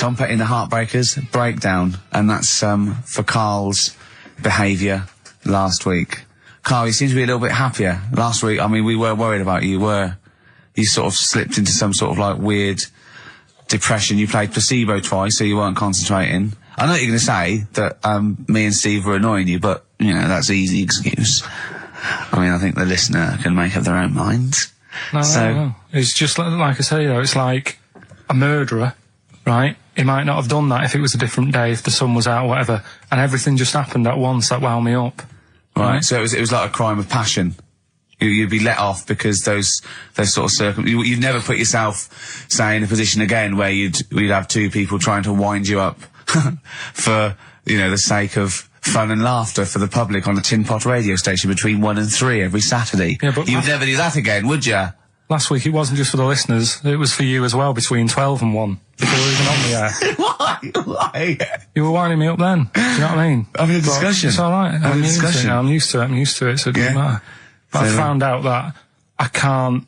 So I'm putting the Heartbreakers, Breakdown, and that's for Karl's behaviour last week. Karl, you seem to be a little bit happier. Last week, I mean, we were worried about you. You sort of slipped into some sort of like weird depression. You played placebo twice, so you weren't concentrating. I know what you're going to say, that me and Steve were annoying you, but, you know, that's an easy excuse. I mean, I think the listener can make up their own minds. No. It's just like I say, you know, it's like a murderer, right? He might not have done that if it was a different day, if the sun was out or whatever, and everything just happened at once that wound me up. Right, so it was like a crime of passion. You'd be let off because those sort of you'd never put yourself, say, in a position again where you'd have two people trying to wind you up for, you know, the sake of fun and laughter for the public on a tin pot radio station between 1 and 3 every Saturday. Yeah, but you'd never do that again, would you? Last week it wasn't just for the listeners, it was for you as well, between 12 and 1, before we were even on the air. Why? You were winding me up then, do you know what I mean? Having a discussion. It's alright, I'm used to it, so it doesn't matter. But I found out that I can't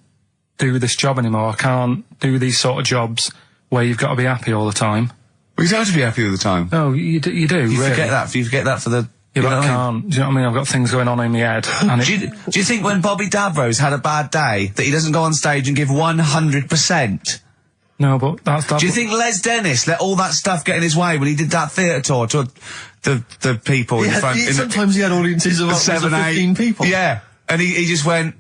do this job anymore. I can't do these sort of jobs where you've got to be happy all the time. Well, you don't have to be happy all the time. No, you do, You really. forget that for the... Yeah, but I can't. Do you know what I mean? I've got things going on in my head. And do you think when Bobby Dabrow's had a bad day that he doesn't go on stage and give 100%? No, but that's... Do you think Les Dennis let all that stuff get in his way when he did that theatre tour to the people in front... Sometimes he had audiences of 7, 15 people. Yeah, and he just went,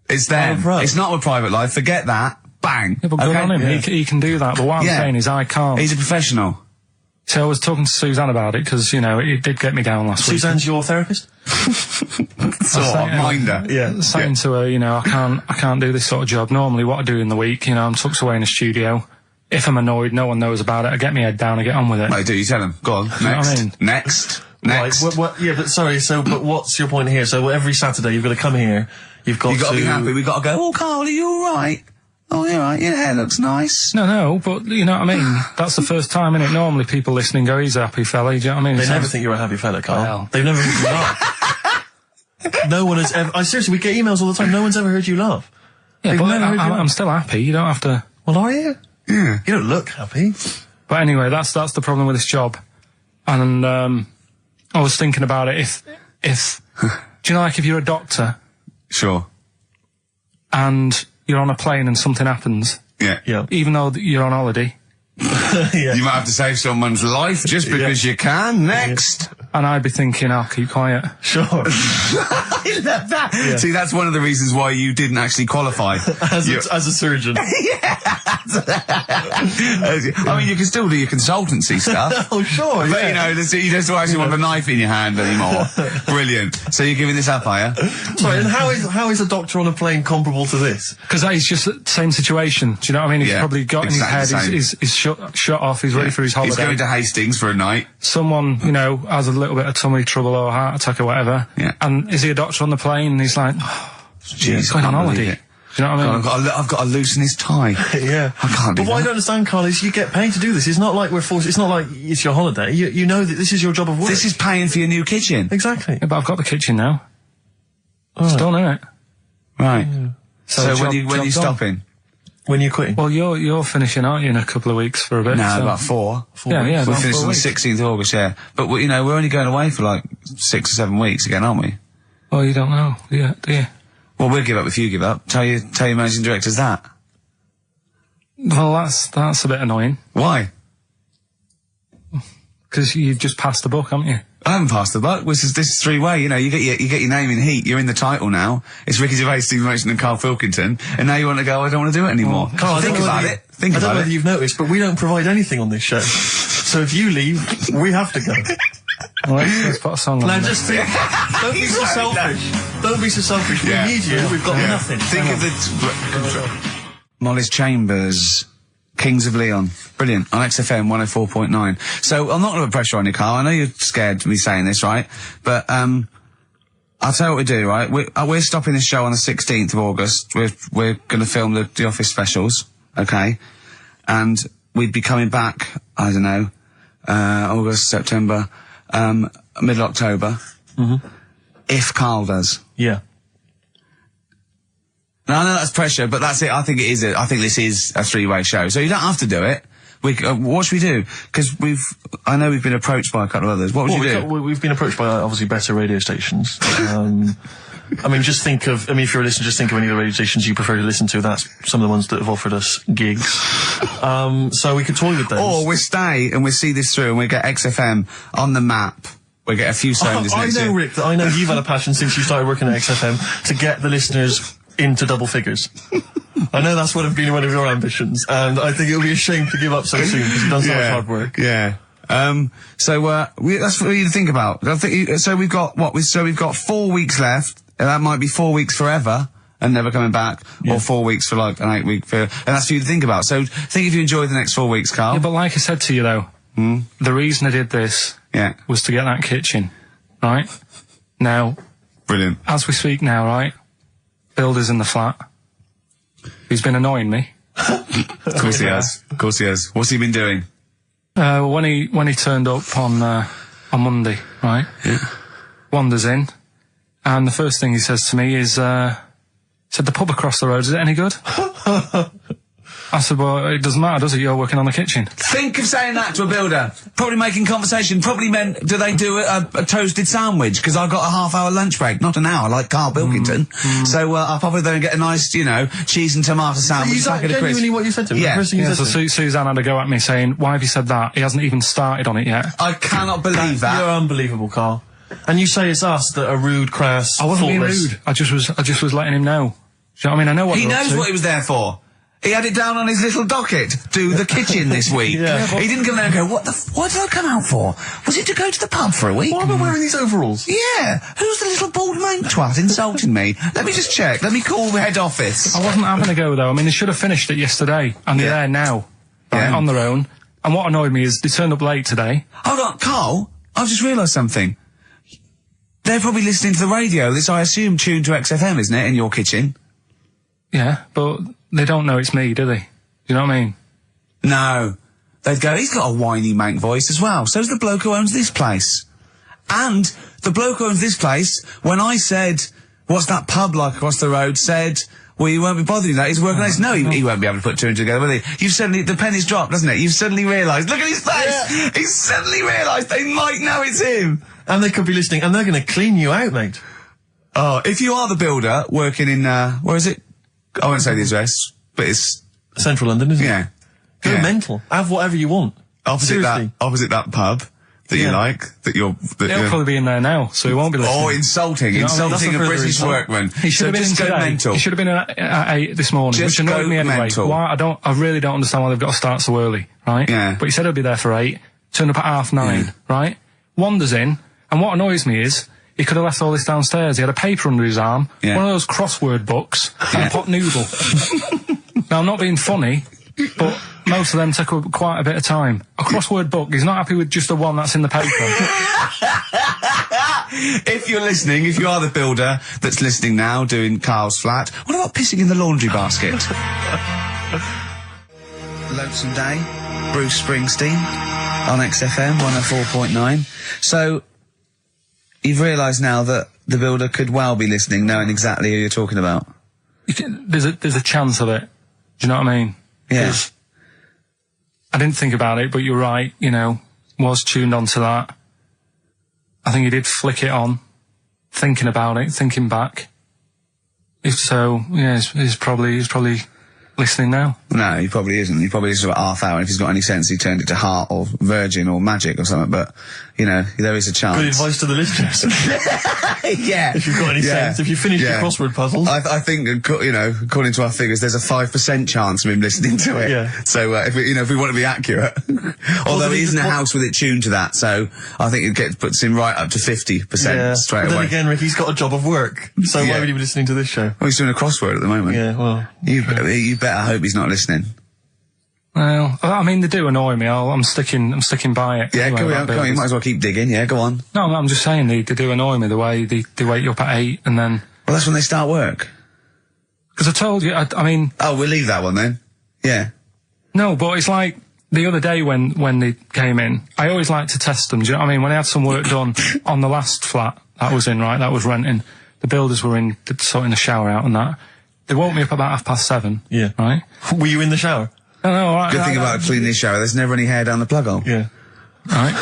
it's them. It's not a private life, forget that. Bang. Yeah, but good on him, he can do that. But what I'm saying is I can't. He's a professional. So I was talking to Suzanne about it, because, you know, it did get me down last week. Suzanne's your therapist? Sort of, minder. Yeah. Saying to her, you know, I can't do this sort of job. Normally what I do in the week, you know, I'm tucked away in a studio. If I'm annoyed, no one knows about it. I get my head down and get on with it. Right, do you tell him? Go on, next. You know what I mean? Next. Right, yeah, but sorry, but what's your point here? So every Saturday you've got to come here, you've got to... be happy, we've got to go, oh, Karl, are you alright? Oh, you're right, your hair looks nice. No, but you know what I mean? That's the first time, innit? Normally people listening go, he's a happy fella, do you know what I mean? They never think you're a happy fella, Karl. Well. They've never heard you laugh. No one has ever... seriously, we get emails all the time, no one's ever heard you laugh. Yeah, but I'm still happy, you don't have to... Well, are you? Yeah. You don't look happy. But anyway, that's the problem with this job. And, I was thinking about it, if do you know, like, if you're a doctor... Sure. And you're on a plane and something happens... Yeah. Even though you're on holiday... You might have to save someone's life just because you can. Next. And I'd be thinking, I'll keep quiet. Sure. I love that. Yeah. See, that's one of the reasons why you didn't actually qualify. As a surgeon. Yeah. I mean, you can still do your consultancy stuff. Oh, sure, but, you know, you don't actually want the knife in your hand anymore. Brilliant. So you're giving this up, are you? Sorry, and how is a doctor on a plane comparable to this? Because it's just the same situation. Do you know what I mean? He's probably got in his head, he's shut off, he's ready for his holiday. He's going to Hastings for a night. Someone, you know, has a little bit of tummy trouble or a heart attack or whatever. Yeah. And is he a doctor on the plane? And he's like, he's going on holiday. Do you know what I mean? I've got to loosen his tie. Yeah. I can't do that. But what I don't understand, Karl, is you get paid to do this. It's not like we're forced, it's not like it's your holiday. You know that this is your job of work. This is paying for your new kitchen. Exactly. Yeah, but I've got the kitchen now. It's done, isn't it? Right. Yeah. So when are you stopping? When are you quitting? Well, you're finishing, aren't you, in a couple of weeks for a bit? No, about 4 weeks. Yeah, we're finishing on the 16th of August, yeah. But, you know, we're only going away for like 6 or 7 weeks again, aren't we? Well, you don't know, do you? Well, we'll give up if you give up. Tell your managing directors that. Well, that's a bit annoying. Why? Because you've just passed the buck, haven't you? I haven't passed the buck. This is three-way. You know, you get your name in heat. You're in the title now. It's Ricky Gervais, Steve Merchant, and Karl Pilkington. And now you want to go, I don't want to do it anymore. Karl, think about it. I don't know whether you've noticed, but we don't provide anything on this show. So if you leave, we have to go. Well, let's put a song on. Now just think, don't be so selfish. Don't be so selfish. Yeah. We need you. We've got nothing. Think of the... Molly's Chambers, Kings of Leon. Brilliant. On XFM 104.9. So I'm not going to put pressure on you, Karl. I know you're scared to me saying this, right? But, I'll tell you what we do, right? We're stopping this show on the 16th of August. We're going to film the Office specials, okay? And we'd be coming back, I don't know, August, September, mid-October. Mm-hmm. If Karl does. Yeah. Now, I know that's pressure, but that's it. I think this is a three-way show. So you don't have to do it, What should we do? Because I know we've been approached by a couple of others. What would you do? We've been approached by obviously better radio stations. I mean, just think of, if you're a listener, just think of any of the radio stations you prefer to listen to. That's some of the ones that have offered us gigs. So we could toy with those. Or we stay and we see this through and we get XFM on the map. We get a few songs next year. Rick, that I know you've had a passion since you started working at XFM to get the listeners into double figures. I know that's been one of your ambitions, and I think it would be a shame to give up so soon because you've done so much hard work. Yeah. That's what you think about. So we've got we've got 4 weeks left. And that might be 4 weeks forever and never coming back, or 4 weeks for like an 8-week period. And that's for you to think about. So think if you enjoy the next 4 weeks, Karl. Yeah, but like I said to you though, the reason I did this was to get that kitchen, right? Now, brilliant. As we speak now, right? Builder's in the flat. He's been annoying me. Of course he has. Of course he has. What's he been doing? When he turned up on Monday, right? Yeah. Wanders in. And the first thing he says to me is, said, the pub across the road, is it any good? I said, well, it doesn't matter, does it? You're working on the kitchen. Think of saying that to a builder. Probably making conversation. Probably meant, do they do a toasted sandwich? Because I've got a half-hour lunch break. Not an hour, like Karl Pilkington. So I'll probably then get a nice, cheese and tomato sandwich. Is that genuinely what you said to him? Yeah. So Suzanne had to go at me saying, why have you said that? He hasn't even started on it yet. I cannot believe that. You're unbelievable, Karl. And you say it's us that are rude, crass, I wasn't being thoughtless. rude. I just was letting him know. Do you know what I mean? I know what he knows what he was there for. He had it down on his little docket. Do the kitchen this week. He didn't come there and go, what did I come out for? Was it to go to the pub for a week? Why am I wearing these overalls? Yeah. Who's the little bald mate twat insulting me? Let me just check. Let me call the head office. I wasn't having a go though. I mean, they should have finished it yesterday, and they're there now, on their own. And what annoyed me is they turned up late today. Hold on, Karl. I've just realised something. They're probably listening to the radio. This, I assume, tuned to XFM, isn't it, in your kitchen? Yeah, but they don't know it's me, do they? Do you know what I mean? No. They'd go, he's got a whiny mank voice as well. So's the bloke who owns this place. And the bloke who owns this place, when I said, what's that pub like across the road, said, well, you won't be bothering that. He's working on this. No, he won't be able to put two and two together, will he? You've suddenly, the penny's dropped, doesn't it? You've suddenly realised. Look at his face! Yeah. He's suddenly realised they might know it's him. And they could be listening, and they're going to clean you out, mate. Oh, if you are the builder working in, where is it? I won't say the address, but it's Central London, isn't it? Yeah. Go mental. Have whatever you want. Opposite that pub that you like, He'll probably be in there now, so he won't be listening. Oh, insulting a British workman. He should have been in today. Mental. He should have been at 8 this morning, which annoyed me anyway. Mental. Why? I really don't understand why they've got to start so early, right? Yeah. But he said he'll be there for 8, turned up at 9:30, right? Wanders in, and what annoys me is, he could have left all this downstairs. He had a paper under his arm, one of those crossword books, and a pot noodle. Now, I'm not being funny, but most of them take quite a bit of time. A crossword book, he's not happy with just the one that's in the paper. If you're listening, if you are the builder that's listening now, doing Karl's flat, what about pissing in the laundry basket? Lonesome Day, Bruce Springsteen, on XFM 104.9. So, you've realised now that the builder could well be listening, knowing exactly who you're talking about. There's a chance of it. Do you know what I mean? Yeah. I didn't think about it, but you're right, was tuned onto that. I think he did flick it on, thinking about it, thinking back. If so, yeah, he's probably listening now. No, he probably isn't. He probably is about half hour. If he's got any sense, he turned it to Heart or Virgin or Magic or something. But, there is a chance. Good advice to the listeners. Yeah. If you've got any sense, if you finish your crossword puzzles. I think, according to our figures, there's a 5% chance of him listening to it. Yeah. So, if we want to be accurate. Although he isn't a house with it tuned to that, so I think it puts him right up to 50% straight away. But then again, Rick, he's got a job of work. So why would he be listening to this show? Well, he's doing a crossword at the moment. Yeah, well. You better hope he's not listening. Well, I mean, they do annoy me. I'm sticking by it. Yeah, anyway, go on. You might as well keep digging. Yeah, go on. No, I'm just saying they do annoy me, the way they wake you up at 8 and then... Well, that's when they start work. Because I told you, I mean... Oh, we'll leave that one then. Yeah. No, but it's like the other day when they came in, I always like to test them. Do you know what I mean? When I had some work done on the last flat that was in, right, that was renting, the builders were sorting the shower out and that. They woke me up about 7:30. Yeah. Right? Were you in the shower? No, all right. Good thing about a cleaning shower, there's never any hair down the plug hole. Yeah. Right.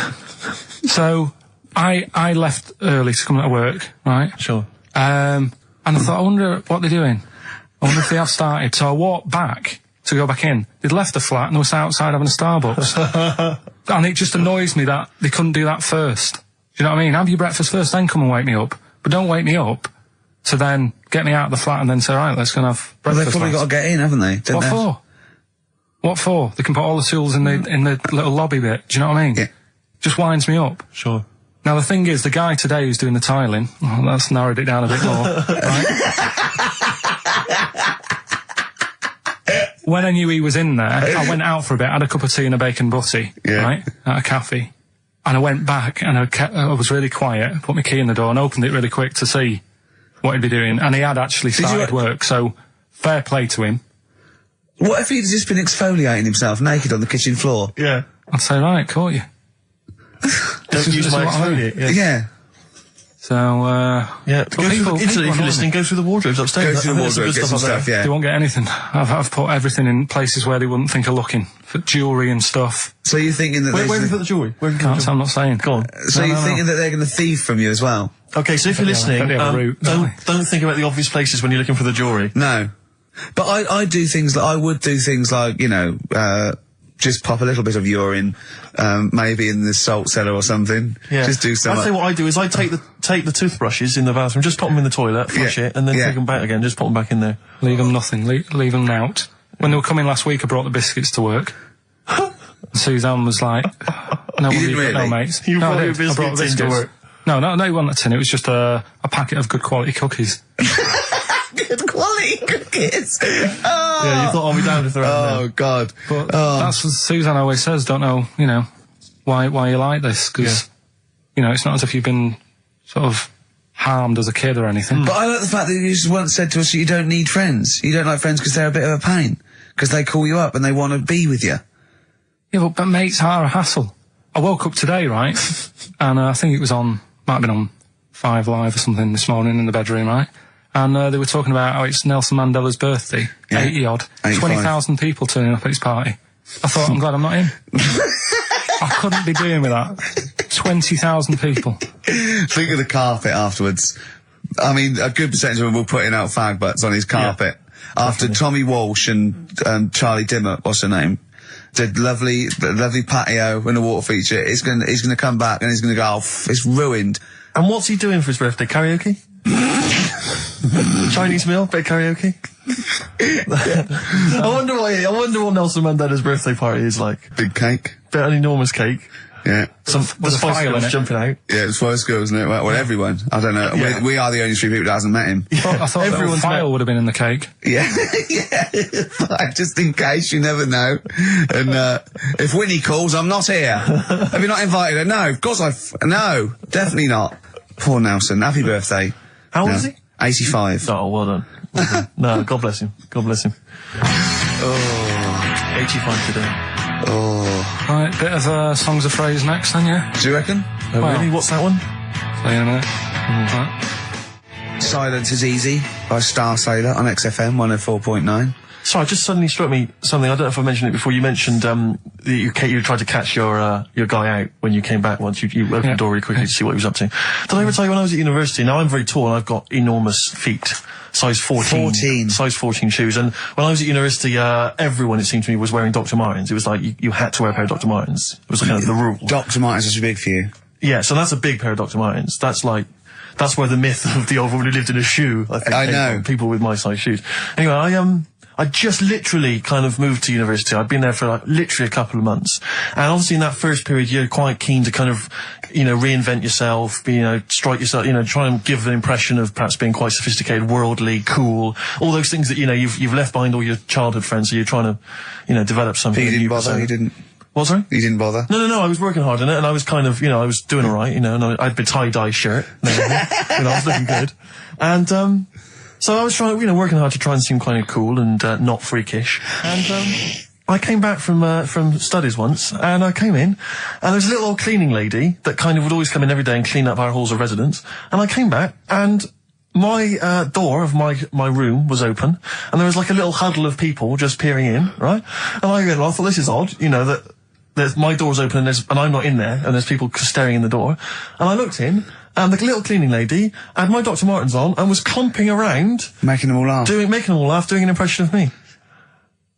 So, I left early to come to work, right? Sure. And I thought, I wonder what they're doing. I wonder if they have started. So I walked back to go back in. They'd left the flat and they were outside having a Starbucks. And it just annoys me that they couldn't do that first. Do you know what I mean? Have your breakfast first, then come and wake me up. But don't wake me up to then get me out of the flat and then say, right, let's go and have breakfast. Well, they've probably got to get in, haven't they? What for? What for? They can put all the tools in the little lobby bit. Do you know what I mean? Yeah. Just winds me up. Sure. Now the thing is, the guy today who's doing the tiling, that's narrowed it down a bit more, right? When I knew he was in there, I went out for a bit, had a cup of tea and a bacon butty, right, at a cafe. And I went back and I was really quiet, put my key in the door and opened it really quick to see what he'd be doing. And he had actually started work, so fair play to him. What if he'd just been exfoliating himself naked on the kitchen floor? Yeah. I'd say, right, caught you. Don't use my exfoliate. Yeah. So, yeah. Go through, if you're listening, go through the wardrobes upstairs. Go through the wardrobe, get some stuff, yeah. They won't get anything. I've put everything in places where they wouldn't think of looking. For jewellery and stuff. So you're thinking that where have you put the jewellery? I'm not saying. Go on. So you're thinking that they're going to thieve from you as well? Okay, so if you're listening, don't think about the obvious places when you're looking for the jewellery. No. But I do things like, I would do things like, you know, just pop a little bit of urine, maybe in the salt cellar or something. Yeah. Just do something. I'll tell you what I do is I take the toothbrushes in the bathroom, just pop them in the toilet, flush it, and then take them back again, just pop them back in there. Leave them nothing, leave them out. When they were coming last week, I brought the biscuits to work. Suzanne was like, no, really? No, mates. You brought your I brought the biscuits into work? No, it wasn't a tin, it was just a packet of good quality cookies. Good quality cookies. Oh. Yeah, you thought I'll be down if they're out there. God. But that's what Suzanne always says, don't know, you know, why you like this, because, you know, it's not as if you've been sort of harmed as a kid or anything. But I like the fact that you just once said to us that you don't need friends. You don't like friends because they're a bit of a pain. Because they call you up and they want to be with you. Yeah, but mates are a hassle. I woke up today, right, and I think it was might have been on 5 Live or something this morning in the bedroom, right? And they were talking about how it's Nelson Mandela's birthday, 80-odd, 20,000 people turning up at his party. I thought, I'm glad I'm not him. I couldn't be doing with that. 20,000 people. Think of the carpet afterwards. I mean, a good percentage of them were putting out fag butts on his carpet. Yeah, after Tommy Walsh and Charlie Dimmock, what's her name, did lovely patio and a water feature. He's gonna come back and he's gonna go, it's ruined. And what's he doing for his birthday? Karaoke? Chinese meal? Bit of karaoke? I wonder what Nelson Mandela's birthday party is like. Big cake. Bit an enormous cake. Yeah. The Spice Girls jumping out. Yeah, the Spice Girls, isn't it? Well, everyone. I don't know. Yeah. We are the only 3 people that hasn't met him. I thought everyone's file would have been in the cake. Yeah. Yeah. Just in case, you never know. And, if Winnie calls, I'm not here. Have you not invited her? No, of course no, definitely not. Poor Nelson. Happy birthday. How old is he? 85. Oh, well done. Well done. No, God bless him. God bless him. Oh, 85 today. Oh. Right, bit of songs of phrase next then, yeah? Do you reckon? Oh, really? What's that one? See you in a minute. Right. Silence is Easy by Star Sailor on XFM 104.9. Sorry, just suddenly struck me something. I don't know if I mentioned it before. You mentioned you tried to catch your guy out when you came back once. You opened the door really quickly to see what he was up to. Did I ever tell you when I was at university? Now I'm very tall and I've got enormous feet. Size 14. Size 14 shoes. And when I was at university, everyone, it seemed to me, was wearing Dr. Martens. It was like you had to wear a pair of Dr. Martens. It was kind of the rule. Dr. Martens is big for you. Yeah, so that's a big pair of Dr. Martens. That's where the myth of the old woman who lived in a shoe, I think, came from. People with my size shoes. Anyway, I just literally kind of moved to university. I'd been there for literally a couple of months. And obviously in that first period, you're quite keen to kind of, reinvent yourself, strike yourself, try and give an impression of perhaps being quite sophisticated, worldly, cool, all those things that, you've left behind all your childhood friends, so you're trying to, develop something. You didn't bother? You didn't? What, sorry? You didn't bother? No, I was working hard on it, and I was kind of, I was doing alright, and I had a tie-dye shirt, I was looking good. And, so I was trying, working hard to try and seem kind of cool and not freakish. And I came back from studies once, and I came in, and there was a little old cleaning lady that kind of would always come in every day and clean up our halls of residence. And I came back, and my door of my room was open, and there was like a little huddle of people just peering in, right? And I thought, this is odd, you know, that my door's open and I'm not in there, and there's people staring in the door. And I looked in, and the little cleaning lady had my Dr. Martens on and was clumping around, making them all laugh, doing an impression of me.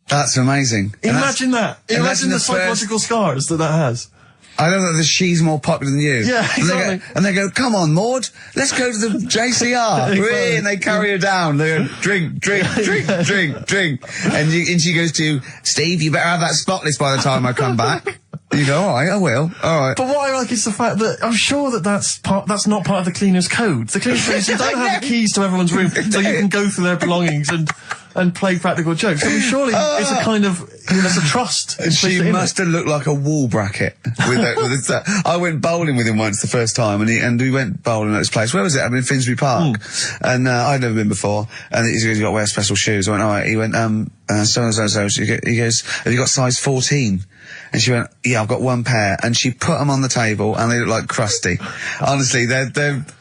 That's amazing. Imagine that. Imagine the psychological scars that has. I know that she's more popular than you. Yeah, exactly. And they go, come on, Maud, let's go to the JCR. Exactly. And they carry her down. They go, drink. And she goes to, Steve, you better have that spotless by the time I come back. And you go, all right, I will. All right. But what I like is the fact that I'm sure that's not part of the cleaner's code. The cleaner's code is you don't have the keys to everyone's room, so you can go through their belongings and play practical jokes. I mean, surely it's a kind of, there's a trust. She must have looked like a wall bracket with it. I went bowling with him once the first time, and we went bowling at this place. Where was it? I mean, Finsbury Park. And I'd never been before. And he goes, you got to wear special shoes. I went, all right. He went, so. He goes, have you got size 14? And she went, yeah, I've got one pair. And she put them on the table, and they look like crusty. Honestly,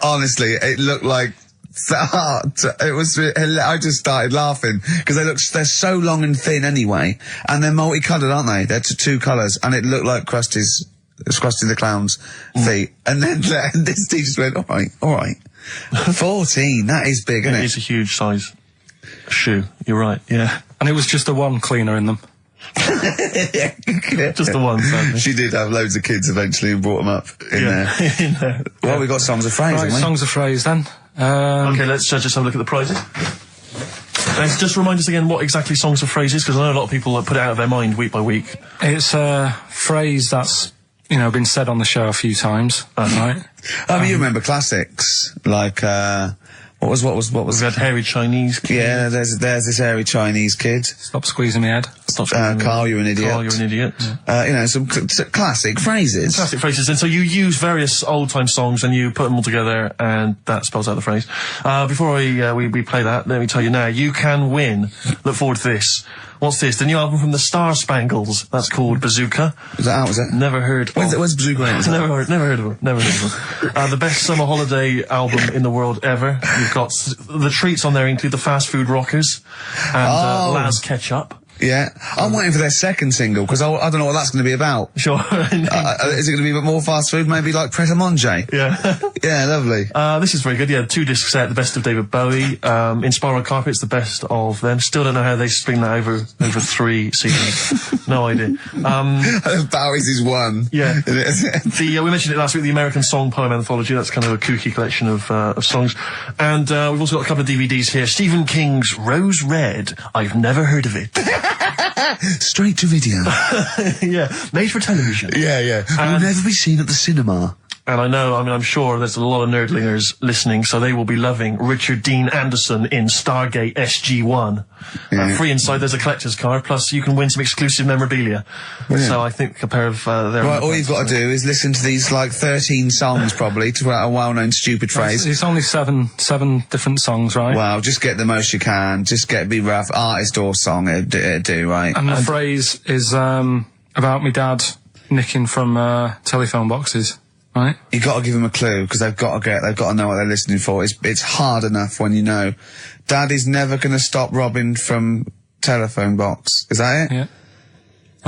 honestly, it looked like, it was, I just started laughing because they're so long and thin anyway, and they're multicoloured, aren't they? They're two colours, and it looked like Krusty the Clown's feet. And then this teacher went, all right, 14, that is big, isn't it? It is a huge size shoe. You're right, yeah. And it was just the one cleaner in them. Just the one, sadly. She did have loads of kids eventually and brought them up in there. Well, we got songs of phrase, right, haven't we? Songs of phrase then. Okay, let's just have a look at the prizes. Let's just remind us again what exactly songs of phrases, because I know a lot of people put it out of their mind week by week. It's a phrase that's, been said on the show a few times, right? I mean, you remember classics, like, what was We had hairy Chinese kid. Yeah, there's this hairy Chinese kid. Stop squeezing my head. Karl, you're an idiot. Karl, you're an idiot. Some classic phrases. Classic phrases. And so you use various old-time songs and you put them all together, and that spells out the phrase. Before we play that, let me tell you now, you can win. Look forward to this. What's this? The new album from the Star Spangles. That's called Bazooka. Is that out, is it? Never heard of it. When's Bazooka out? Never heard of it. The best summer holiday album in the world ever. You've got the treats on there include the Fast Food Rockers and Laz Ketchup. Yeah, I'm waiting for their second single, because I don't know what that's going to be about. Sure. Is it going to be a bit more fast food, maybe like Pret a Manger? Yeah. Yeah, lovely. This is very good. Yeah, 2 disc set, the best of David Bowie. Inspiral Carpets, the best of them. Still don't know how they string that over 3 CDs. No idea. Bowie's is one. Yeah. We mentioned it last week, the American Song Poem Anthology. That's kind of a kooky collection of songs. And we've also got a couple of DVDs here. Stephen King's Rose Red. I've never heard of it. Straight to video. Yeah, made for television. Yeah. Will never be seen at the cinema. And I'm sure there's a lot of nerdlingers listening, so they will be loving Richard Dean Anderson in Stargate SG-1. Yeah. Free inside, there's a collector's card, plus you can win some exclusive memorabilia. Brilliant. So I think a pair of their... Right, all you've got to do is listen to these, 13 songs, probably, to a well-known stupid phrase. It's only seven different songs, right? Well, just get the most you can. Just be rough. Artist or song, it'd do, right? And the phrase is about me dad nicking from telephone boxes. Right. You got to give them a clue, because they've got to know what they're listening for. It's hard enough when you know. Daddy's never going to stop robbing from telephone box. Is that it? Yeah.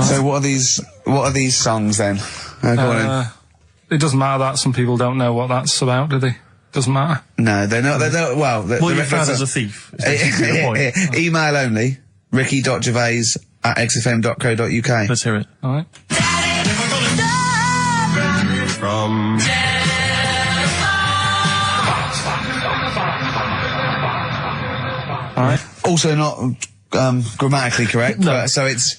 So what are these songs then? Go on in. It doesn't matter that some people don't know what that's about, do they? Doesn't matter. No, they don't. Well, your father's a thief. Email only. ricky.gervais@xfm.co.uk. Let's hear it. All right. From... Alright. Also not grammatically correct. No. So it's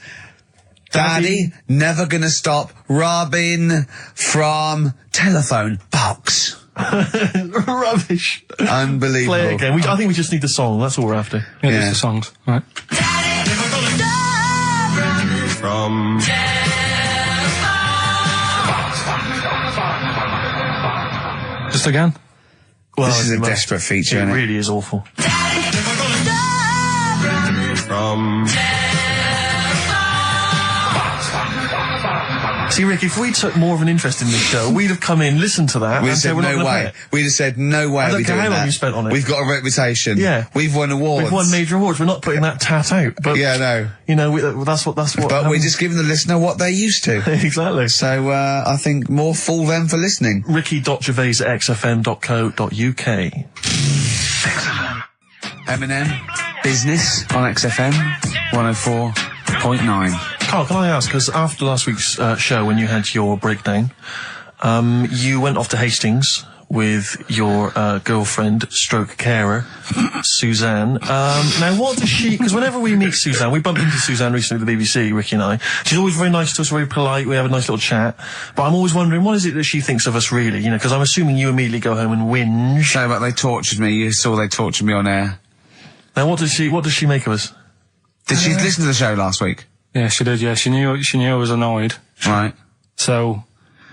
Daddy never gonna stop robbing from telephone box. Rubbish. Unbelievable. Play it again. I think we just need the song. That's all we're after. Yeah, just the songs. All right. From... Just again? Well, this is a desperate feature, It isn't it? really is awful. From... See, Rick, if we took more of an interest in this show, we'd have come in, listened to that, We'd and have said said we're not no going to way. pay it. We'd have said no way. I don't we're care doing how long that. you spent on it. We've got a reputation. Yeah. We've won awards. We've won major awards. We're not putting that tat out. But, Yeah, no. You know, that's what. But we're just giving the listener what they're used to. Exactly. So, I think more fool them for listening. Ricky.gervais@xfm.co.uk. Eminem, Business on XFM 104.9. Carl, can I ask, because after last week's show, when you had your breakdown, you went off to Hastings with your girlfriend, stroke carer, Suzanne. Now, what does she... Because whenever we meet Suzanne, we bumped into Suzanne recently at the BBC, Ricky and I. She's always very nice to us, very polite, we have a nice little chat. But I'm always wondering, what is it that she thinks of us, really? You know, because I'm assuming you immediately go home and whinge. So, but they tortured me. You saw they tortured me on air. Now, what does she make of us? Did she listen to the show last week? Yeah, she did, yeah. She knew I was annoyed. Right. So,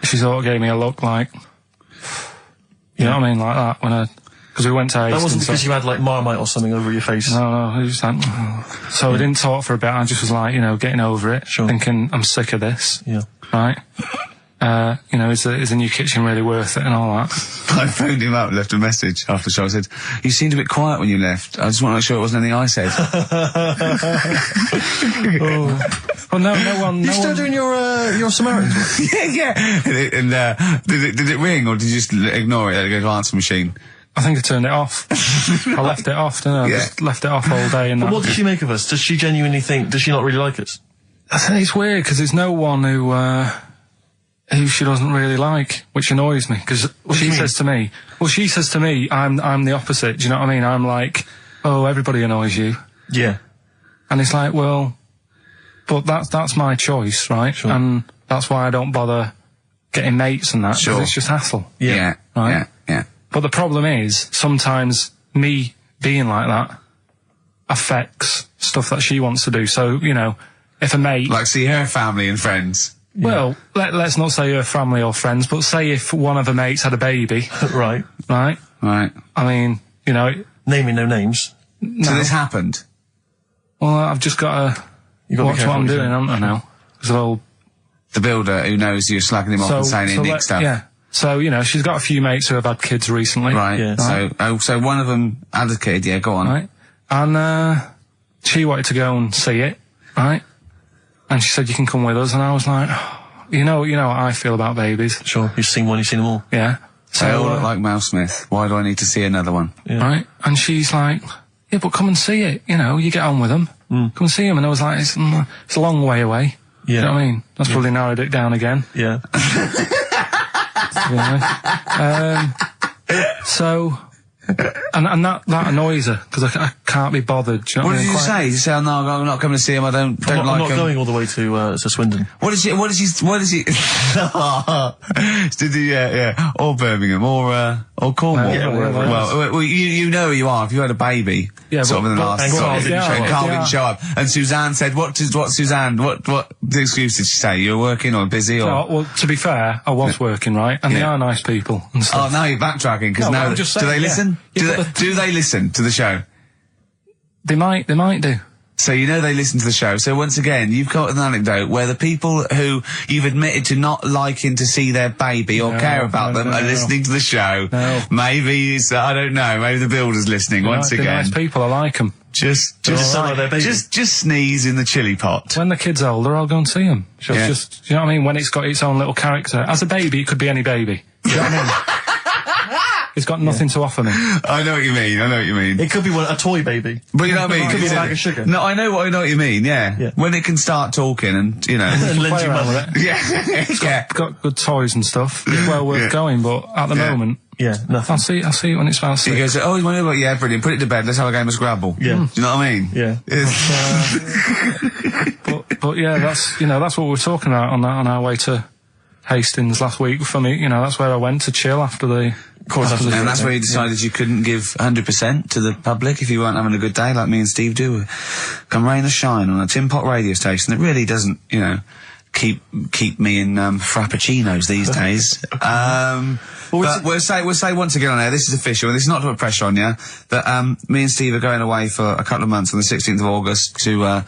she sort of gave me a look like... You know what I mean? Like that, because we went to Hastings. That wasn't because you had, like, Marmite or something over your face. No, it was like... So we didn't talk for a bit, I just was like, you know, getting over it. Sure. Thinking, I'm sick of this. Yeah. Right? You know, is the new kitchen really worth it and all that? I phoned him up, left a message after the show. I said, you seemed a bit quiet when you left. I just want to make sure it wasn't anything I said. Well, no one... You still doing your Samaritan work? yeah. And did it ring, or did you just ignore it? Let it go to answer machine? I think I turned it off. I left it off, didn't I? Yeah. Just left it off all day. And But that. what does she make of us? Does she genuinely think... Does she not really like us? I think it's weird, because there's no one who she doesn't really like, which annoys me, because she says to me, I'm the opposite, do you know what I mean? I'm like, oh, everybody annoys you. Yeah. And it's like, well, but that's my choice, right? Sure. And that's why I don't bother getting mates and that, because Sure. it's just hassle. Yeah. Right? Yeah. But the problem is, sometimes me being like that affects stuff that she wants to do. So, you know, if a mate... Like see her family and friends. Well, let's not say her family or friends, but say if one of her mates had a baby, Right. right? Right. I mean, you know... Naming no names. So this happened? Well, I've just got to You got to be watch what careful I'm what you doing, say. haven't I now? 'Cause I'll... The builder who knows you're slagging him off and saying he nicked stuff. Yeah. So, you know, she's got a few mates who have had kids recently. Right. Yeah. So one of them had a kid. Yeah, go on. Right. And she wanted to go and see it, right? And she said, you can come with us. And I was like, oh, you know what I feel about babies. Sure. You've seen one, you've seen them all. Yeah. They all look like Mel Smith. Why do I need to see another one? Yeah. Right? And she's like, yeah, but come and see it. You know, you get on with them. Come and see them. And I was like, it's a long way away. Yeah. You know what I mean? That's probably narrowed it down again. Yeah. You know? So, and that annoys her, because I can't be bothered. Do you know What I did mean? you say? Did you say, oh, no, I'm not coming to see him. I don't I'm like not him. going all the way to Swindon. What is he? Did he? Yeah. Or Birmingham, or Cornwall. Yeah, wherever well, you know who you are. If you had a baby, Yeah, sort of in the but- last. and Carl didn't show up. Carl didn't show up. And Suzanne said, "What Suzanne? What the excuse did she say? You're working or busy or?" Oh, well, to be fair, I was working, right? And they Yeah. are nice people and Oh, stuff. now you're backtracking because No, now I'm just do saying, they yeah. listen? Yeah, but Do they listen to the show? They might do. So you know they listen to the show. So once again, you've got an anecdote where the people who you've admitted to not liking to see their baby or No, care about no, them no, are no. listening to the show. No. Maybe it's, I don't know. Maybe the builder's listening once They're again. nice people, I like them. Just sound like their baby. just sneeze in the chili pot. When the kid's older, I'll go and see them. Yeah. Just, you know what I mean? When it's got its own little character. As a baby, it could be any baby. Do you know what I mean? It's got nothing to offer me. I know what you mean. It could be a toy baby. But you know what I mean? It could be a bag of sugar. No, I know what you mean. Yeah. Yeah. When it can start talking and you know. And lend Play you around money. with it. Yeah. Yeah. Got good toys and stuff. It's well worth Yeah. going, but at the Yeah. moment, Yeah, nothing. I'll see it when it's about He 6. goes, oh, you want to know what? Yeah, brilliant. Put it to bed. Let's have a game of Scrabble. Yeah. Do you know what I mean? Yeah. But yeah, that's what we were talking about on our way to Hastings last week. For me, that's where I went to chill after the. And that's where you decided you couldn't give 100% to the public if you weren't having a good day, like me and Steve do. Come rain or shine on a tin pot radio station that really doesn't, keep me in frappuccinos these days. But we'll say once again on air, this is official, and this is not to put pressure on you, that me and Steve are going away for a couple of months on the 16th of August to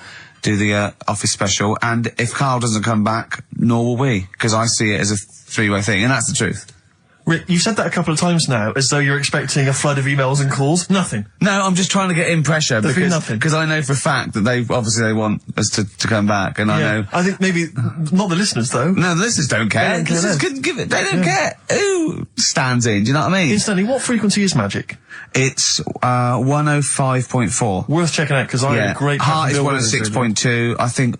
do the Office special, and if Karl doesn't come back, nor will we, because I see it as a three-way thing, and that's the truth. Rick, you've said that a couple of times now, as though you're expecting a flood of emails and calls. Nothing. No, I'm just trying to get in pressure, nothing. because I know for a fact that they want us to come back, and I know. I think maybe, not the listeners though. No, the listeners don't care. They don't care. Who stands in, do you know what I mean? Instantly, what frequency is Magic? It's 105.4. Worth checking out, because I had a great... Heart is 106.2, I think.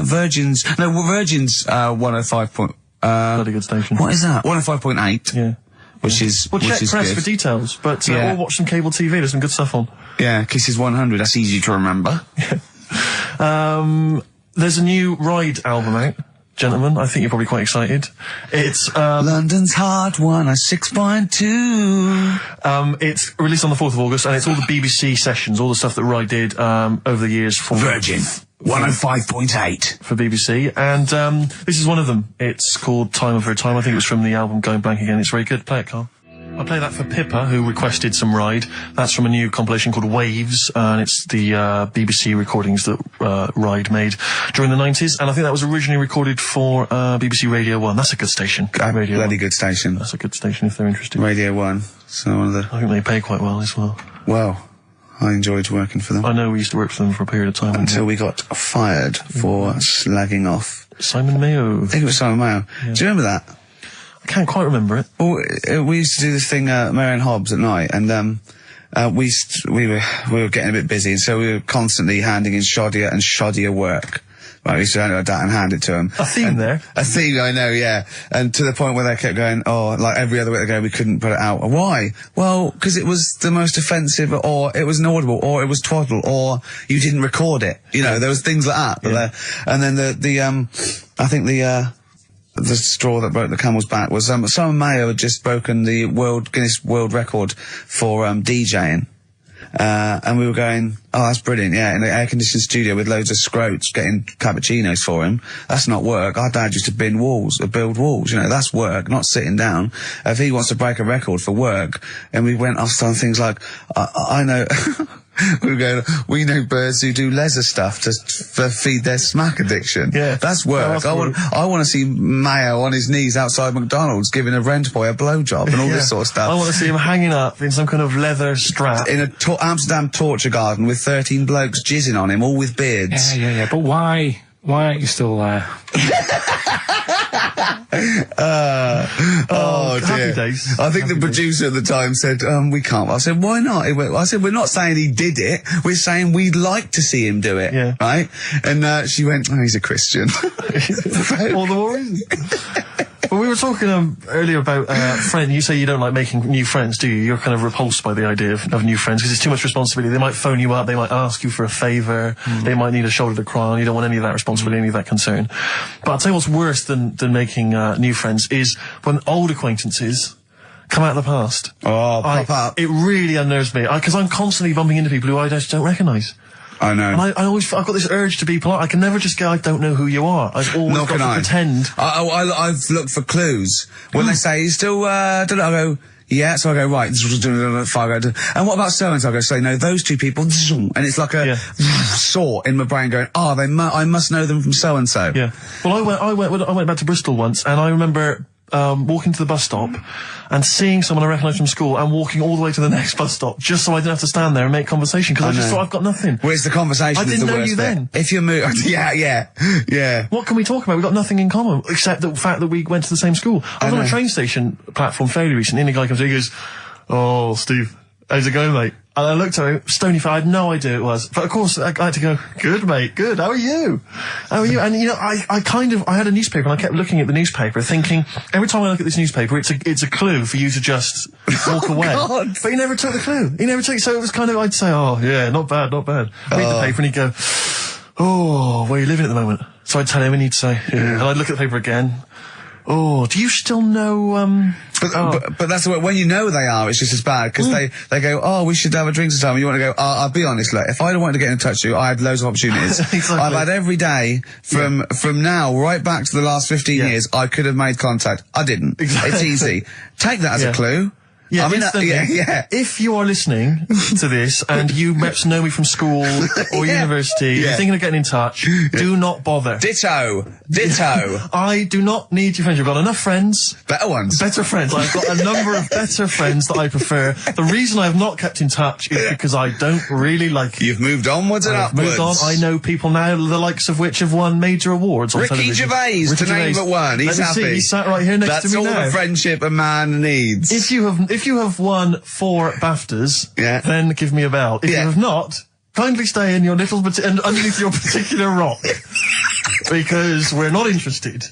Virgin's 105. Bloody good station. What is that? 105.8. Yeah. Which is check press good for details, but or watch some cable TV. There's some good stuff on. Yeah, Kisses 100. That's easy to remember. There's a new Ride album out, gentlemen. I think you're probably quite excited. It's London's Heart 106.2. It's released on the 4th of August, and it's all the BBC sessions, all the stuff that Ride did over the years for Virgin 105.8 for BBC, and this is one of them. It's called Time Over Time. I think it was from the album Going Blank Again. It's very good. Play it, Karl. I play that for Pippa, who requested some Ride. That's from a new compilation called Waves, and it's the BBC recordings that Ride made during the 90s, and I think that was originally recorded for BBC Radio 1. That's a good station. Radio bloody 1. good station. That's a good station if they're interested. Radio 1. So one of the... I think they pay quite well as well. Well, I enjoyed working for them. I know we used to work for them for a period of time. Until we got fired for slagging off. Simon Mayo. I think it was Simon Mayo. Yeah. Do you remember that? I can't quite remember it. Well, we used to do this thing, Marion Hobbs at night, and we were getting a bit busy, and so we were constantly handing in shoddier and shoddier work. Right, we used to hand it like that and hand it to them. A theme there. A theme, I know, yeah. And to the point where they kept going, like every other week they go, we couldn't put it out. Why? Well, because it was the most offensive, or it was inaudible, or it was twaddle, or you didn't record it. You know, there was things like that. Yeah. And then I think the straw that broke the camel's back was Simon Mayo had just broken the Guinness World Record for DJing, and we were going, oh, that's brilliant, yeah, in the air-conditioned studio with loads of scrotes getting cappuccinos for him. That's not work. Our dad used to build walls, you know, that's work, not sitting down. If he wants to break a record for work, and we went off on things like, I know... we know birds who do leisure stuff to feed their smack addiction. Yeah. That's work. I want to see Mayo on his knees outside McDonald's giving a rent boy a blowjob and all this sort of stuff. I want to see him hanging up in some kind of leather strap. In a Amsterdam torture garden with 13 blokes jizzing on him, all with beards. Yeah. But why aren't you still there? Oh dear. Happy days. I think the producer at the time said, we can't. I said, why not? I said, we're not saying he did it. We're saying we'd like to see him do it. Yeah. Right? And she went, oh, he's a Christian. All the more reason. Well, we were talking earlier about friends. You say you don't like making new friends, do you? You're kind of repulsed by the idea of new friends because it's too much responsibility. They might phone you up, they might ask you for a favour, they might need a shoulder to cry on. You don't want any of that responsibility, any of that concern. But I'll tell you what's worse than making new friends is when old acquaintances come out of the past. Oh, pop up. It really unnerves me because I'm constantly bumping into people who I just don't recognise. I know. And I've got this urge to be polite. I can never just go, I don't know who you are. I've always got to pretend. I've looked for clues. When they say, you still, don't know, I go, yeah, so I go, right, and what about so-and-so? I go, say, no, those two people, and it's like a saw in my brain going, I must know them from so-and-so. Yeah. Well, I went back to Bristol once, and I remember walking to the bus stop and seeing someone I recognised from school and walking all the way to the next bus stop just so I didn't have to stand there and make conversation because I just thought I've got nothing. Well, it's the conversation. I didn't know you then. If you move, yeah. What can we talk about? We've got nothing in common except the fact that we went to the same school. I was on a train station platform fairly recently and the guy comes in and he goes, "Oh, Steve, how's it going, mate?" And I looked at him, stony faced, I had no idea who it was. But of course, I had to go, "Good, mate, good, how are you? How are you?" And you know, I had a newspaper and I kept looking at the newspaper thinking, every time I look at this newspaper, it's a clue for you to just walk away. God. But he never took the clue. So it was kind of, I'd say, "Oh, yeah, not bad. Read the paper and he'd go, "Oh, where are you living at the moment?" So I'd tell him and he'd say, yeah. And I'd look at the paper again. "Oh, do you still know, But that's the way, when you know they are, it's just as bad, because they go, "Oh, we should have a drink sometime," and you want to go, "I'll be honest, look, if I'd wanted to get in touch with you, I had loads of opportunities." Exactly. I've had every day, from now right back to the last 15 years, I could have made contact. I didn't. Exactly. It's easy. Take that as a clue. Yeah, I mean, yeah. If you are listening to this and you perhaps know me from school or university, you're thinking of getting in touch, do not bother. Ditto. I do not need your friendship. I've got enough friends. Better ones. Better friends. I've got a number of better friends that I prefer. The reason I have not kept in touch is because I don't really like you. You've moved onwards and upwards. Moved on. I know people now, the likes of which have won major awards on Ricky television. Gervais, to name but one. He's happy. See, he's sat right here next to me now. That's all the friendship a man needs. If you have won 4 BAFTAs, then give me a bell. If you have not, kindly stay in your little underneath your particular rock, because we're not interested.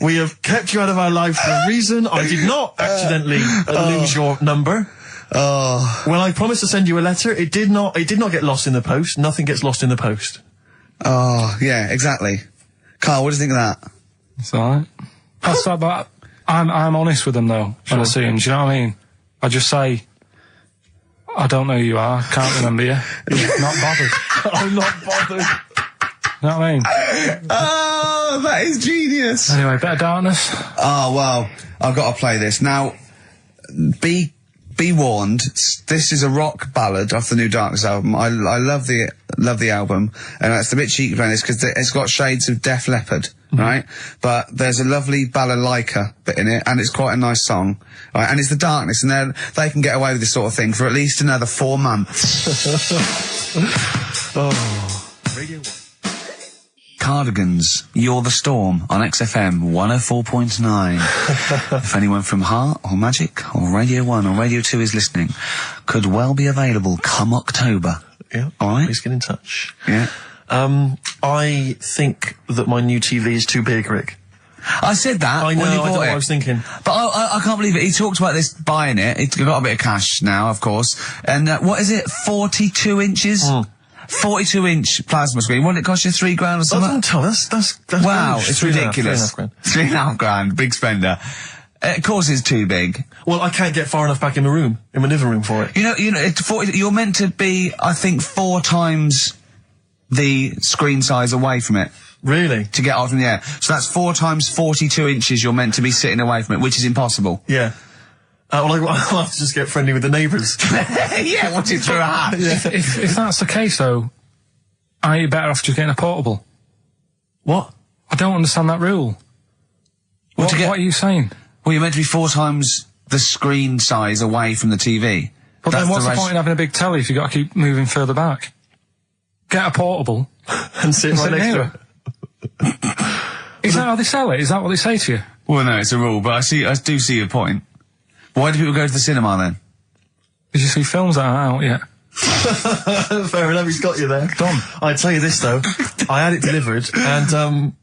We have kept you out of our life for a reason. I did not accidentally lose your number. When I promised to send you a letter, it did not get lost in the post. Nothing gets lost in the post. Oh, yeah, exactly. Karl, what do you think of that? It's alright. That's that, but I'm honest with them though, when I see them, do you know what I mean? I just say, I don't know who you are, can't remember you. Not bothered. I'm not bothered. You know what I mean? Oh, that is genius. Anyway, Bit of Darkness. Oh, well, I've got to play this. Now, be warned, this is a rock ballad off the new Darkness album. I love the album, and it's a bit cheeky playing this because it's got shades of Def Leppard, right? But there's a lovely balalaika bit in it, and it's quite a nice song, right? And it's the Darkness, and they can get away with this sort of thing for at least another 4 months. Radio 1. Cardigans, You're the Storm on XFM 104.9. If anyone from Heart or Magic or Radio 1 or Radio 2 is listening, could well be available come October. Yeah. Alright? Please get in touch. Yeah. I think that my new TV is too big, Rick. I said that I know, when you I bought know it. what I was thinking. But I can't believe it. He talked about this buying it. He's got a bit of cash now, of course. And what is it? 42 inches? 42-inch plasma screen. What did it cost you? $3,000 or something? That's wow, huge. it's ridiculous. $3,500. Big spender. Of course it's too big. Well, I can't get far enough back in my living room for it. You know, you're meant to be, I think, 4 times the screen size away from it. Really? To get out from the air. So that's 4 times 42 inches you're meant to be sitting away from it, which is impossible. Yeah. Well, I'll have to just get friendly with the neighbours. Yeah, watch it through a hat. Yeah. If that's the case, though, are you better off just getting a portable? What? I don't understand that rule. What are you saying? Well, you're meant to be 4 times the screen size away from the TV. But then what's the point in having a big telly if you've got to keep moving further back? Get a portable. and sit right next to it. Is that how they sell it? Is that what they say to you? Well, no, it's a rule, but I do see your point. Why do people go to the cinema then? Did you see films that aren't out yet? Fair enough, he's got you there. Done. I tell you this though, I had it delivered, and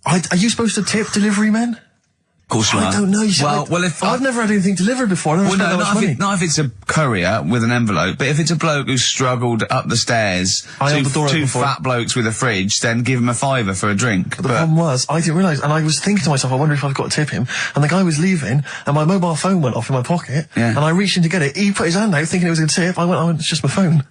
are you supposed to tip delivery men? Of course you are. I don't know. If I've never had anything delivered before. I don't know not if it's a courier with an envelope, but if it's a bloke who's struggled up the stairs, two fat blokes with a fridge, then give him a £5 for a drink. But the problem was, I didn't realise, and I was thinking to myself, I wonder if I've got to tip him. And the guy was leaving, and my mobile phone went off in my pocket, and I reached in to get it. He put his hand out, thinking it was a tip. I went, it's just my phone.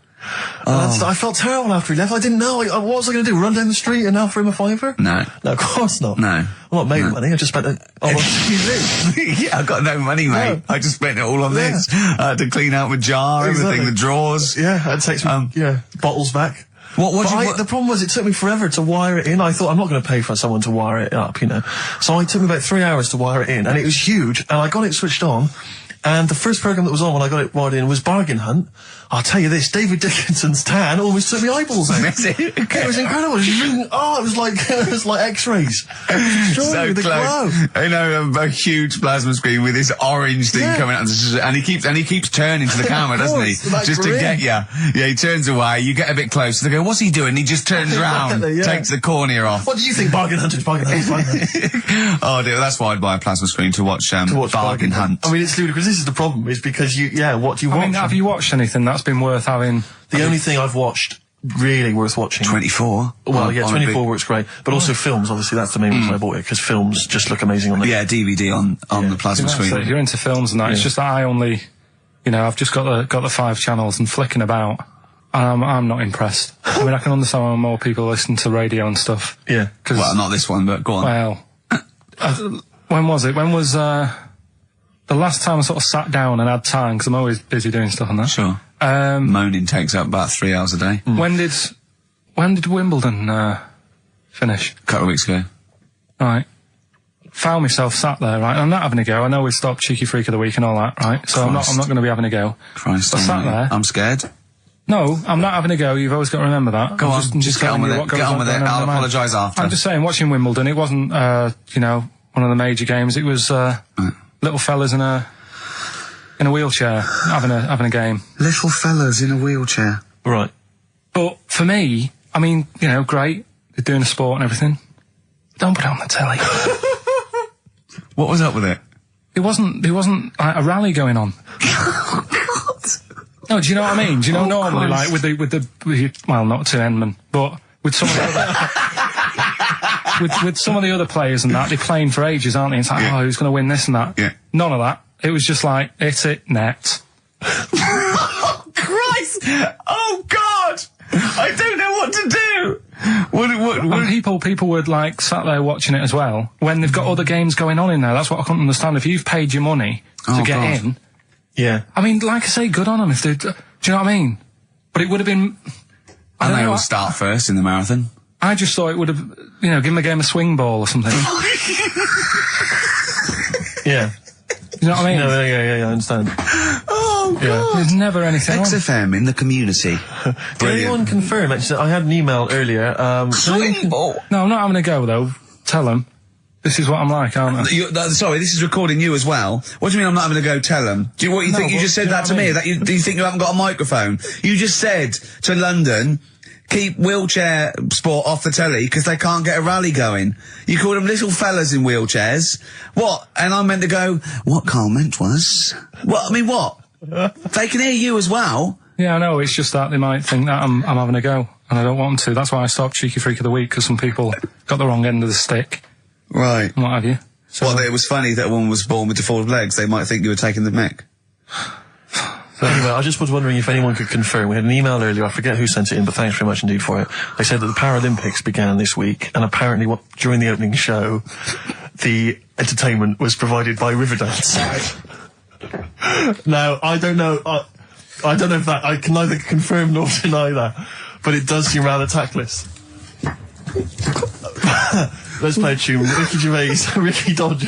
I felt terrible after he left. I didn't know. What was I going to do? Run down the street and offer him a £5? No, of course not. No, I'm not made money. I just spent it on TV. Yeah, I got no money, mate. I just spent it all on this. To clean out my jar, everything, the drawers. Yeah, I'd take some bottles back. The problem was, it took me forever to wire it in. I thought, I'm not going to pay for someone to wire it up, you know. So it took me about 3 hours to wire it in, and it was huge. And I got it switched on. And the first programme that was on when I got it wired in was Bargain Hunt. I'll tell you this, David Dickinson's tan almost took my eyeballs out. It was incredible. It was like X-rays. So close. You know, a huge plasma screen with this orange thing coming out, and he keeps turning to the camera, doesn't he? Just to get you. Yeah, he turns away. You get a bit closer. They go, "What's he doing?" He just turns around, takes the cornea off. What do you think, Bargain Hunt is? Bargain Hunt. Oh dear, that's why I'd buy a plasma screen to watch Bargain Hunt. I mean, it's ludicrous. This is the problem, is because what do you watch? I mean, have you watched anything that's been worth having? The only thing I've watched really worth watching. 24. Well, 24 works great, but also films. Obviously, that's the main reason I bought it, because films just look amazing on the DVD on the plasma screen. So if you're into films and that, it's just that I only, I've just got the 5 channels and flicking about. I'm not impressed. I mean, I can understand why more people listen to radio and stuff. Yeah. Well, not this one, but go on. Well, when was it? When was the last time I sort of sat down and had time, because I'm always busy doing stuff and that. Sure. Moaning takes up about 3 hours a day. When did Wimbledon finish? A couple of weeks ago. Right. Found myself sat there, right? I'm not having a go. I know we stopped Cheeky Freak of the Week and all that, right? So I'm not going to be having a go. Christ, I sat there. I'm scared. No, I'm not having a go. You've always got to remember that. Go on, just get on with it. Get on with it. I'll apologise after. I'm just saying, watching Wimbledon, it wasn't, you know, one of the major games. It was little fellas in a wheelchair having a game. Little fellas in a wheelchair. Right. But for me, I mean, you know, great. They're doing a sport and everything. Don't put it on the telly. What was up with it? There wasn't like a rally going on. No, do you know what I mean? Do you know normally, Christ. like with the well, not to Enman, but with some of the other, with some of the other players and that, they're playing for ages, aren't they? It's like, oh, who's going to win this and that? Yeah. None of that. It was just like, hit it, net. Oh, Christ! Oh, God! I don't know what to do! And people were like sat there watching it as well, when they've got other games going on in there. That's what I couldn't understand. If you've paid your money to get in, yeah. I mean, like I say, good on them if they, do you know what I mean? But it would have been, I don't And they know, will start first in the marathon. I just thought it would have, you know, give them a game of swing ball or something. Yeah. You know what I mean? No, yeah, I understand. Oh, God! Yeah. There's never anything on. XFM in the community. Can anyone confirm, actually, I had an email earlier, Swing ball! No, I'm not having a go, though. Tell them. This is what I'm like, aren't I? Sorry, this is recording you as well. What do you mean I'm not having a go? Tell them. Do you think you just said that to me? That do you think you haven't got a microphone? You just said to London, keep wheelchair sport off the telly because they can't get a rally going. You called them little fellas in wheelchairs. What? And I meant to go, what Karl meant was... What? I mean, what? They can hear you as well. Yeah, I know. It's just that they might think that I'm having a go, and I don't want to. That's why I stopped Cheeky Freak of the Week, because some people got the wrong end of the stick. Right. And what have you. So, Well, it was funny that a woman was born with deformed legs. They might think you were taking the mic. So anyway, I just was wondering if anyone could confirm. We had an email earlier, I forget who sent it in, but thanks very much indeed for it. They said that the Paralympics began this week, and apparently during the opening show, the entertainment was provided by Riverdance. Now, I don't know if that, I can neither confirm nor deny that, but it does seem rather tactless. Let's play a tune. Ricky Gervais. Don't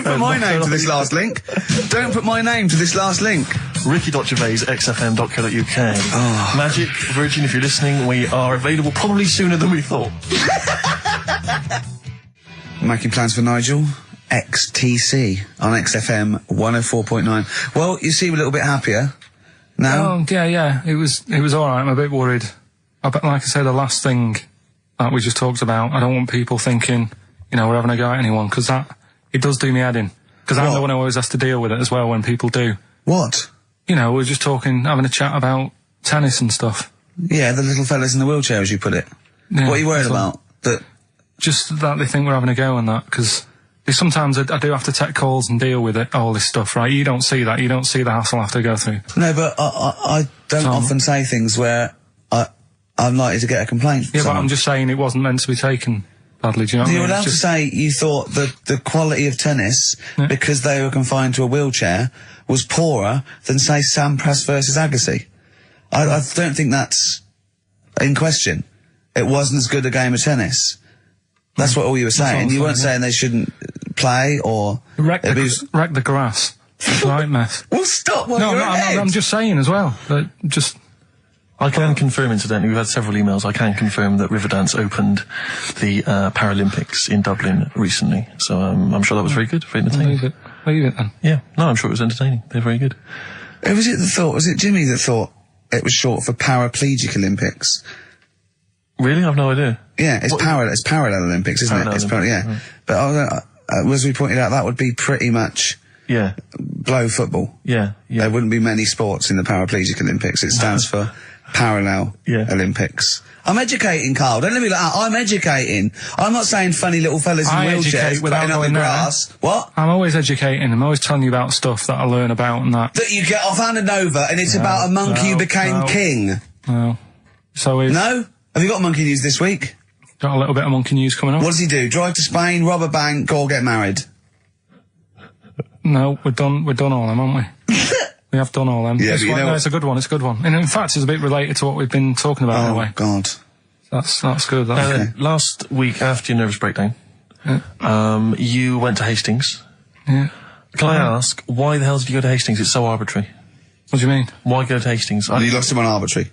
put my name to this last link. Don't put my name to this last link. Ricky.Gervais, XFM.co.uk. Oh. Magic, Virgin, if you're listening, we are available probably sooner than we thought. Making plans for Nigel. XTC on XFM 104.9. Well, you seem a little bit happier now. Oh, yeah. It was alright. I'm a bit worried. Like I say, the last thing that we just talked about, I don't want people thinking, you know, we're having a go at anyone, because it does do me head in. Because I'm the one who always has to deal with it as well when people do. What? You know, we're just having a chat about tennis and stuff. Yeah, the little fellas in the wheelchair, as you put it. Yeah, what are you worried about? Just that they think we're having a go and that, because sometimes I do have to take calls and deal with all this stuff, right? You don't see that. You don't see the hassle I have to go through. No, but I don't often say things where I'm likely to get a complaint. Yeah, but I'm just saying it wasn't meant to be taken badly, do you know what I mean? You're allowed to say you thought that the quality of tennis, because they were confined to a wheelchair, was poorer than, say, Sampras versus Agassi. I don't think that's in question. It wasn't as good a game of tennis. That's what all you were saying. You weren't saying they shouldn't play or... Wreck the grass. Right, mess. Well, stop while No, you're ahead. I'm just saying as well. That just... I can confirm, incidentally, we've had several emails, I can confirm that Riverdance opened the Paralympics in Dublin recently. So I'm sure that was very good, very entertaining. Leave it then. Yeah, no, I'm sure it was entertaining. They're very good. Who was it that thought? Was it Jimmy that thought it was short for Paraplegic Olympics? Really? I've no idea. Yeah, it's parallel Olympics, isn't it? It's yeah. Right. But as we pointed out, that would be pretty much blow football. Yeah. There wouldn't be many sports in the Paraplegic Olympics. It stands for Parallel Olympics. I'm educating, Karl. Don't let me like that. I'm educating. I'm not saying funny little fellas in wheelchairs playing up the grass. What? I'm always educating. I'm always telling you about stuff that I learn about and that. That you get offhanded over, and it's about a monkey who became king. No. So No? Have you got monkey news this week? Got a little bit of monkey news coming up. What does he do? Drive to Spain, rob a bank, or get married? No, we've done all them, haven't we? We have done all them. Yeah, It's a good one. It's a good one. And in fact, it's a bit related to what we've been talking about in a way. Oh, God. That's good. Okay. Last week, after your nervous breakdown, you went to Hastings. Yeah. Can I ask, why the hell did you go to Hastings? It's so arbitrary. What do you mean? Why go to Hastings? You lost him on arbitrary.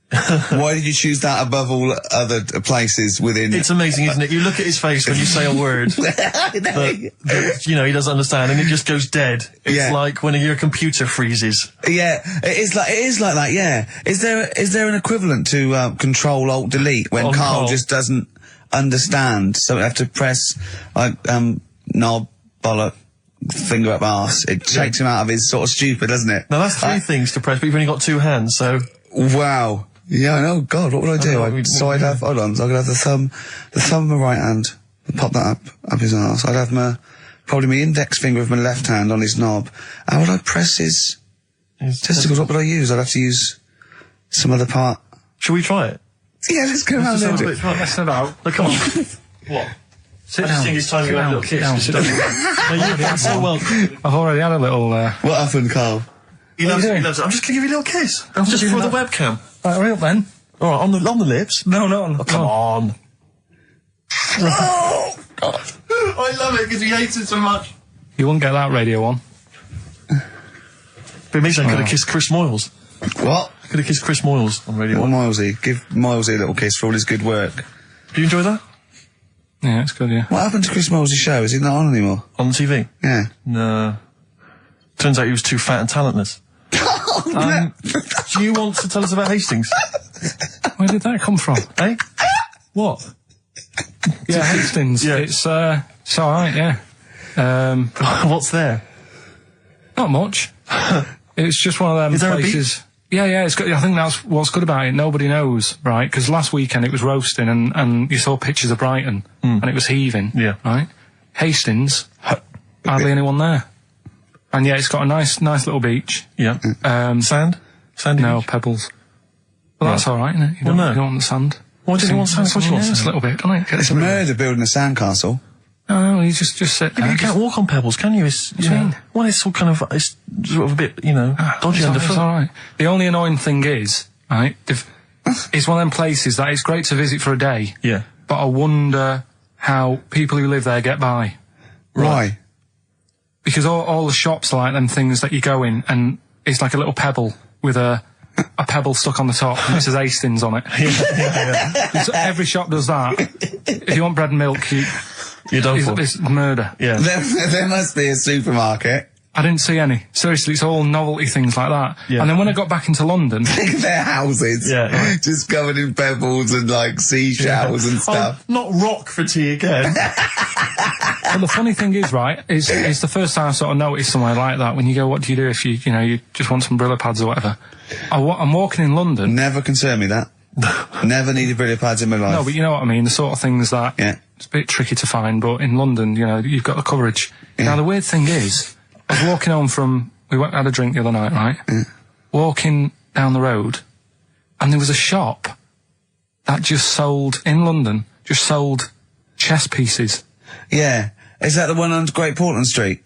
Why did you choose that above all other places within... It's amazing, isn't it? You look at his face when you say a word that, you know, he doesn't understand, and it just goes dead. It's like when your computer freezes. Yeah, it is like that, yeah. Is there an equivalent to Control-Alt-Delete when Karl just doesn't understand, so we have to press, like, knob, bollock, finger up arse. It takes him out of his sort of stupid, doesn't it? Now, that's three things to press, but you've only got two hands, so... Wow. Yeah, I know. God, what would I do? I'd have, hold on, so I could have the thumb of my right hand, pop that up his arse. I'd have probably my index finger of my left hand on his knob. How would I press his testicles? What would I use? I'd have to use some other part. Shall we try it? Yeah, let's go around there. Let's set out. Look, come on. What? Sit I down. just think it's time to go have a little kiss. No, you've done so well. I've already had a little, What happened, Karl? He loves it. I'm just going to give you a little kiss. Just for the webcam. Right, hurry up then. All right, on the lips. No, not on the... Come on. Oh, God. I love it because he hates it so much. You wouldn't get that radio on. But it means I could have kissed Chris Moyles. What? I could have kissed Chris Moyles on Radio 1. Milesy. Give Milesy a little kiss for all his good work. Do you enjoy that? Yeah, it's good, yeah. What happened to Chris Moyles' show? Is he not on anymore? On TV? Yeah. No. Turns out he was too fat and talentless. Do you want to tell us about Hastings? Where did that come from? Eh? What? Yeah, Hastings. Yeah. It's alright, yeah. What's there? Not much. It's just one of them Is there places... Yeah, it's good. I think that's what's good about it. Nobody knows, right? Because last weekend it was roasting and you saw pictures of Brighton and it was heaving, right? Hastings, hardly anyone there. And yeah, it's got a nice little beach. Yeah. Sand? Sandy No, beach? pebbles. Well, that's alright, isn't it? You don't want the sand. Why does he want sand? Of course he wants It's a sand. little bit, don't it? It's murder building a sandcastle. No, you just sit there. Yeah, you can't walk on pebbles, can you? It's, What do you mean? Well, it's all kind of, it's sort of a bit, you know, dodgy underfoot. It's alright. The only annoying thing is, right, it's one of them places that it's great to visit for a day. Yeah. But I wonder how people who live there get by. Why? Because all the shops are like them things that you go in and it's like a little pebble with a pebble stuck on the top and it says Hastings on it. Yeah. So every shop does that. If you want bread and milk, You're done for. it's murder. Yeah. There must be a supermarket. I didn't see any. Seriously, it's all novelty things like that. Yeah. And then when I got back into London... Their houses. Yeah. Just covered in pebbles and like seashells and stuff. Oh, not rock for tea again. Well, the funny thing is, right, it's the first time I sort of noticed somewhere like that when you go, what do you do if you just want some Brillo pads or whatever? I'm walking in London. Never concerned me that. Never needed Brillo pads in my life. No, but you know what I mean, the sort of things that it's a bit tricky to find, but in London, you've got the coverage. Yeah. Now, the weird thing is, I was walking home from, had a drink the other night, right? Yeah. Walking down the road, and there was a shop that just sold, in London, chess pieces. Yeah. Is that the one on Great Portland Street?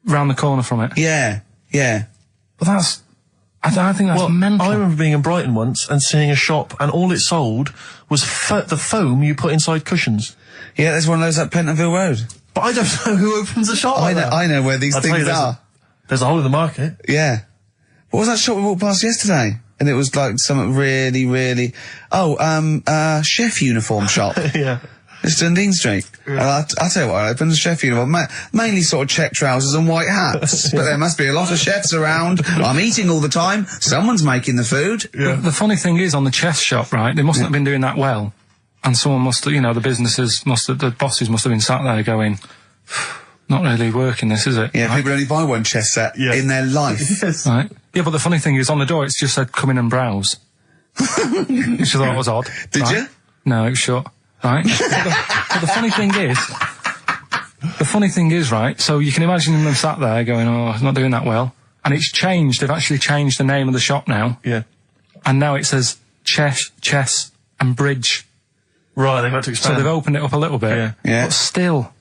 Round the corner from it. Yeah. Yeah. But I think that's mental. I remember being in Brighton once and seeing a shop, and all it sold was the foam you put inside cushions. Yeah, there's one of those at Pentonville Road. But I don't know who opens a shop like that. I know where these things are. There's a hole in the market. Yeah. What was that shop we walked past yesterday? And it was like something really, really... chef uniform shop. Yeah. It's Dundee Street. Yeah. I'll tell you what, I opened a chef uniform. Mainly sort of check trousers and white hats. But there must be a lot of chefs around. I'm eating all the time. Someone's making the food. Yeah. The funny thing is, on the chess shop, right, they mustn't have been doing that well. And someone the bosses must have been sat there going, not really working this, is it? Yeah, right? people only buy one chess set in their life. Yes. Right. Yeah, but the funny thing is, on the door, it's just said, come in and browse. Which I thought was odd. Did you? No, it was shut. Right? but the funny thing is, right, so you can imagine them sat there going, oh, it's not doing that well. And it's changed, they've actually changed the name of the shop now. Yeah. And now it says chess and bridge. Right, they've had to expand. So they've opened it up a little bit. Yeah. Yeah. But still.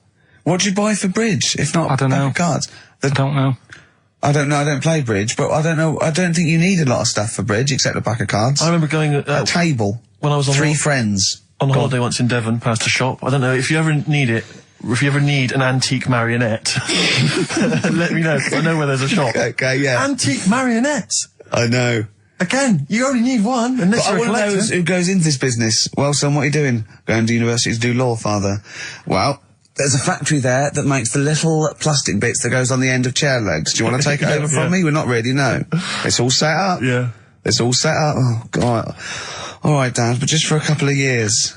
What do you buy for bridge, if not I don't know. cards? I don't know. I don't know, I don't play bridge, but I don't know, I don't think you need a lot of stuff for bridge, except a pack of cards. I remember going a table. When I was on three friends. On holiday once in Devon, past a shop. I don't know, if you ever need it, if you ever need an antique marionette, let me know, 'cause I know where there's a shop. Okay, yeah. Antique marionettes! I know. Again, you only need one, unless But I you're a want to know collector. who goes into this business. Well, son, what are you doing? Going to university to do law, father. Well, there's a factory there that makes the little plastic bits that goes on the end of chair legs. Do you want to take it over from me? We're not really, no. It's all set up. Yeah. It's all set up. Oh, God. All right, Dad, but just for a couple of years.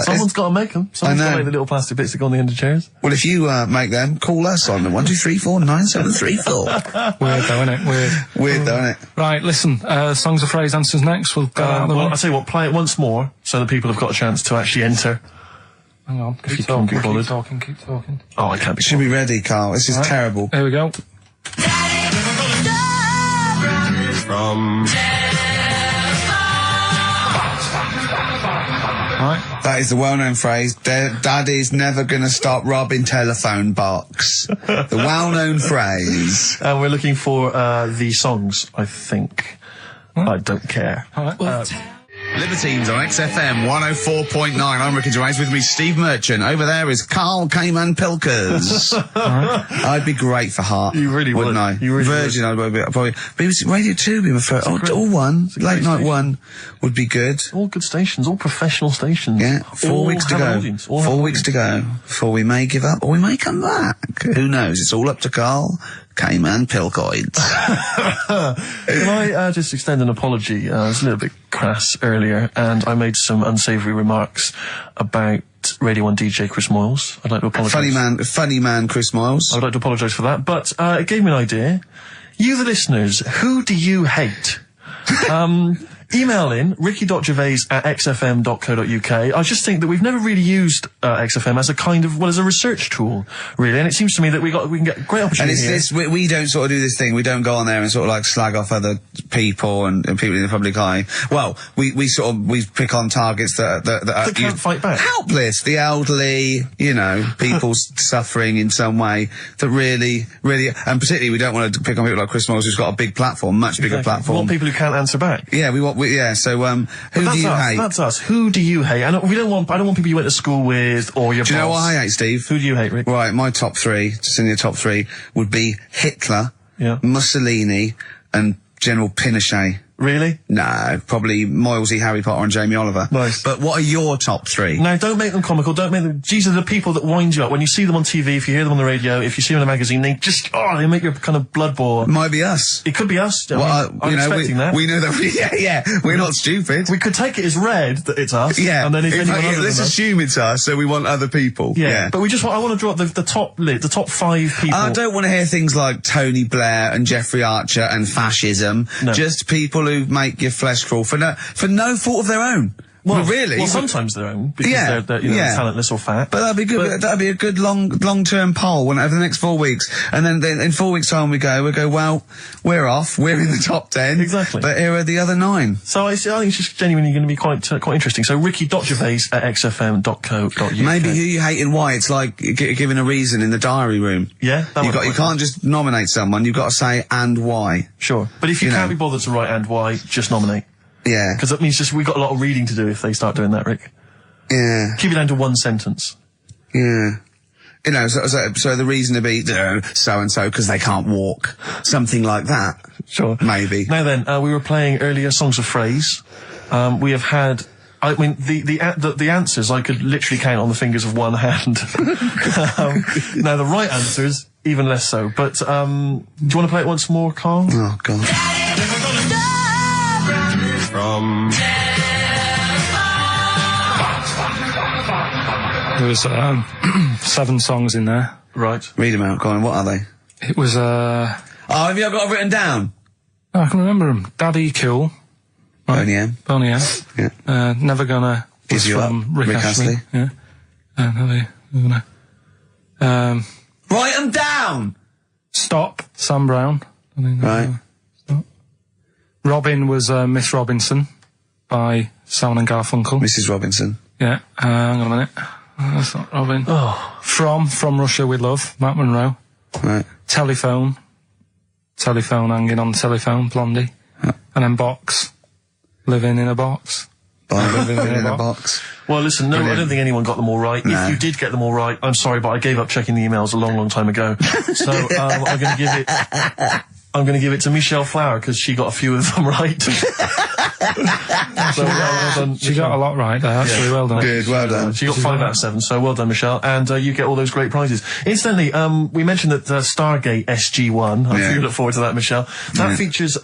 Someone's got to make them. Someone's got to know. make the little plastic bits that go on the end of chairs. Well, if you make them, call us on the 123497734. Weird though, isn't it? Weird. Weird, though, isn't it? Right, listen, songs of phrase answers next. We'll go out of the Well, way. I'll tell you what, play it once more, so that people have got a chance to actually enter. Hang on, If you keep can talking, be bothered. keep talking. Oh, I can't be Should be ready, Carl. This is terrible. Here we go. Right. That is the well-known phrase, Daddy's never gonna stop robbing telephone box. The well-known phrase. And we're looking for the songs, I think. I don't care. All right. Libertines on XFM 104.9. I'm Ricky Gervais, with me Steve Merchant. Over there is Karl Pilkington. I'd be great for Heart. You really wouldn't would. I? You really Virgin, I'd probably. But Radio 2 would be my first. All one. Late night one would be good. All good stations, all professional stations. Yeah, 4 All weeks to have an go. audience, all have 4 an weeks to go before we may give up or we may come back. Who knows? It's all up to Karl Pilkington. Can I just extend an apology? I was a little bit crass earlier, and I made some unsavoury remarks about Radio 1 DJ Chris Moyles. I'd like to apologise. Funny man, Chris Moyles. I would like to apologise for that, but it gave me an idea. You, the listeners, who do you hate? Email in ricky.gervais@xfm.co.uk. I just think that we've never really used XFM as a kind of, well, as a research tool, really, and it seems to me that we can get great opportunity. And it's here. this, we don't sort of do this thing, we don't go on there and sort of like slag off other people and people in the public eye. Well, we pick on targets that can't fight back. Helpless, the elderly, you know, people suffering in some way that really, and particularly we don't want to pick on people like Chris Moyles, who's got a big platform, much bigger platform. We want people who can't answer back. Yeah, so, who do you hate? That's us. Who do you hate? I don't want people you went to school with or your Do you know boss. what I hate, Steve? Who do you hate, Rick? Right, my top three, just in the top three, would be Hitler, Mussolini, and General Pinochet. Really? No, probably Moylesy, Harry Potter, and Jamie Oliver. Nice. But what are your top three? Now, don't make them comical. Don't make them. These are the people that wind you up when you see them on TV. If you hear them on the radio, if you see them in a magazine, they just they make your kind of blood boil. It might be us. It could be us. Well, I'm expecting that. We know that. We're not stupid. We could take it as read that it's us. Yeah. And then if anyone other let's than us, assume it's us, so we want other people. Yeah. But we just I want to draw up the top five people. I don't want to hear things like Tony Blair and Jeffrey Archer and fascism. No. Just people who make your flesh crawl for no fault of their own. Well, really? Well, sometimes their own, because they're talentless or fat. But that'd be good. That'd be a good long-term poll over the next 4 weeks. And then in 4 weeks' time we go, well, we're off. We're in the top 10. Exactly. But here are the other 9. So I think it's just genuinely going to be quite interesting. So ricky.gervais@xfm.co.uk. Maybe who you hate and why. It's like giving a reason in the diary room. Yeah. You can't just nominate someone. You've got to say and why. Sure. But if you can't be bothered to write and why, just nominate. Yeah. Because that means we've got a lot of reading to do if they start doing that, Rick. Yeah. Keep it down to one sentence. Yeah. You know, so the reason to be so-and-so because they can't walk. Something like that. Sure. Maybe. Now then, we were playing earlier songs of phrase. We have had, I mean, the answers I could literally count on the fingers of one hand. Now the right answers, even less so. But, do you want to play it once more, Karl? Oh, God. There was 7 songs in there. Right. Read them out, Colin. What are they? It was Oh, have you got it written down? Oh, I can remember them. Daddy Cool. Right. Boney M. Boney M. Yeah. Never Gonna. Give You Up. Rick Astley. Yeah. Never Gonna. Write them down! Stop. Sam Brown. Right. Stop. Robin was Miss Robinson by Simon and Garfunkel. Mrs. Robinson. Yeah. Hang on a minute. That's not Robin. Oh. From Russia with Love, Matt Monro. Right. Telephone hanging on the telephone, Blondie. Yeah. And then Box, living in a box. Living in a box. Well, listen, no, I don't think anyone got them all right. No. If you did get them all right, I'm sorry, but I gave up checking the emails a long, long time ago. So I'm going to give it to Michelle Flower because she got a few of them right. So well done. She got a lot right there, actually. Well done. Good, well done. She got 5 out of 7, so well done, Michelle. And you get all those great prizes. Incidentally, we mentioned that Stargate SG-1, I'm sure you look forward to that, Michelle. That features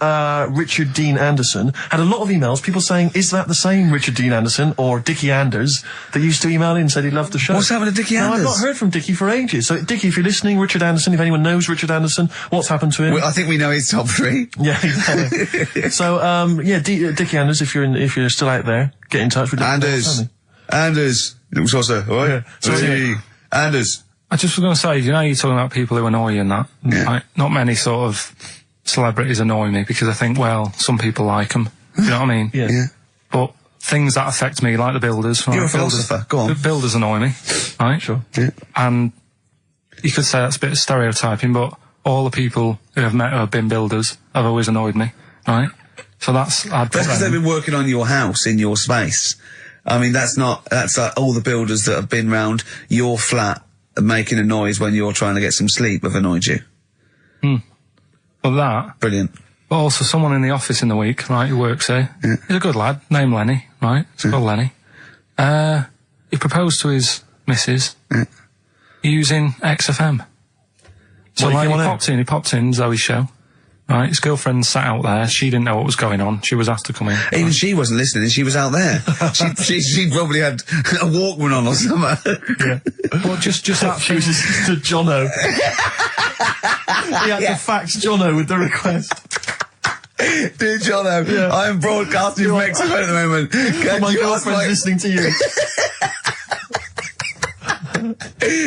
Richard Dean Anderson. Had a lot of emails, people saying, is that the same Richard Dean Anderson or Dickie Anders that used to email in and said he loved the show? What's happened to Dickie No, Anders? I've not heard from Dickie for ages. So, Dickie, if you're listening, Richard Anderson, if anyone knows Richard Anderson, what's happened to him? I think we know his top 3. Yeah, exactly. So, Dickie Anders, if you're still out there, get in touch with Anders. It was also, oh yeah. Sorry. Anders. I just was going to say, you know, you're talking about people who annoy you and that. Yeah. Right? Not many sort of celebrities annoy me because I think, well, some people like them. You know what I mean? Yeah. But things that affect me, like the builders. Right? You're a philosopher. Go on. The builders annoy me, right? Sure. Yeah. And you could say that's a bit of stereotyping, but all the people who I've met who have been builders have always annoyed me, right? So that's because they've been working on your house in your space. I mean, that's like all the builders that have been round your flat making a noise when you're trying to get some sleep have annoyed you. Well, that. Brilliant. But also someone in the office in the week, right, who works here. Yeah. He's a good lad, named Lenny, right? It's called Lenny. He proposed to his missus using XFM. So What, he popped in Zoe's show. Right, his girlfriend sat out there. She didn't know what was going on. She was asked to come in. Even she wasn't listening. She was out there. she probably had a Walkman on or something. Yeah. Well, just that. She was just to Jono. He had to fax Jono with the request. Dear Jono, I am broadcasting from XFM at the moment. Can My you girlfriend's ask listening to you.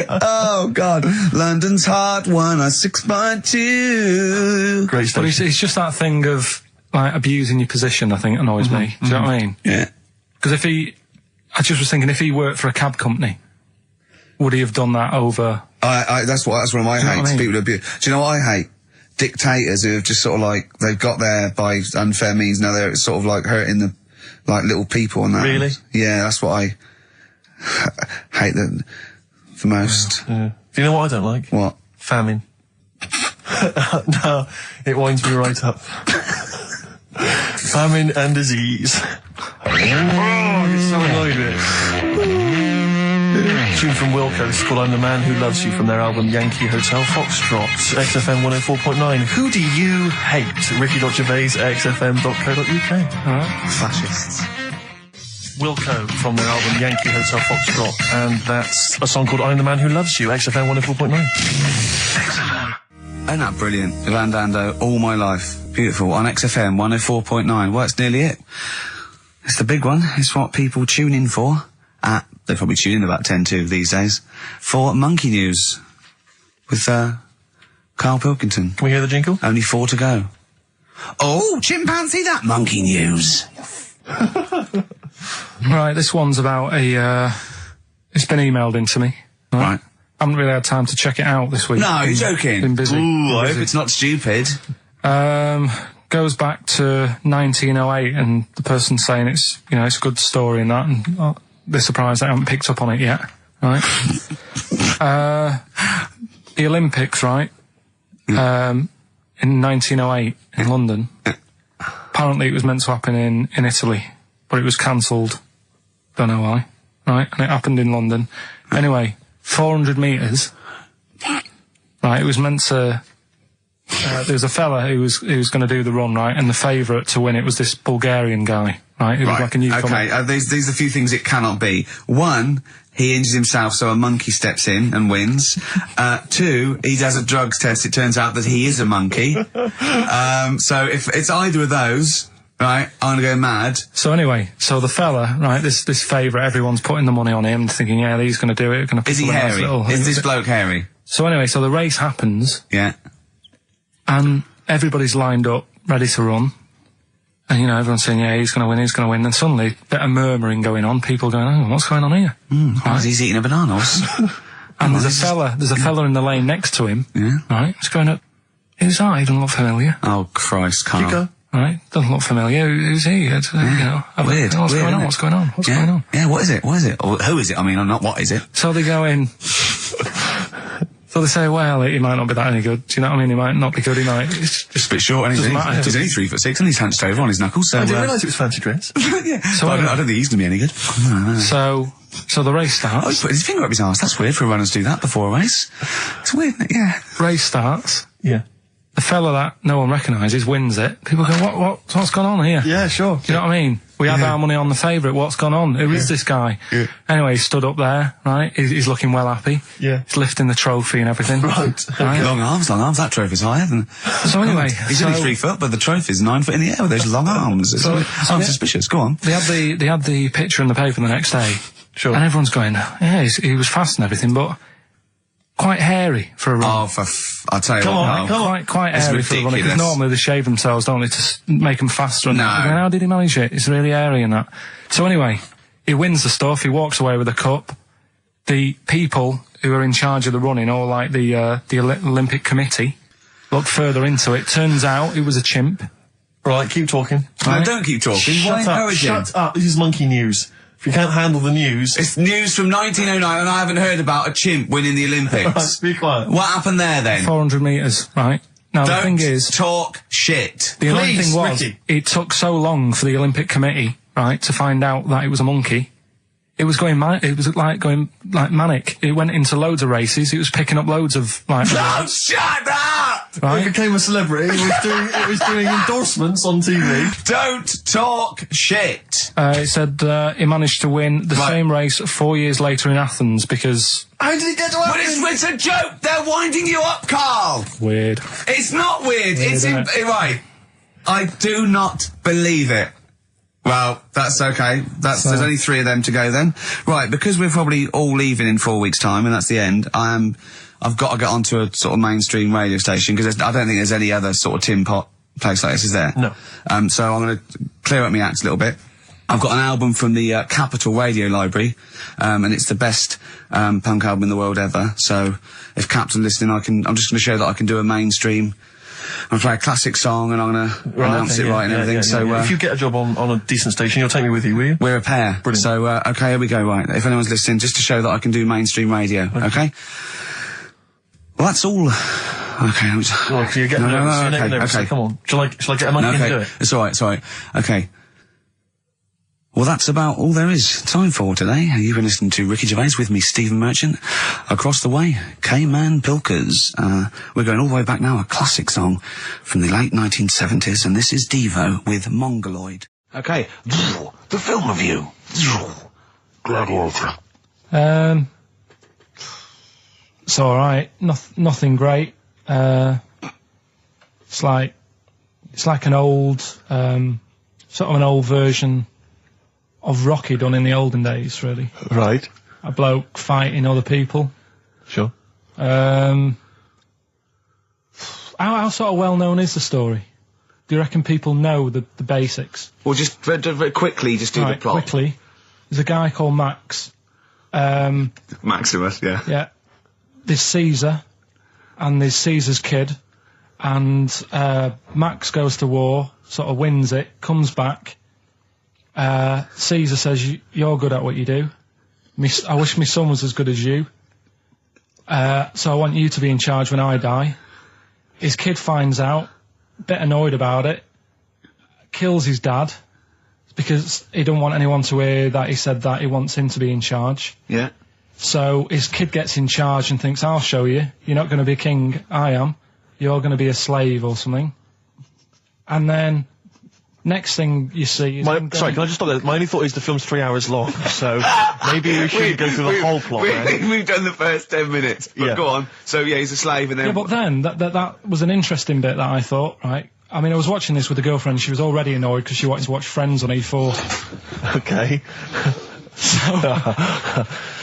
Oh God, London's Hot 106.2. Great But stuff. it's just that thing of like abusing your position. I think annoys me. Do you know what I mean? Yeah. Because I just was thinking, if he worked for a cab company, would he have done that over? That's one of my Do you know hates. what I mean? People who abuse. Do you know what I hate? Dictators who have just sort of like they've got there by unfair means. Now they're sort of like hurting the like little people and that. Really? Yeah, that's what I hate the most. Yeah. Do you know what I don't like? What? Famine. No, it winds me right up. Famine and disease. Oh, I get so annoyed with it. Tune from Wilco. It's called I'm the Man Who Loves You from their album Yankee Hotel Foxtrot. XFM 104.9. Who do you hate? Ricky.Gervais, xfm.co.uk. Alright. Fascists. Wilco from their album Yankee Hotel Foxtrot. And that's a song called I'm the Man Who Loves You, XFM 104.9. Isn't that brilliant? Van Dando, All My Life. Beautiful. On XFM 104.9. Well, that's nearly it. It's the big one. It's what people tune in for. They probably tune in about 10-2 these days. For Monkey News. With, Karl Pilkington. Can we hear the jingle? Only 4 to go. Oh, chimpanzee, that Monkey News. Right, this one's about it's been emailed into me. Right. I haven't really had time to check it out this week. No, you're joking. Been busy. Ooh, I hope it's not stupid. Goes back to 1908, and the person's saying it's a good story and that, and they're surprised I haven't picked up on it yet. Right. The Olympics, right? In 1908 in London. Apparently it was meant to happen in Italy, but it was cancelled. Don't know why. Right, and it happened in London. Anyway, 400 metres. Right, it was meant to. There was a fella who was going to do the run, right, and the favourite to win it was this Bulgarian guy, right? Who was like a newcomer. Okay, these are a few things it cannot be. 1, he injures himself, so a monkey steps in and wins. 2, he does a drugs test. It turns out that he is a monkey. So if it's either of those, right, I'm gonna go mad. So anyway, so the fella, right, this favourite, everyone's putting the money on him, thinking, yeah, he's going to do it. Is he hairy? Is this bloke hairy? So anyway, so the race happens. Yeah. And everybody's lined up, ready to run. And, you know, everyone's saying, yeah, he's going to win, he's going to win. Then suddenly, a bit of murmuring going on, people going, oh, what's going on here? Right. He's eating a banana. And there's a fella in the lane next to him. Yeah. Right? He's going up, who's that? He doesn't look familiar. Oh, Christ, Karl. Right? Doesn't look familiar. Who's he? You know, weird. What's going on? What's going on? What's going on? Yeah, what is it? What is it? Or who is it? I mean, or not what is it? So they go in. So they say, well, he might not be that any good. Do you know what I mean? He might not be good. He might. It's just a bit short, and he's only 3'6", and he's hunched over on his knuckles. So I didn't realise it was fancy dress. Yeah. So I don't think he's going to be any good. So the race starts. Oh, he's put his finger up his arse. That's weird for runners to do that before a race. It's weird, isn't it? Yeah. Race starts. Yeah. The fella that no one recognises wins it. People go, what's gone on here? Yeah, sure. Do you know what I mean? We had our money on the favourite. What's gone on? Who is this guy? Yeah. Anyway, he stood up there, right? He's looking well happy. Yeah. He's lifting the trophy and everything. Right. Long arms. That trophy's higher than... So anyway... He's only 3 foot, but the trophy's 9 foot in the air with those long arms. I'm suspicious. Go on. They had the picture in the paper the next day. Sure. And everyone's going, yeah, he was fast and everything, but... quite hairy for a run. Oh, I'll tell you what. Quite hairy for a run. Because normally they shave themselves, don't they, to make them faster. And how did he manage it? It's really hairy and that. So anyway, he wins the stuff. He walks away with a cup. The people who are in charge of the running, or like the Olympic Committee, look further into it. Turns out it was a chimp. Right, keep talking. No, don't keep talking. Shut up. This is monkey news. If you can't handle the news... It's news from 1909 and I haven't heard about a chimp winning the Olympics. Be quiet. What happened there then? 400 metres, right? Now the thing is... talk shit. The only thing was, Ricky. It took so long for the Olympic Committee, right, to find out that it was a monkey. It was going going manic. It went into loads of races. It was picking up loads of like. Oh, shut up! Right? He became a celebrity. It was doing endorsements on TV. Don't talk shit. It said he managed to win the same race 4 years later in Athens because. How did he get to Athens? But it's a joke. They're winding you up, Karl. Weird. It's not weird. Right. I do not believe it. Well, that's okay. There's only 3 of them to go then. Right, because we're probably all leaving in 4 weeks' time, and that's the end, I've got to get onto a sort of mainstream radio station, because I don't think there's any other sort of tin pot place like this, is there? No. So I'm going to clear up my act a little bit. I've got an album from the Capitol Radio Library, and it's the best punk album in the world ever. So if Cap's listening, I'm just going to show that I can do a mainstream. I'm play a classic song and I'm going to announce it and everything. So if you get a job on a decent station, you'll take me with you, will you? We're a pair. Brilliant. So, okay, here we go, right. If anyone's listening, just to show that I can do mainstream radio, okay? Well, that's all. Okay. Well, you're getting nervous. Okay. Come on. Shall I get a monkey and do it? It's alright. Okay. Well, that's about all there is time for today. You've been listening to Ricky Gervais with me, Stephen Merchant. Across the way, K-Man Pilkers. We're going all the way back now, a classic song from the late 1970s, and this is Devo with Mongoloid. Okay, the film review. Gladiator. It's alright. Nothing great. It's like an old, sort of an old version of Rocky done in the olden days, really. Right. A bloke fighting other people. Sure. How sort of well known is the story? Do you reckon people know the basics? Well, just very quickly, just do the plot. Quickly. There's a guy called Max. Maximus, yeah. Yeah. There's Caesar, and there's Caesar's kid, and Max goes to war, sort of wins it, comes back. Caesar says, you're good at what you do. I wish my son was as good as you. So I want you to be in charge when I die. His kid finds out, a bit annoyed about it, kills his dad, because he don't want anyone to hear that he said that he wants him to be in charge. Yeah. So his kid gets in charge and thinks, I'll show you. You're not going to be king, I am. You're going to be a slave or something. And then... next thing you see is... Sorry, can I just stop there? My only thought is the film's 3 hours long, so maybe we should go through the whole plot. We've done the first 10 minutes, but go on. So, yeah, he's a slave and then... Yeah, but then, that was an interesting bit that I thought, right? I mean, I was watching this with a girlfriend, she was already annoyed because she wanted to watch Friends on E4. Okay.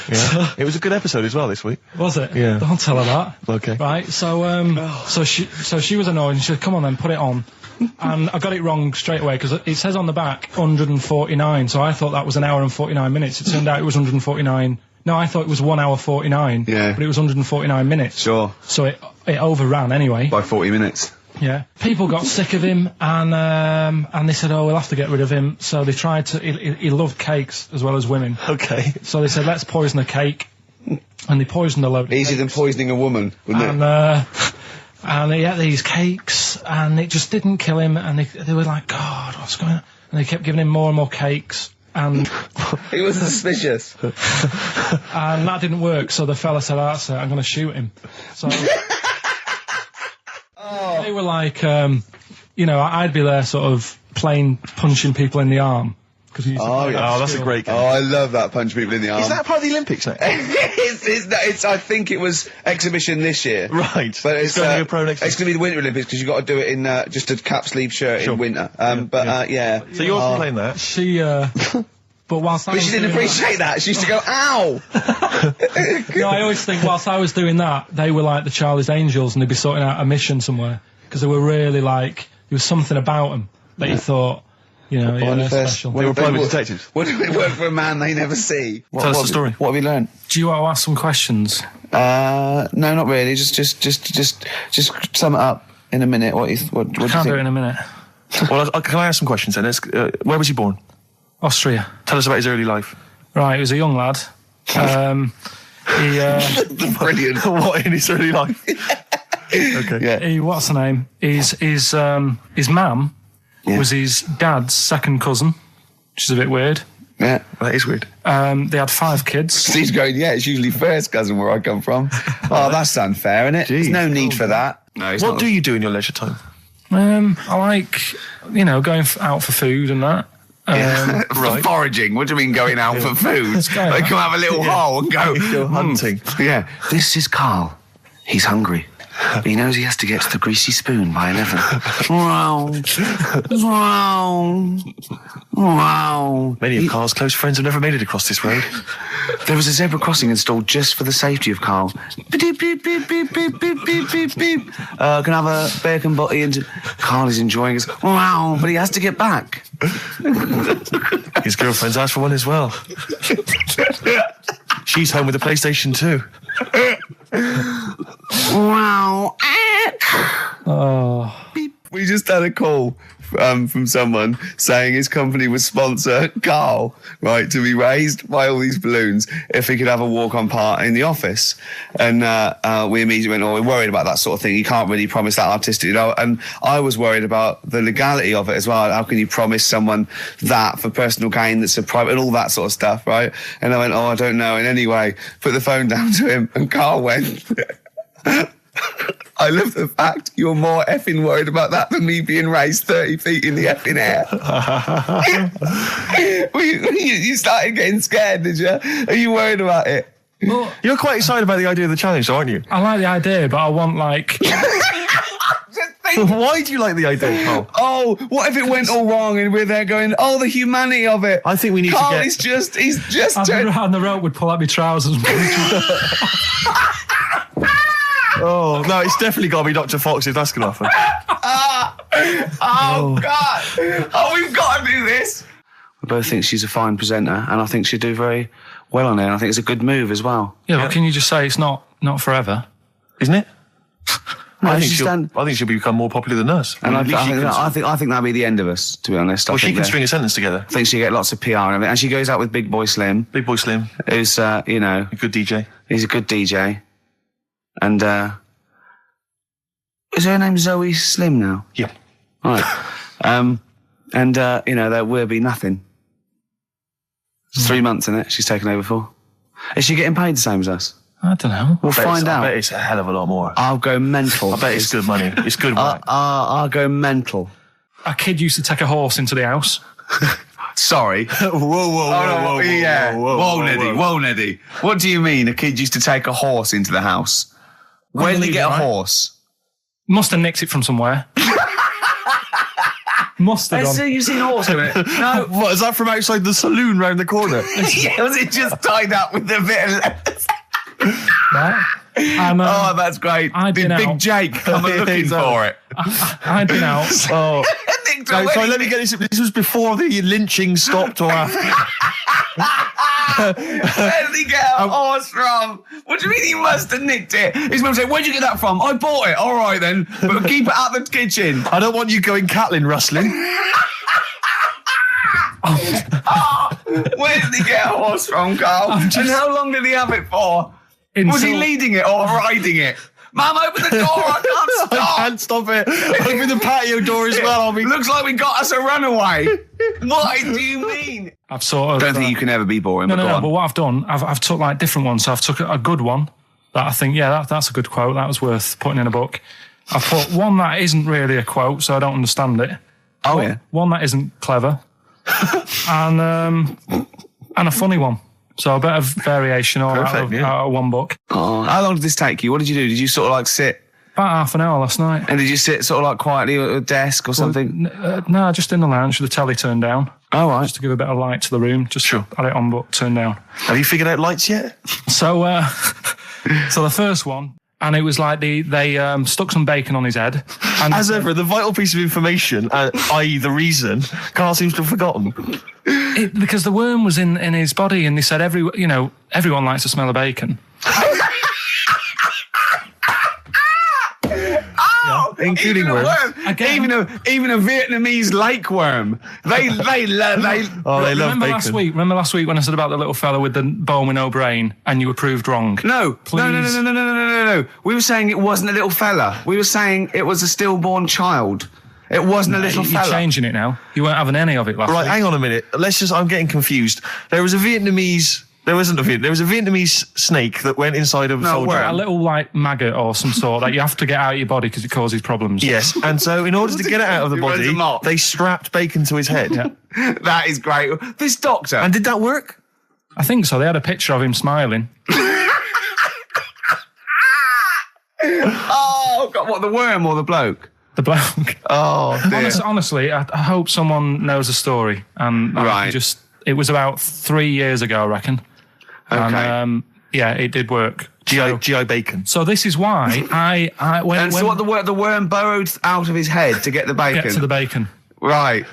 Yeah. It was a good episode as well this week. Was it? Yeah. Don't tell her that. Okay. Right. So she was annoyed and she said, "Come on then, put it on." And I got it wrong straight away because it says on the back 149. So I thought that was an hour and 49 minutes. It turned out it was 149. No, I thought it was 1 hour 49. Yeah. But it was 149 minutes. Sure. So it overran anyway. By 40 minutes. Yeah. People got sick of him and they said, "Oh, we'll have to get rid of him." So they tried to. He loved cakes as well as women. Okay. So they said, "Let's poison a cake," and they poisoned a load. Of Easier than cakes. poisoning a woman, wouldn't it? And he ate these cakes, and it just didn't kill him. And they were like, "God, what's going on?" And they kept giving him more and more cakes, and He was suspicious. and that didn't work. So the fella said, "That's it, I'm going to shoot him." So they were like, I'd be there, sort of punching people in the arm. Oh, yeah. Oh, that's a great game. Oh, I love that, punch people in the arm. Is that part of the Olympics now? it's, I think it was exhibition this year. Right. But it's going to be a pro next It's going to be the Winter Olympics because you've got to do it in just a cap sleeve shirt in winter. Yeah. So you're playing that? She, but whilst But she didn't appreciate that. She used to go, ow! No, I always think whilst I was doing that, they were like the Charlie's Angels and they'd be sorting out a mission somewhere. Because they were really like, there was something about them that you thought, they're special. They were private detectives. What do we work for a man they never see? Tell us the story. What have you learned? Do you want to ask some questions? No, not really. Just sum it up in a minute. What do you Can't think? do it in a minute. Well, can I ask some questions then? Where was he born? Austria. Tell us about his early life. Right, he was a young lad. Brilliant. What in his early life? Okay. Yeah. What's the name? His mum was his dad's second cousin, which is a bit weird. Yeah. That is weird. They had 5 kids. Steve's going, yeah, it's usually first cousin where I come from. Oh, that's unfair, isn't it? There's no need for that. No, What do you do in your leisure time? I like, going out for food and that. For foraging. What do you mean going out for food? go They out. come have a little hole and go hunting. Yeah. This is Karl. He's hungry. He knows he has to get to the greasy spoon by 11. Wow. Wow. Wow. Many of Karl's close friends have never made it across this road. There was a zebra crossing installed just for the safety of Karl. Beep, beep, beep, beep, beep, beep, beep, beep, beep. Can I have a bacon butty? And Karl is enjoying his... Wow, but he has to get back. His girlfriend's asked for one as well. She's home with a PlayStation 2. Wow. We just had a call from someone saying his company would sponsor Karl, right, to be raised by all these balloons if he could have a walk-on part in the office. And we immediately went, we're worried about that sort of thing. You can't really promise that artistic, And I was worried about the legality of it as well. How can you promise someone that for personal gain that's a private and all that sort of stuff, right? And I went, I don't know. And anyway, put the phone down to him and Karl went... I love the fact you're more effing worried about that than me being raised 30 feet in the effing air. You started getting scared, did you? Are you worried about it? Well, You're quite excited about the idea of the challenge, aren't you? I like the idea, but I want, like... Why do you like the idea, Karl? Oh, what if it went all wrong and we're there going, the humanity of it. I think we need Karl to get... is he's just And the rope would pull out my trousers. Oh, no, it's definitely got to be Dr. Fox if that's going to happen. God. Oh, we've got to do this. We both think she's a fine presenter, and I think she'd do very well on it. And I think it's a good move as well. Yeah, but can you just say it's not forever? Isn't it? No, I think she's she'll done- become more popular than us. And I At least she can- think that'll be the end of us, to be honest. Well, she can that- string a sentence together. I think she'll get lots of PR and everything. And she goes out with Big Boy Slim, Big Boy Slim, who's, a good DJ. he's a good DJ. And, is her name Zoe Slim now? Yeah. Right. There will be nothing. It's 3 months, isn't it? She's taken over for. Is she getting paid the same as us? I don't know. We'll find I out. bet it's a hell of a lot more. I'll go mental. I bet it's good money. It's good work. I'll go mental. A kid used to take a horse into the house. Sorry. Whoa, Yeah. Whoa, Neddy. What do you mean a kid used to take a horse into the house? Where did he get a Unbelievable, right? horse? Must have nicked it from somewhere. Mustard on. You've seen horse in it? No. What, is that from outside the saloon round the corner? Yeah, was it just tied up with a bit of lettuce? Right? Oh, that's great. Did Big Jake come looking for it? I'd been out. Oh. Sorry, let me get this. This was before the lynching stopped or after. Where did he get a horse from? What do you mean he must have nicked it? His mum said, where'd you get that from? I bought it. All right then, but keep it out of the kitchen. I don't want you going cattling rustling. Where did he get a horse from, Carl? And how long did he have it for? Was he leading it or riding it? Mum, open the door, I can't stop. I can't stop it. Open the patio door as well. Looks like we got us a runaway. What do you mean? I've sort of... Don't think you can ever be boring. No, but what I've done, I've took like different ones. So I've took a good one that I think, that's a good quote. That was worth putting in a book. I've put one that isn't really a quote, so I don't understand it. Oh, yeah. One that isn't clever. and a funny one. So a bit of variation all out of one book. Oh, how long did this take you? What did you do? Did you sort of like sit? About half an hour last night. And did you sit sort of like quietly at a desk or something? No, just in the lounge with the telly turned down. Oh, right. Just to give a bit of light to the room. Just had it on, but turned down. Have you figured out lights yet? So, so the first one, and it was like they stuck some bacon on his head. And as ever, the vital piece of information, i.e. the reason, Karl seems to have forgotten. Because the worm was in his body, and they said everyone likes the smell of bacon. Including worms. Even a Vietnamese lake worm. They love bacon. Remember last week when I said about the little fella with the bone with no brain, and you were proved wrong? No. We were saying it wasn't a little fella. We were saying it was a stillborn child. It wasn't a little fella. You're changing it now. You weren't having any of it last week. Right, hang on a minute. I'm getting confused. There was a Vietnamese snake that went inside of a soldier. A little like maggot or some sort that you have to get out of your body because it causes problems. Yes, and so in order to get it out of the body, they strapped bacon to his head. Yeah. That is great. This doctor. And did that work? I think so. They had a picture of him smiling. Oh, God, what, the worm or the bloke? The bloke. Oh, dear. Honestly, I hope someone knows the story. And it was about 3 years ago, I reckon. Okay. And, it did work. GI bacon. So this is why the worm burrowed out of his head to get the bacon? Get to the bacon. Right.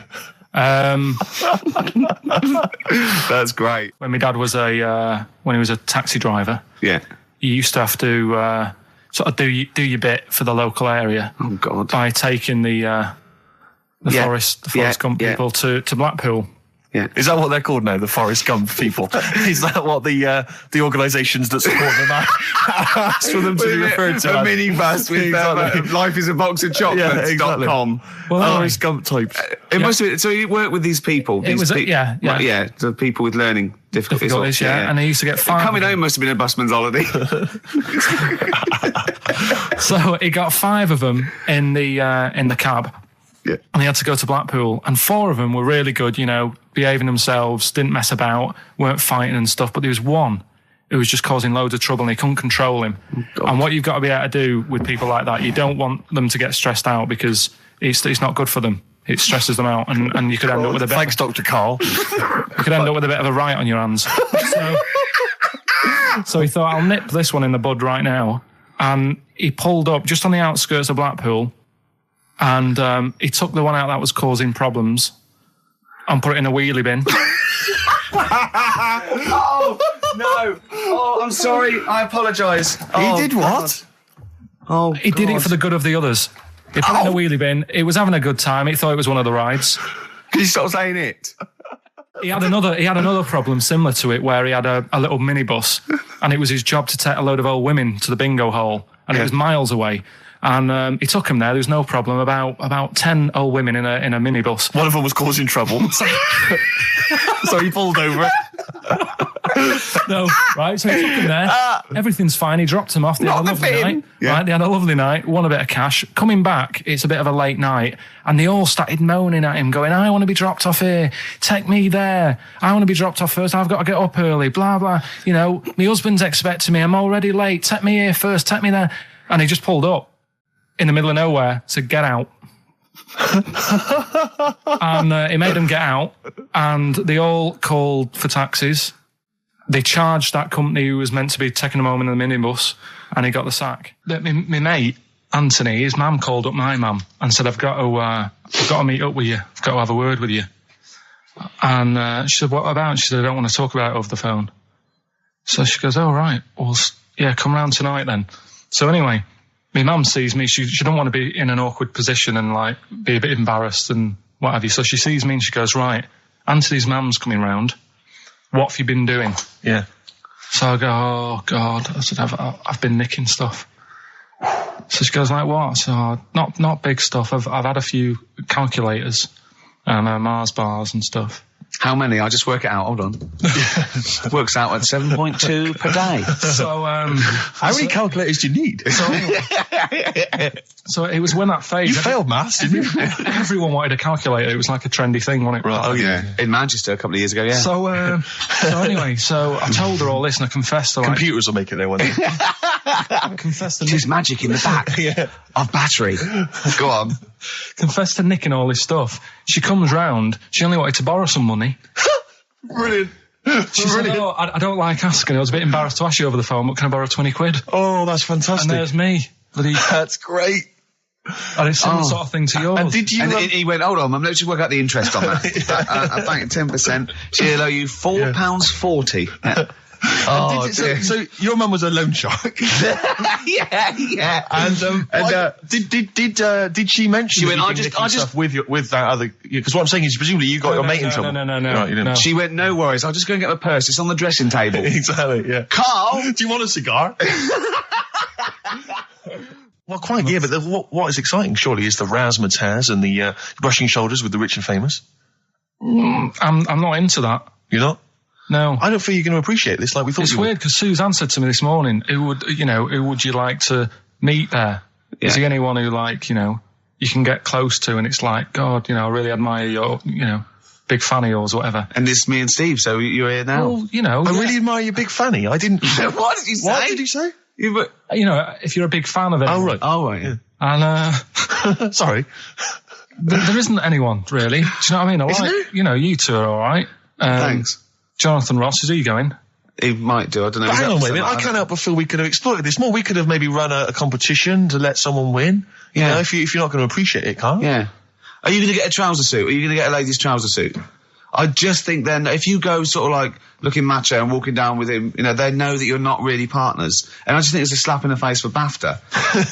That's great. When my dad was when he was a taxi driver, you used to have to sort of do your bit for the local area. Oh God! By taking the Forrest Gump people to Blackpool. Yeah. Is that what they're called now? The Forrest Gump people? Is that what the organisations that support them asked for them to be referred to? A minibus with Life is a Box of Chocolates.com. Forrest Gump types. It must have been, so you work with these people. The people with learning difficulties. And they used to get five. Coming home must have been a busman's holiday. So he got 5 of them in the cab. Yeah. And he had to go to Blackpool, and 4 of them were really good, behaving themselves, didn't mess about, weren't fighting and stuff, but there was one who was just causing loads of trouble and he couldn't control him. Oh, and what you've got to be able to do with people like that, you don't want them to get stressed out because it's not good for them. It stresses them out, and you could end up with a bit... Thanks, Dr. Karl. You could end up with a bit of a riot on your hands. So he thought, I'll nip this one in the bud right now. And he pulled up just on the outskirts of Blackpool, and he took the one out that was causing problems and put it in a wheelie bin. Oh, no. Oh, I'm sorry. I apologise. He did what? Oh, he did it for the good of the others. He put it in a wheelie bin. He was having a good time. He thought it was one of the rides. Can you stop saying it? He had another problem similar to it where he had a little minibus, and it was his job to take a load of old women to the bingo hall, and it was miles away. And he took him there. There was no problem. About 10 old women in a minibus. One of them was causing trouble, so he pulled over it. No, right. So he took him there. Everything's fine. He dropped him off. They had a lovely night. Yeah. Right. They had a lovely night. Won a bit of cash. Coming back, it's a bit of a late night, and they all started moaning at him, going, "I want to be dropped off here. Take me there. I want to be dropped off first. I've got to get up early. Blah blah. My husband's expecting me. I'm already late. Take me here first. Take me there." And he just pulled up in the middle of nowhere, said, "Get out." And he made them get out, and they all called for taxis. They charged that company who was meant to be taking them home in the minibus, and he got the sack. My mate, Anthony, his mum called up my mum and said, I've got to meet up with you. I've got to have a word with you. And she said, what about? She said, I don't want to talk about it over the phone. So she goes, oh, right. Well, yeah, come round tonight then. So anyway, my mum sees me. She don't want to be in an awkward position and, like, be a bit embarrassed and what have you. So she sees me and she goes, right, Anthony's mum's coming round. What have you been doing? Yeah. So I go, oh, God. I said, I've been nicking stuff. So she goes, like, what? So, not big stuff. I've had a few calculators and Mars bars and stuff. How many? I'll just work it out. Hold on. Works out at 7.2 per day. So, how many calculators do you need? So it was when that phase. You failed maths, didn't you? Everyone wanted a calculator. It was like a trendy thing, wasn't it? Right. Oh, yeah. In Manchester a couple of years ago, yeah. So anyway, so I told her all this and I confessed to, like, computers will make it there one day. confessed to There's magic in the back of battery. Go on. Confessed to nicking all this stuff. She comes round. She only wanted to borrow some money. Brilliant. She said, oh, I don't like asking. I was a bit embarrassed to ask you over the phone, but can I borrow 20 quid? Oh, that's fantastic. And there's me. That's great. And it's similar sort of thing to yours. And did you? And he went, hold on, Mum, let's just work out the interest on that. I bank 10%. She'll owe you £4.40. Yeah. Oh, so your mum was a loan shark. yeah. And did she mention? She went, I just with that other, because what I'm saying is presumably you got your mate in trouble. No. Right, you didn't. No. She went, no worries, I'll just go and get my purse. It's on the dressing table. Exactly. Yeah. Karl, do you want a cigar? Well, quite, yeah, but what is exciting, surely, is the razzmatazz and the brushing shoulders with the rich and famous. I'm not into that. You're not? No. I don't feel you're going to appreciate this like we thought It's you would. weird, because Suzanne said to me this morning, who would you like to meet there? Yeah. Is he anyone who, like, you can get close to, and it's like, God, I really admire your, big fan of yours, or whatever. and this is me and Steve, so you're here now. Well, I really admire your big fanny. I didn't. What did you say? What did you say? If you're a big fan of it. Oh, right. Oh, right, yeah. And, sorry. there isn't anyone, really. Do you know what I mean? Isn't there? You two are alright. Thanks. Jonathan Ross, is he going? He might do, I don't know. But hang on, wait a minute. I can't help but feel we could have exploited this more. We could have maybe run a competition to let someone win. You know, if you're not going to appreciate it, Karl. Yeah. Are you going to get a trouser suit? Are you going to get a ladies' trouser suit? I just think then, if you go sort of like looking macho and walking down with him, they know that you're not really partners. And I just think it's a slap in the face for BAFTA.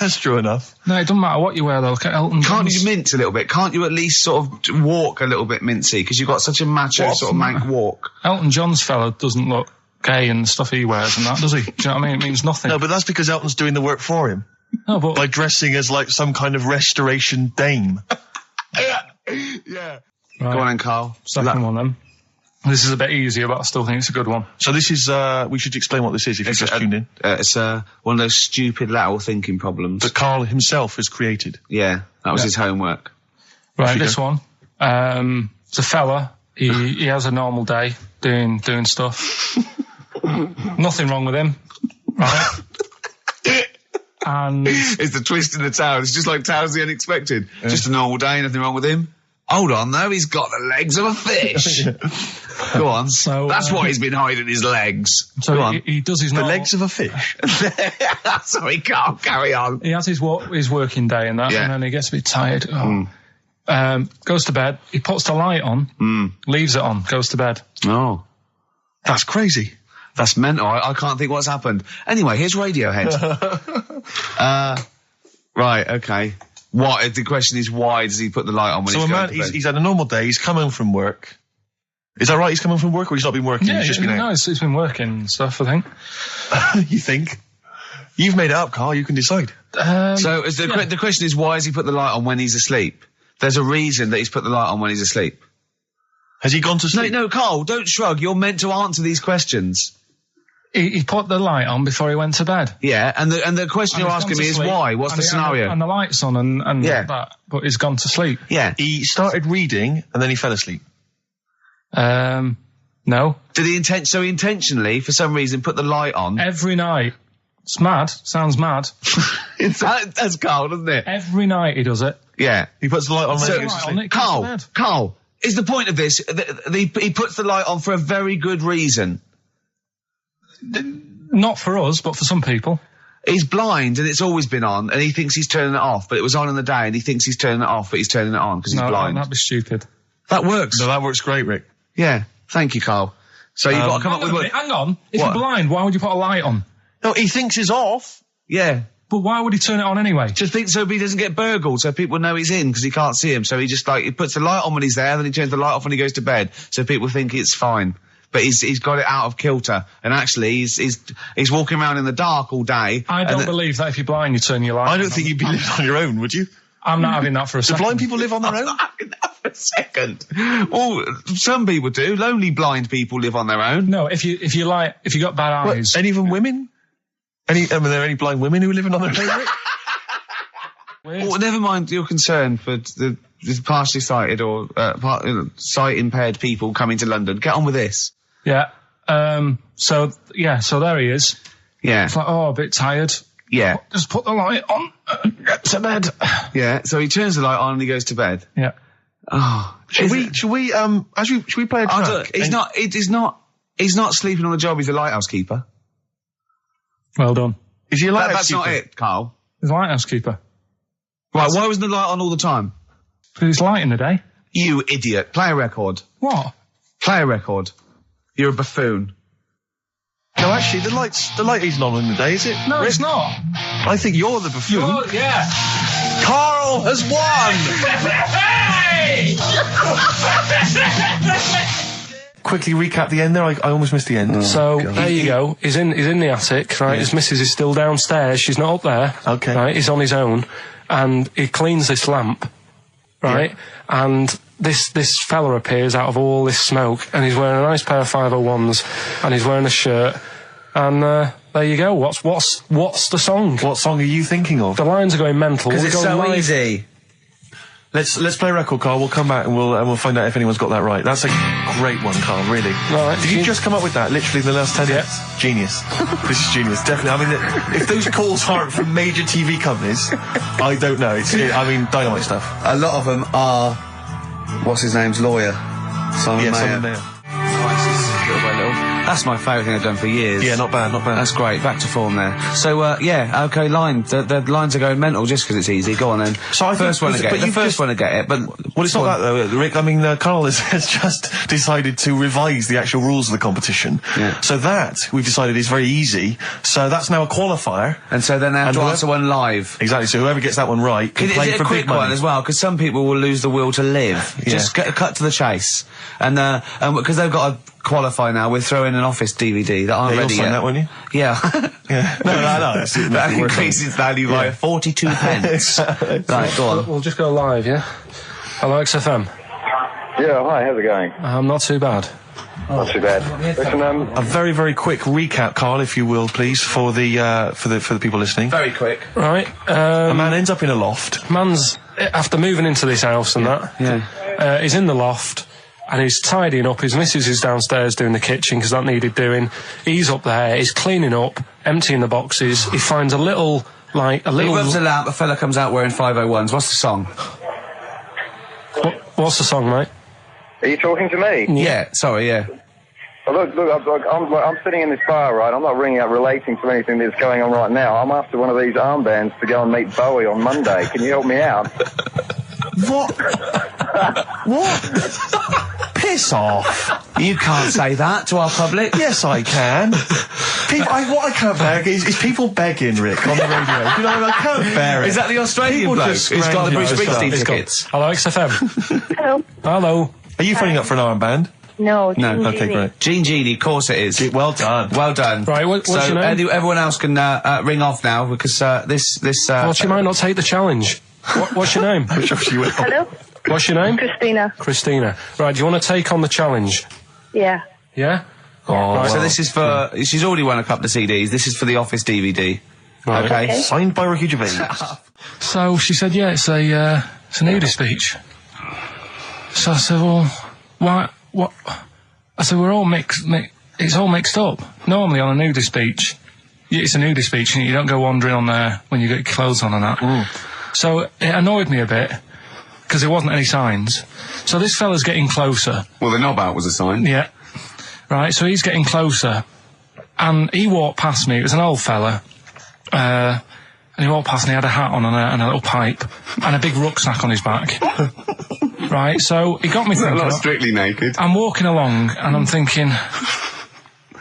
That's true enough. No, it doesn't matter what you wear, though. Look at Elton John. Can't you mince a little bit? Can't you at least sort of walk a little bit mincy? Because you've got such a macho sort of mank walk. Elton John's fella doesn't look gay and stuff he wears and that, does he? Do you know what I mean? It means nothing. No, but that's because Elton's doing the work for him. No, but... By dressing as like some kind of restoration dame. Yeah. Right. Go on then, Karl. Second one, then. This is a bit easier, but I still think it's a good one. So this is, we should explain what this is if you've just tuned in. It's one of those stupid lateral thinking problems. That Karl himself has created. Yeah, that was his homework. Right, this one. It's a fella. He has a normal day doing stuff. Nothing wrong with him. Right? And it's the twist in the tale. It's just like Tales of the Unexpected. Yeah. Just a normal day, nothing wrong with him. Hold on, though, he's got the legs of a fish. Go on. So, that's why he's been hiding his legs. So Go on. He does his normal... The legs of a fish? Sorry, Karl, carry on. He has his working day and that, and then he gets a bit tired. Goes to bed. He puts the light on, leaves it on, goes to bed. Oh. That's crazy. That's mental. I can't think what's happened. Anyway, here's Radiohead. Right, okay. What? The question is, why does he put the light on when he's going to bed? He's had a normal day. He's come home from work. Is that right? He's come home from work, or he's not been working? Yeah, he's just been out? No, he's been working and stuff, I think. You think? You've made it up, Karl. You can decide. So the question is, why has he put the light on when he's asleep? There's a reason that he's put the light on when he's asleep. Has he gone to sleep? No, Karl, don't shrug. You're meant to answer these questions. He put the light on before he went to bed. Yeah, and the question you're asking me is why? What's the scenario? And the light's on and that, but he's gone to sleep. Yeah. He started reading and then he fell asleep. No. Did he intentionally, for some reason, put the light on? Every night, It's mad. Sounds mad. That's Carl, doesn't it? Every night he does it. Yeah. He puts the light on. So, Carl, Carl, is the point of this, he puts the light on for a very good reason. Not for us, but for some people. He's blind and it's always been on and he thinks he's turning it off, but it was on in the day and he thinks he's turning it off, but he's turning it on because he's blind. No, that'd be stupid. That works. No, that works great, Rick. Yeah. Thank you, Carl. So you've got to come up with... Hang on. If you're blind, why would you put a light on? No, he thinks it's off. Yeah. But why would he turn it on anyway? Just think so he doesn't get burgled, so people know he's in because he can't see him. So he just he puts the light on when he's there, then he turns the light off when he goes to bed, so people think it's fine. But he's got it out of kilter, and actually he's walking around in the dark all day. I don't believe that if you're blind you turn your light on. I don't think you'd be living on your own, would you? I'm not having that for a second. Do blind people live on their own? I'm not having that for a second. Well, some people do. Lonely blind people live on their own. No, if you got bad eyes. Any of them women? Are there any blind women who are living on their own? Well, never mind your concern for the partially sighted or sight impaired people coming to London. Get on with this. Yeah. So there he is. Yeah. It's like, a bit tired. Yeah. Just put the light on. Get to bed. Yeah. So he turns the light on and he goes to bed. Yeah. Oh. Should we play a track? He's not sleeping on the job. He's a lighthouse keeper. Well done. Is he a lighthouse That's keeper? not it, Carl. He's a lighthouse keeper. Right. Why wasn't the light on all the time? Because it's light in the day. You idiot. Play a record. What? Play a record. You're a buffoon. No, actually, the light isn't on in the day, is it? No, Rick? it's not. I think you're the buffoon. Yeah. Carl has won! Quickly recap the end there. I almost missed the end. So there you go. He's in the attic, right? Yeah. His missus is still downstairs. She's not up there. Okay. Right? He's on his own, and he cleans this lamp, right? Yeah. And this fella appears out of all this smoke, and he's wearing a nice pair of 501s, and he's wearing a shirt, and there you go. What's the song? What song are you thinking of? The lines are going mental. Because it's so easy. Let's play a record, Carl. We'll come back and we'll find out if anyone's got that right. That's a great one, Carl. Really. Right. Did you just come up with that? Literally the last 10 minutes. Genius. This is genius. Definitely. I mean, if those calls aren't from major TV companies, I don't know. Dynamite stuff. A lot of them are. What's his name's lawyer? Simon Mayer. Simon Mayer. That's my favourite thing I've done for years. Yeah, not bad, not bad. That's great. Back to form there. So, okay, line. The lines are going mental just because it's easy. Go on then. So I first one to get it. The first one to get it, but... Well, it's not that though, Rick. I mean, Carl has just decided to revise the actual rules of the competition. Yeah. So that, we've decided, is very easy. So that's now a qualifier. And so then they have to answer one live. Exactly. So whoever gets that one right can play for big money. Is it a quick one as well? Because some people will lose the will to live. Yeah. Just cut to the chase. And because they've got to qualify now, we're throwing an Office DVD that aren't ready you'll sign yet. that, won't you? Yeah. Yeah. No. That increases value by 42 pence. Right, go on. We'll just go live, yeah? Hello, XFM. Yeah, hi, how's it going? Not too bad. Not too bad. Listen, a very, very quick recap, Carl, if you will, please, for the people listening. Very quick. Right. A man ends up in a loft. Man's, after moving into this house and that, he's in the loft, and he's tidying up. His missus is downstairs doing the kitchen because that needed doing. He's up there, he's cleaning up, emptying the boxes. He finds a little... He rubs a lamp, a fella comes out wearing 501s. What's the song? What's the song, mate? are you talking to me? Yeah, sorry, yeah. Well, look, I'm sitting in this bar, right? I'm not ringing up relating to anything that's going on right now. I'm after one of these armbands to go and meet Bowie on Monday. Can you help me out? What? What? Piss off. You can't say that to our public. Yes, I can. What I can't bear is people begging, Rick, on the radio. You know, I can't bear it. Is that the Australian People bloke just who's got the Bruce scrounging Springsteen over tickets? Hello, XFM. Hello. Hello. Are you phoning up for an armband? No. Okay, great. Gene Genie, of course it is. Well done. Well done. Right, what's your name? Everyone else can ring off now because this. Well, she might not take the challenge. What's your name? Hello. What's your name? Christina. Christina. Right, do you want to take on the challenge? Yeah. Yeah? Oh, right. So this is for... She's already won a couple of CDs. This is for the Office DVD. Right. Okay. Signed by Ricky Gervais. So she said, yeah, it's a nudist speech. So I said, well, what? I said, we're all mixed, it's all mixed up. Normally on a nudist speech, it's a nudist beach, and you don't go wandering on there when you get your clothes on and that. So it annoyed me a bit, because there wasn't any signs. So this fella's getting closer. Well, the knob out was a sign. Yeah. Right, so he's getting closer, and he walked past me. It was an old fella, and he walked past and he had a hat on and a little pipe, and a big rucksack on his back. Right, so he got me thinking. Not strictly naked. I'm walking along, and I'm thinking,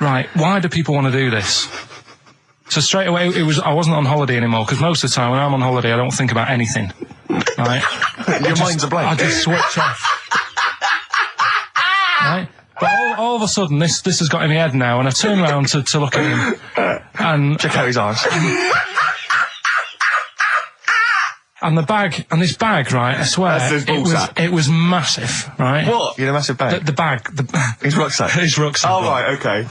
right, why do people want to do this? So straight away, I wasn't on holiday anymore, because most of the time when I'm on holiday, I don't think about anything. Right? Your mind's a blank. I just switch off. Right? But all of a sudden, this has got in my head now, and I turn around to look at him, and check out his arse. And this bag, right, I swear, it was massive, right? What? You had a massive bag? The bag. His rucksack? His rucksack. Oh, right, okay.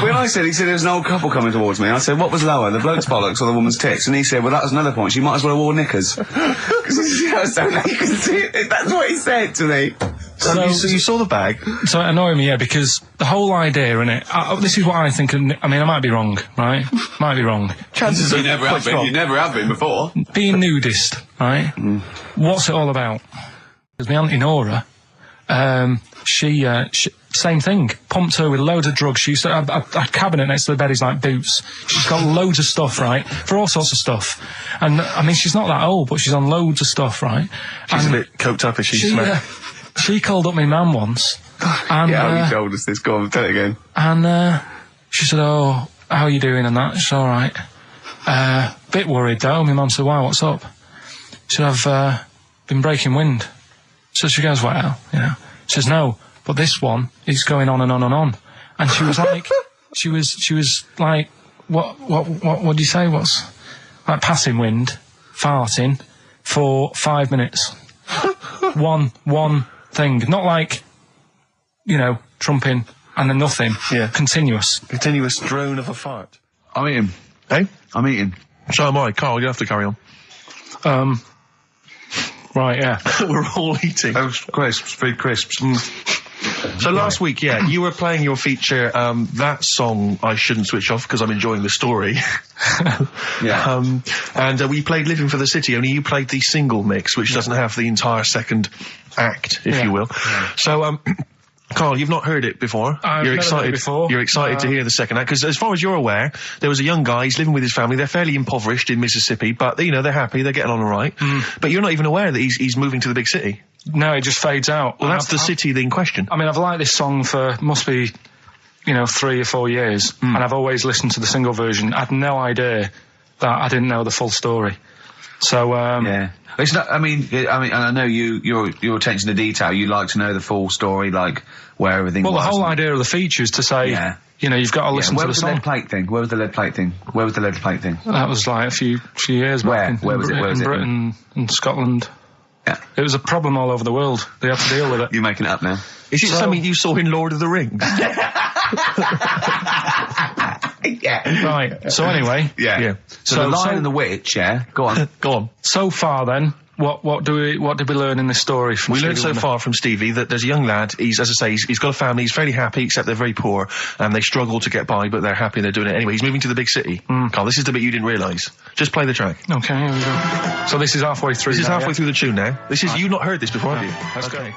When he said there was an old couple coming towards me, I said, what was lower, the bloke's bollocks or the woman's tits? And he said, well, that was another point, she might as well have worn knickers. Because that's what he said to me. So you saw the bag? So it annoyed me, yeah, because the whole idea in it, this is what I think, I mean, I might be wrong, right? Might be wrong. Chances you never have been. You never have been before. Being nudist, right? What's it all about? Because my auntie Nora, she same thing. Pumped her with loads of drugs. She used to have a cabinet next to the bed is like boots. She's got loads of stuff, right? For all sorts of stuff. And, I mean, she's not that old, but she's on loads of stuff, right? She's a bit coked up, is she? She called up my mum once. And, yeah, you told us this. Go on, tell it again. And she said, oh, how are you doing and that? She's all right. Bit worried though. My mum said, why, what's up? She said, I've been breaking wind. So she goes, well, you know. She says, no, but this one is going on and on and on. And she was like, she was like, what do you say? What's like passing wind, farting for 5 minutes. One thing, not like, you know, trumping and then nothing. Yeah. Continuous drone of a fart. I'm eating. Hey? I'm eating. So am I. Carl, you have to carry on. Right, yeah. We're all eating. Crisps, food crisps. So last week, yeah, you were playing your feature, that song, I Shouldn't Switch Off because I'm enjoying the story. Yeah. And we played Living for the City, only you played the single mix, which doesn't have the entire second act, if you will. Yeah. So, Carl, you've not heard it before. You're excited. Heard it before. You're excited to hear the second act because, as far as you're aware, there was a young guy. He's living with his family. They're fairly impoverished in Mississippi, but you know they're happy. They're getting on all right. But you're not even aware that he's moving to the big city. No, it just fades out. Well, that's the city in question. I mean, I've liked this song for must be, 3 or 4 years, and I've always listened to the single version. I had no idea that I didn't know the full story. So yeah. It's not. I mean, and I know your attention to detail. You like to know the full story, like where everything. Well, was. The whole idea of the feature is to say, you've got to listen to the song. Where was the lead plate thing? Where was the lead plate thing? That was like a few years back. Where was it? In Britain and Scotland. Yeah. It was a problem all over the world. They had to deal with it. You're making it up now. Is it something you saw in Lord of the Rings? Yeah. Right. So anyway. Yeah. So the Lion and the Witch. Yeah. Go on. Go on. So far, then, what did we learn in this story? From we learned so far from Stevie that there's a young lad. He's got a family. He's fairly happy, except they're very poor and they struggle to get by, but they're happy and they're doing it anyway. He's moving to the big city. Carl, this is the bit you didn't realise. Just play the track. Okay. Here we go. So this is halfway through. This is halfway through the tune now. You've not heard this before, have you? Let's go.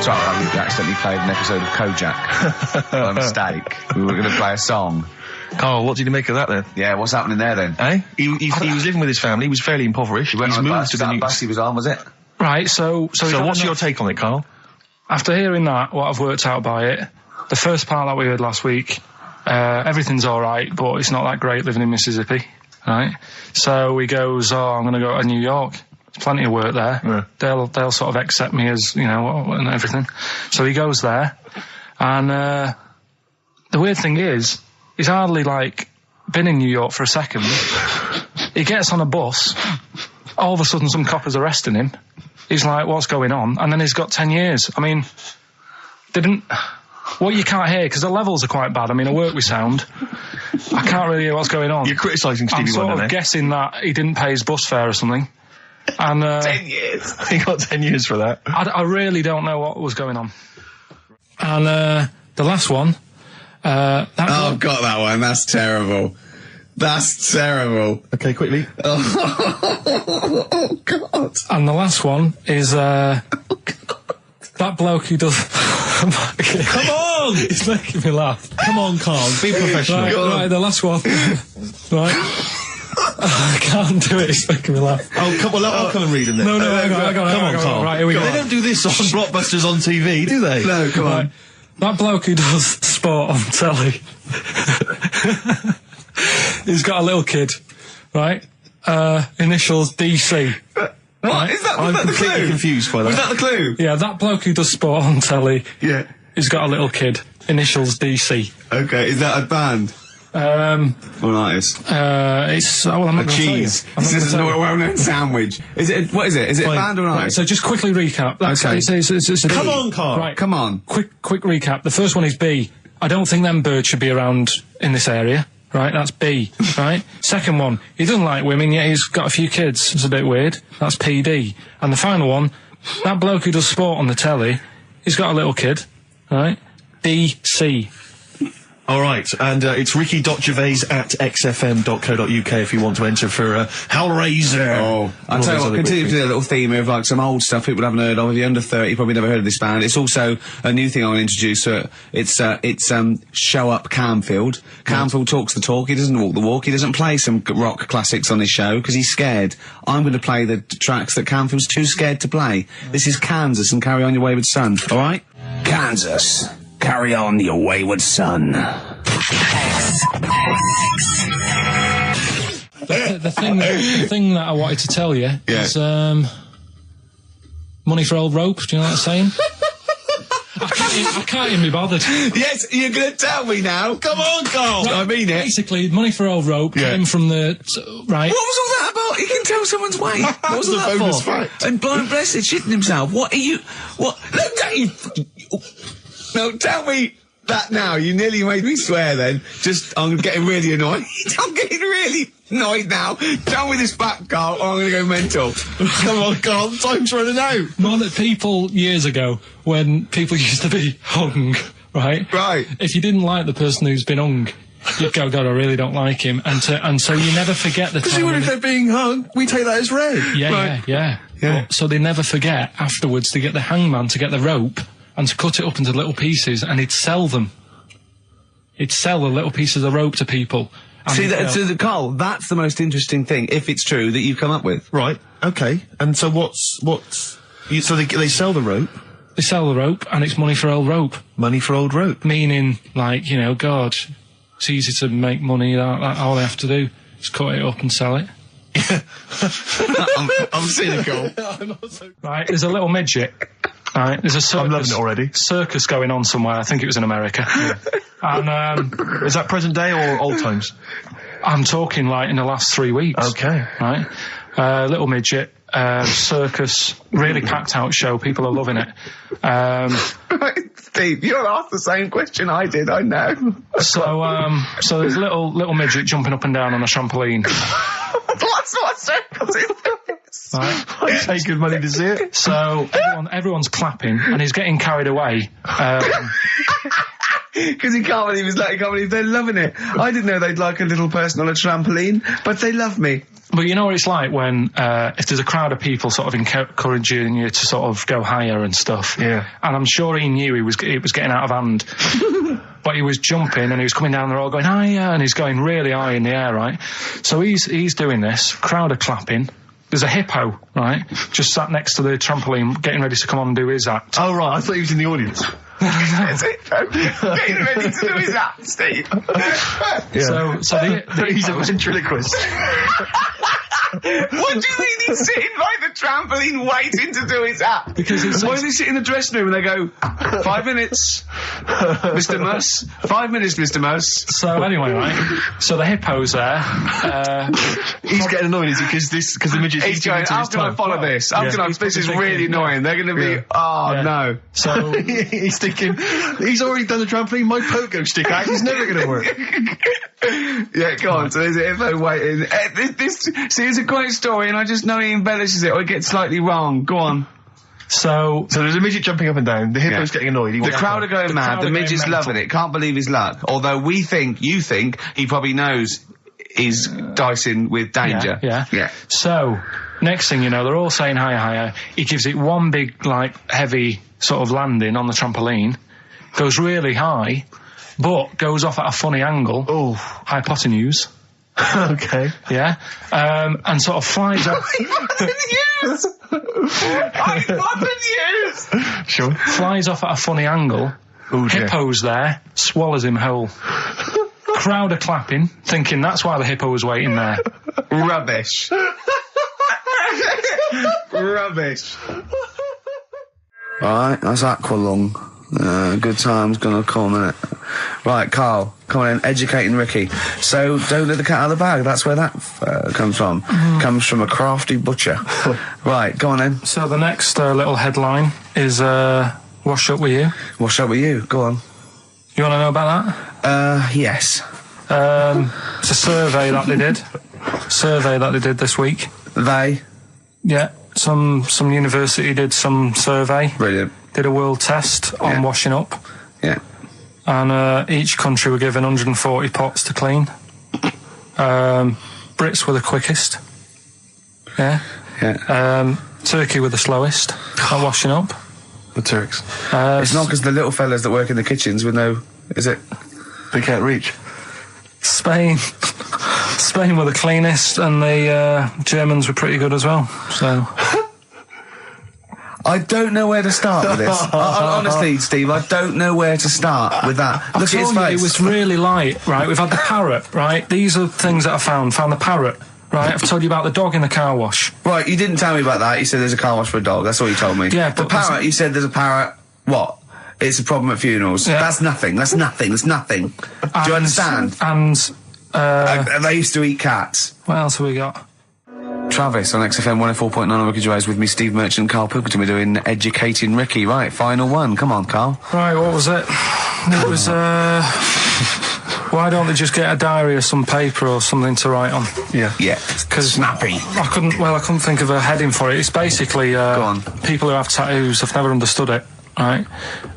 Sorry, I accidentally played an episode of Kojak by mistake. We were going to play a song. Carl, what did you make of that then? Yeah, what's happening there then? Eh? He was living with his family. He was fairly impoverished. He's moved to the new bus he was on, was it? Right. So what's your take on it, Carl? After hearing that, what I've worked out by it, the first part that we heard last week, everything's all right, but it's not that great living in Mississippi, right? So he goes, I'm going to go to New York. There's plenty of work there. Yeah. They'll sort of accept me as, and everything. So he goes there, and the weird thing is, he's hardly, been in New York for a second. He gets on a bus, all of a sudden some cop is arresting him. He's like, what's going on? And then he's got 10 years. I mean, what you can't hear, because the levels are quite bad. I mean, I work with sound. I can't really hear what's going on. You're criticising Stevie Wonder, I'm sort of guessing that he didn't pay his bus fare or something. And 10 years. He got 10 years for that. I really don't know what was going on. And the last one. Got that one. That's terrible. That's terrible. Okay, quickly. Oh, God. And the last one is, that bloke who does... Come on! It's making me laugh. Come on, Karl. Be professional. Right, the last one. Right. I can't do it, it's making me laugh. Oh, come on, I'll come and read them then. No, hang on. Come on, Karl. Right, here we go. They don't do this on Blockbusters on TV, do they? No, come on. That bloke who does sport on telly. He's got a little kid, right? Initials DC. What? Is that, I'm was that the completely clue? confused by that. Was that the clue? Yeah, that bloke who does sport on telly. Yeah. He's got a little kid. Initials DC. Okay, is that a band? Or an artist? It's well, I'm not A gonna tell you. cheese. I'm not This is gonna a tell you. well-known sandwich. Is it? What is it? Is it a band or an Right, artist? so just quickly recap. That's, Okay. it's a Come B. on, Karl. Right, Come on. quick recap. The first one is B. I don't think them birds should be around in this area. Right, that's B. Right. Second one, he doesn't like women, yet he's got a few kids. It's a bit weird. That's PD. And the final one, that bloke who does sport on the telly, he's got a little kid. Right. DC. All right, and it's ricky.gervais@xfm.co.uk if you want to enter for Hellraiser. Oh, I'll tell you what, continue to do a little theme of like some old stuff people haven't heard of. If you're under 30, you probably never heard of this band. It's also a new thing I want to introduce. It's Show Up Camfield. Camfield talks the talk, he doesn't walk the walk, he doesn't play some rock classics on his show because he's scared. I'm going to play the tracks that Camfield's too scared to play. This is Kansas and Carry On Your Wayward Son, alright? Kansas. Carry on your wayward son. The thing that I wanted to tell you is money for old rope. Do you know what I'm saying? I can't even be bothered. Yes, you're going to tell me now. Come on, Karl. Right, I mean it. Basically, money for old rope came from the right. What was all that about? You can tell someone's weight. What was all that bonus for? fact. And blind blessed shitting himself. What are you? What? No, don't you? No, tell me that now. You nearly made me swear. Then, I'm getting really annoyed. I'm getting really annoyed now. Tell me this back, Karl, or I'm going to go mental. Come on, Karl, time's running out. More that people years ago, when people used to be hung, right? Right. If you didn't like the person who's been hung, you'd go, God, I really don't like him, and so you never forget the Because time. if they're being hung, we take that as read. Yeah. But, so they never forget afterwards to get the hangman to get the rope and to cut it up into little pieces, and he'd sell them. He'd sell the little pieces of rope to people. See, Karl, that's the most interesting thing, if it's true, that you've come up with. Right, okay. And so so they sell the rope? They sell the rope, and it's money for old rope. Money for old rope. Meaning, like, you know, God, it's easy to make money, that all they have to do is cut it up and sell it. I'm cynical. Right, there's a little midget. Right, there's a circus. I'm loving it already. Circus going on somewhere. I think it was in America. And is that present day or old times? I'm talking like in the last 3 weeks. Okay. Right, little midget. Circus, really packed out show. People are loving it. Steve, you'll ask the same question I did. I know. So there's a little midget jumping up and down on a trampoline. That's what circus is. Right. I pay good money to see it. So everyone's clapping, and he's getting carried away. Because he can't believe they're loving it. I didn't know they'd like a little person on a trampoline, but they love me. But you know what it's like when, if there's a crowd of people sort of encouraging you to sort of go higher and stuff. Yeah. And I'm sure he knew it was getting out of hand. But he was jumping and he was coming down the road going, higher, and he's going really high in the air, right? So he's doing this, crowd are clapping. There's a hippo, right, just sat next to the trampoline getting ready to come on and do his act. Oh, right, I thought he was in the audience. Getting ready to do his act, Steve. Yeah. So he's a ventriloquist. What do you mean he's sitting by the trampoline waiting to do his act? Because why does he sit in the dressing room and they go, 5 minutes, Mr. Mus, 5 minutes, Mr. Mus. So anyway, right, so the hippo's there. He's getting annoyed, is he? Because the midget's he's going, how can I follow this? This is really annoying. They're going to be, no. So he's thinking, he's already done the trampoline, my pogo stick act is never going to work. Yeah, go on. So there's a hippo waiting. See, it's a great story, and I just know he embellishes it or it gets slightly wrong. Go on. So there's a midget jumping up and down. The hippo's getting annoyed. The crowd are going mad. The midget's loving it. Can't believe his luck. Although you think he probably knows is dicing with danger. Yeah. So, next thing you know, they're all saying higher. He gives it one big, like, heavy sort of landing on the trampoline, goes really high, but goes off at a funny angle. Oh. Hypotenuse. Okay. Yeah. And sort of flies up. Hypotenuse! Sure. Flies off at a funny angle. Oh, dear. Hippo's there, swallows him whole. Crowd are clapping, thinking that's why the hippo was waiting there. Rubbish. Rubbish. Right, that's Aqualung. Good time's gonna come, innit? Right, Karl, come on in, educating Ricky. So, don't let the cat out of the bag, that's where that comes from. Comes from a crafty butcher. Right, go on then. So the next little headline is, Wash Up With You. Wash up with you, go on. You want to know about that? Yes. It's a survey that they did this week. They? Yeah, some university did some survey. Brilliant. Did a world test on washing up. Yeah. And each country were given 140 pots to clean. Brits were the quickest. Yeah. Turkey were the slowest at washing up. The Turks. It's not because the little fellas that work in the kitchens with no... Is it? They can't reach. Spain were the cleanest, and the Germans were pretty good as well. So... I don't know where to start with this. Honestly, Steve, I don't know where to start with that. Look at his face. It was really light, right? We've had the parrot, right? These are things that I found. Found the parrot, right? I've told you about the dog in the car wash. Right, you didn't tell me about that. You said there's a car wash for a dog. That's all you told me. Yeah, the but parrot, you said there's a parrot. What? It's a problem at funerals. Yeah. That's nothing. That's nothing. That's nothing. Do you understand? And they used to eat cats. what else have we got? Travis on XFM 104.9 on Ricky Gervais with me, Steve Merchant and Karl Pilkington. We're doing Educating Ricky. Right, final one. Come on, Karl. Right, what was it? It was, why don't they just get a diary or some paper or something to write on? Yeah. Because snappy. I couldn't think of a heading for it. It's basically, Go on. people who have tattoos, I've never understood it, right?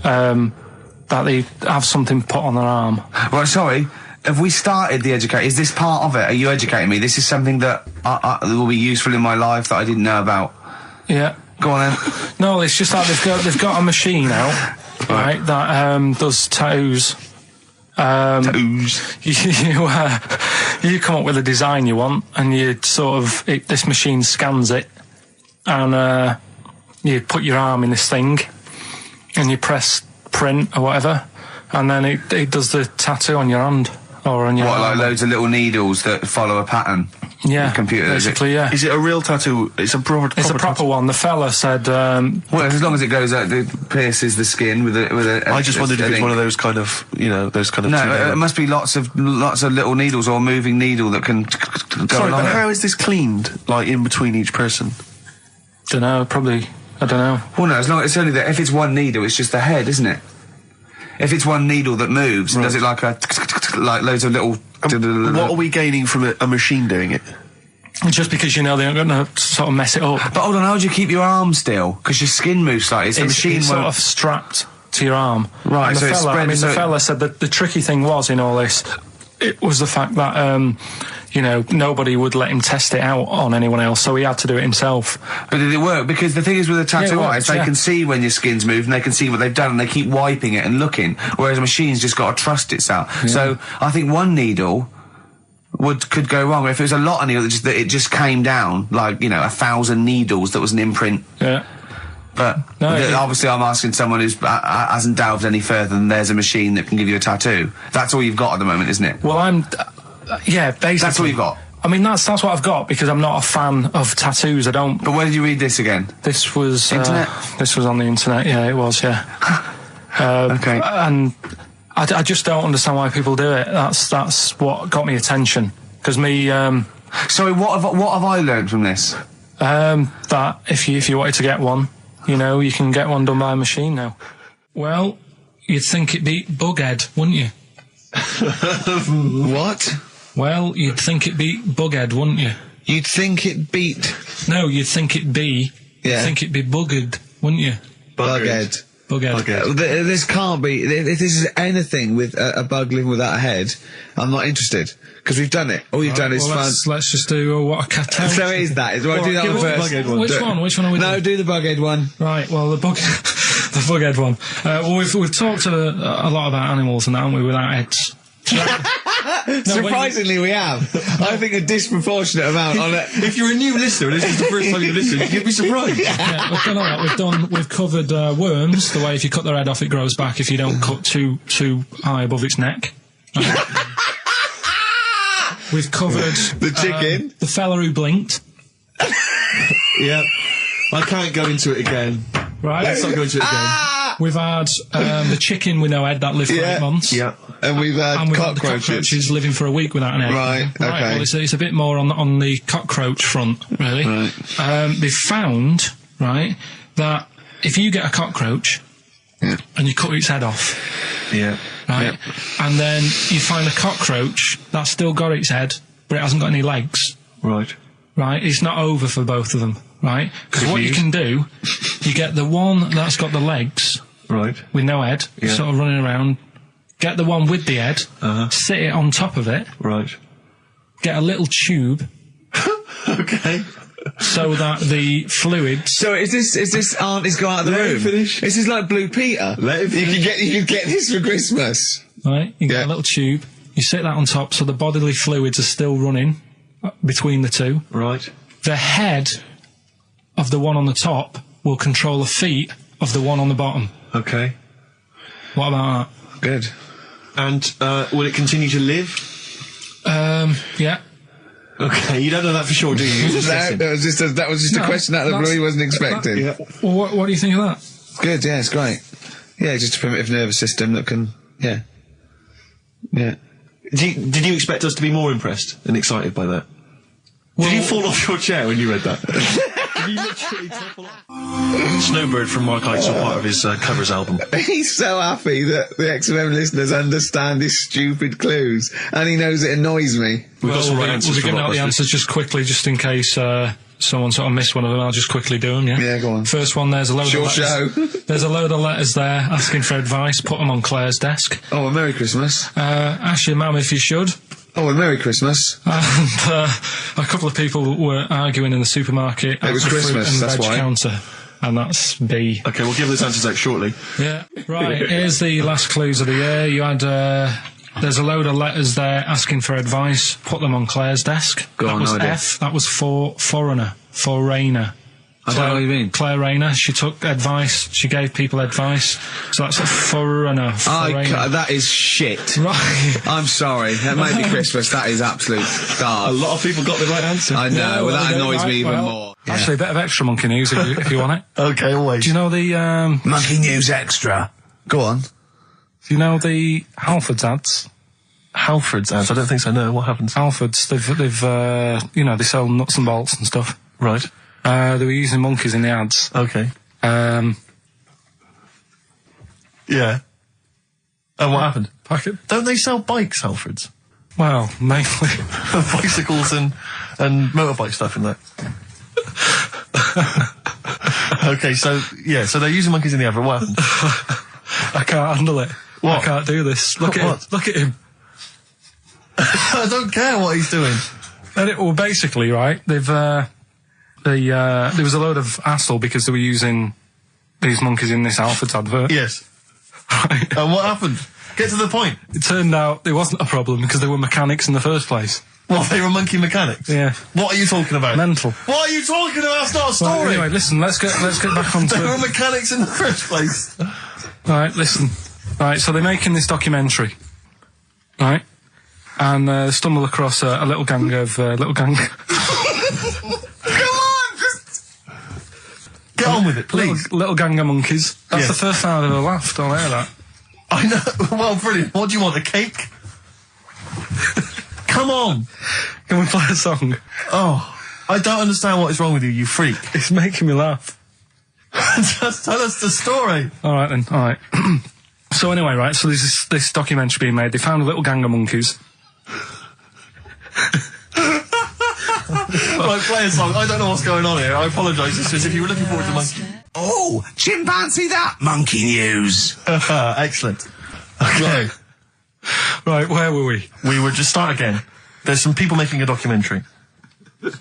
That they have something put on their arm. Right, sorry. Have we started the educate? Is this part of it? Are you educating me? This is something that will be useful in my life that I didn't know about. Yeah. Go on then. No, it's just that they've got a machine out, right, that does tattoos. Tattoos. You come up with a design you want, and you sort of this machine scans it, and you put your arm in this thing, and you press print or whatever, and then it does the tattoo on your hand or on your What, like arm. loads of little needles that follow a pattern? Yeah, the computer, basically, yeah. Is it a real tattoo? It's a proper It's a proper one. The fella said, Well, as long as it goes out, it pierces the skin with a. I just wondered if it's one of those kind of, those kind of... No, it must be lots of little needles or a moving needle that can go Sorry, along but it. how is this cleaned, like, in between each person? I don't know. Well, no, as long it's only that if it's one needle, it's just the head, isn't it? If it's one needle that moves, and does it like like loads of little. What are we gaining from a machine doing it? Just because they're not going to sort of mess it up. But hold on, how do you keep your arm still? Because your skin moves slightly. So the machine it's won't. sort of strapped to your arm. Right, And so the it's fella, spread- I mean, so the it- fella said that the tricky thing was in all this, it was the fact that, nobody would let him test it out on anyone else, so he had to do it himself. But did it work? Because the thing is with a tattoo Yeah, it artist, works, they can see when your skin's moved and they can see what they've done and they keep wiping it and looking, whereas a machine's just got to trust itself. So I think one needle could go wrong. If it was a lot of needles, that it just came down, like, 1,000 needles that was an imprint. Yeah. But obviously I'm asking someone who hasn't delved any further than there's a machine that can give you a tattoo. That's all you've got at the moment, isn't it? Well, basically. That's all you've got. I mean, that's what I've got, because I'm not a fan of tattoos. I don't. But where did you read this again? This was Internet? This was on the internet. Yeah, it was. Yeah. Okay. And I just don't understand why people do it. That's what got me attention. Because me. Sorry, what have I learned from this? That if you wanted to get one, you can get one done by a machine now. Well, you'd think it'd be Bughead, wouldn't you? What? Well, you'd think it'd be Bughead, wouldn't you? You'd think it beat No, you'd think it'd be. Yeah. You'd think it'd be Buggered, wouldn't you? Bughead. Bughead. This can't be. If this is anything with a bug living without a head, I'm not interested. Because we've done it. All you've done is fun. Let's just do what a cat. So it is that. Do that one first. Which one? Which one are we doing? No, do the bughead one. Right, well, the bughead one. Well, we've talked a lot about animals and that, haven't we, without heads. Surprisingly, we have. I think a disproportionate amount on it. If you're a new listener and this is the first time you listen, you'd be surprised. Yeah, we've done all that. We've covered worms. The way if you cut their head off, it grows back. If you don't cut too high above its neck. We've covered the chicken, the fella who blinked. Yeah, I can't go into it again. Right, let's not go into it again. We've had the chicken with no head that lived for 8 months. Yeah, and we've had the cockroaches living for a week without an egg. Right, okay. Well, it's a bit more on the cockroach front, really. Right. They've found, right, that if you get a cockroach and you cut its head off, right, and then you find a cockroach that's still got its head, but it hasn't got any legs. Right. Right, it's not over for both of them, right? Because what you can do, you get the one that's got the legs, right, with no head, sort of running around. Get the one with the head, sit it on top of it, right. Get a little tube, okay, so that the fluids. So is this aunt is go out of the room? Finish. This is like Blue Peter. Let him finish. You could get this for Christmas. Right, you get a little tube. You sit that on top, so the bodily fluids are still running between the two. Right. The head of the one on the top will control the feet of the one on the bottom. Okay. What about that? Good. And will it continue to live? Yeah. Okay, you don't know that for sure, do you? That was just a question out of the blue he wasn't expecting. Well, what do you think of that? Good, yeah, it's great. Yeah, just a primitive nervous system that can, yeah. Did you expect us to be more impressed and excited by that? Did you fall off your chair when you read that? Did you literally topple off? Snowbird from Mark Eitzel, part of his covers album. He's so happy that the XFM listeners understand his stupid clues, and he knows it annoys me. We've got some right answers. We'll be giving out the answers just quickly, just in case someone sort of missed one of them. I'll just quickly do them, yeah? Yeah, go on. First one, there's a load of letters. Show. There's a load of letters there asking for advice. Put them on Claire's desk. Oh, a Merry Christmas. Ask your mum if you should. Oh, a Merry Christmas. And a couple of people were arguing in the supermarket. It was Christmas, that's why. Counter. And that's B. Okay, we'll give those answers out shortly. Yeah. Right, here's the last clues of the year. You had, there's a load of letters there asking for advice. Put them on Claire's desk. Go on, That was no idea. F. That was for foreigner. For Rayner. I don't know what you mean. Claire Rayner. She took advice. She gave people advice. So that's a foreigner. That is shit. Right. I'm sorry. That might be Christmas. That is absolute A garbage. lot of people got the right answer. I know. Yeah, well, that annoys me even well, more. Yeah. Actually, a bit of extra monkey news if you want it. Okay, always. Do you know the Monkey News Extra. Go on. Do you know the Halfords ads? Halfords ads? I don't think so, no. What happens? Halfords, they've you know, they sell nuts and bolts and stuff. Right. They were using monkeys in the ads. Okay. Yeah. And what happened? Packet. Don't they sell bikes, Halfords? Well, mainly. Bicycles and motorbike stuff in that. Okay, so they're using monkeys in the advert. What happened? I can't handle it. What? I can't do this. Look at him. Look at him. I don't care what he's doing. Well, basically, right, there was a load of hassle because they were using these monkeys in this Halfords advert. Yes. Right. And what happened? Get to the point. It turned out it wasn't a problem because they were mechanics in the first place. What, they were monkey mechanics? Yeah. What are you talking about? Mental. What are you talking about? That's not a story. Right, anyway, listen, let's get back onto They were mechanics in the first place. Right, listen. Right, so they're making this documentary. Right? And stumble across a little gang of Get on with it, please. Little gang of monkeys. That's the first time I've ever laughed. I'll hear that. I know. Well, brilliant. What do you want, a cake? Come on. Can we play a song? Oh, I don't understand what is wrong with you, you freak. It's making me laugh. Just tell us the story. All right, then. All right. So anyway, right, so there's this documentary being made. They found a little gang of monkeys. Well, Right, play a song. I don't know what's going on here. I apologise. It's as if you were looking forward to monkey. Oh, chimpanzee that monkey news. Excellent. Okay. Right, where were we? We would just start again. There's some people making a documentary. For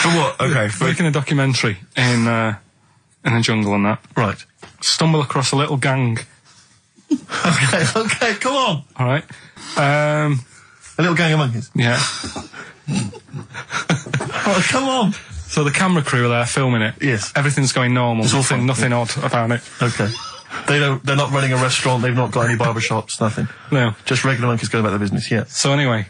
what? Okay. Making a documentary in a jungle and that. Right. Stumble across a little gang. Okay, come on. All right. A little gang of monkeys. Yeah. Oh, come on. So the camera crew are there filming it. Yes. Everything's going normal. It's all fine. Nothing odd about it. Okay. They're not running a restaurant, they've not got any barber shops, nothing. No. Just regular monkeys going about their business, yeah. So anyway,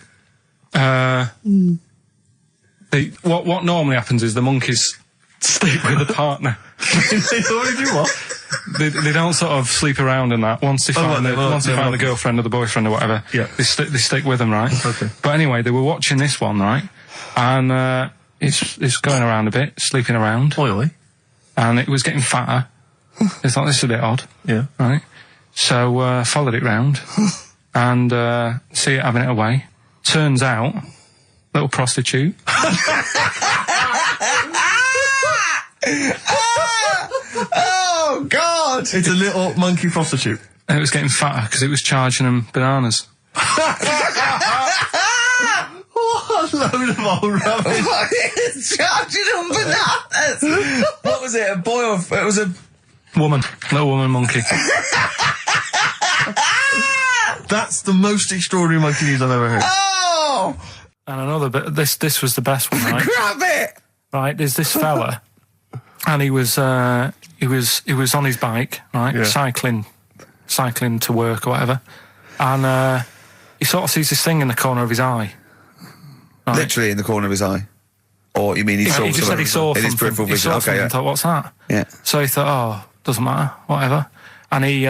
what normally happens is the monkeys stick with the partner. They already do what? They don't sort of sleep around and that. Once they find the girlfriend or the boyfriend or whatever, yeah. they stick with them, right? Okay. But anyway, they were watching this one, right? And it's going around a bit, sleeping around. Oi. And it was getting fatter. They thought, this is a bit odd. Yeah. Right? So, followed it round. And, see it having it away. Turns out, little prostitute. Oh, God! It's a little monkey prostitute. And it was getting fatter because it was charging them bananas. What a load of old rubbish. Charging them bananas! What was it, a boy or... It was a... Woman. Little woman monkey. That's the most extraordinary monkey news I've ever heard. Oh! And another bit, this was the best one, right? Grab it! Right, there's this fella, and he was on his bike, right, Yeah. cycling to work or whatever, and he sort of sees this thing in the corner of his eye. Right? Literally in the corner of his eye. Or you mean he saw He just said he saw in his something. peripheral He vision? saw Okay, something yeah. and thought, what's that? Yeah. So he thought, oh, doesn't matter, whatever. And he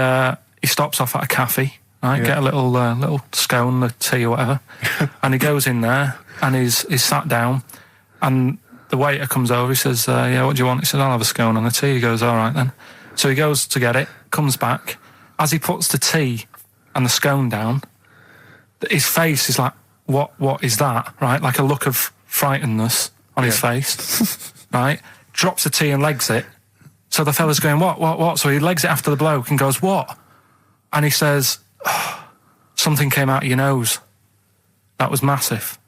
stops off at a cafe, right, Yeah. get a little scone, a tea or whatever, and he goes in there and he's sat down, and the waiter comes over, he says, yeah, what do you want? He says, I'll have a scone and a tea. He goes, all right then. So he goes to get it, comes back. As he puts the tea and the scone down, his face is like, what is that, right? Like a look of frightenedness on his face, right? Drops the tea and legs it. So the fella's going, what? So he legs it after the bloke and goes, what? And he says, oh, something came out of your nose. That was massive.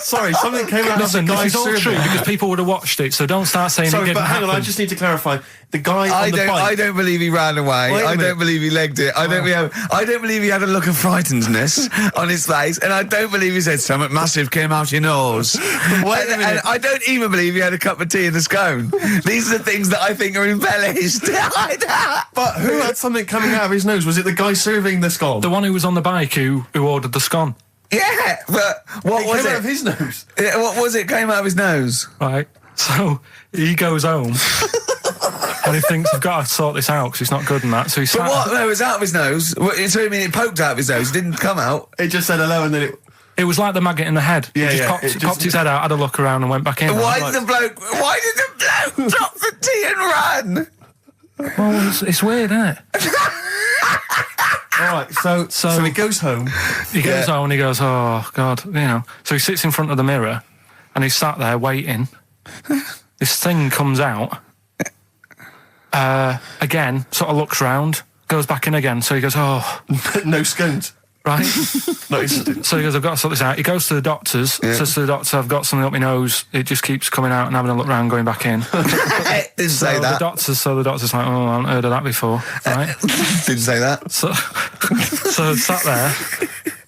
Sorry, something came out Listen, of the this guy's is all serving. true because people would have watched it, so don't start saying it Sorry, didn't but hang on, happen. I just need to clarify. The guy on the bike... I don't believe he ran away. Wait a I minute. don't believe he legged it. I don't believe he had a look of frightenedness on his face, and I don't believe he said something massive came out your nose. Wait a minute. And I don't even believe he had a cup of tea and a scone. These are the things that I think are embellished. But who had something coming out of his nose? Was it the guy serving the scone? The one who was on the bike who ordered the scone, Yeah, but what it was came it? out of his nose. Yeah, what was it? Came out of his nose. right? So he goes home and he thinks, I've got to sort this out because it's not good and that. So he But sat. what? No, it was out of his nose. So you mean it poked out of his nose? It didn't come out. It just said hello and then it... It was like the maggot in the head. Yeah, he just yeah, popped, it just- popped his head out, had a look around and went back in. Why did the bloke drop the tea and run? Well, it's weird, isn't it? All right, so he goes home. He goes home and he goes, oh, God, you know. So he sits in front of the mirror and he's sat there waiting. This thing comes out. Again, sort of looks round, goes back in again. So he goes, oh, No scones. right. No, it's... So he goes, I've got to sort this out. He goes to the doctor's, says to the doctor, I've got something up my nose. It just keeps coming out and having a look round, going back in. Didn't say that. The doctor's like, oh, I haven't heard of that before, right? Didn't say that. So sat there.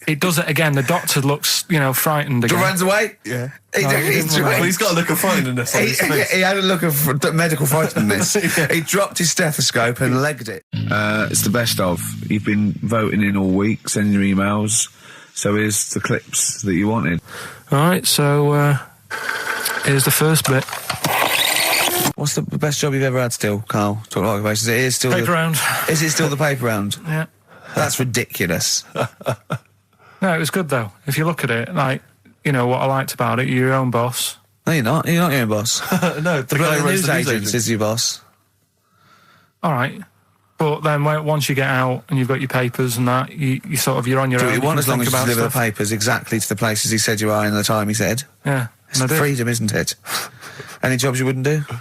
He does it again. The doctor looks, frightened again. Runs away. Yeah. Well, He's got a look of frightenedness on his face. He had a look of medical frightenedness. Yeah. He dropped his stethoscope and legged it. It's the best of. You've been voting in all week, sending your emails. So here's the clips that you wanted. All right, so here's the first bit. What's the best job you've ever had still, Carl? Talk like about it. Is still Paper round. Is it still the paper round? Yeah. That's ridiculous. No, it was good though. If you look at it, like, what I liked about it, you're your own boss. No, you're not. You're not your own boss. No, the guy The runs news the news agent agent. is your boss. All right. But then once you get out and you've got your papers and that, you sort of, you're on your own. Do you want can as long think as you about deliver the stuff. papers exactly to the places he said you are in the time he said? Yeah. It's and I do. freedom, isn't it? Any jobs you wouldn't do? Go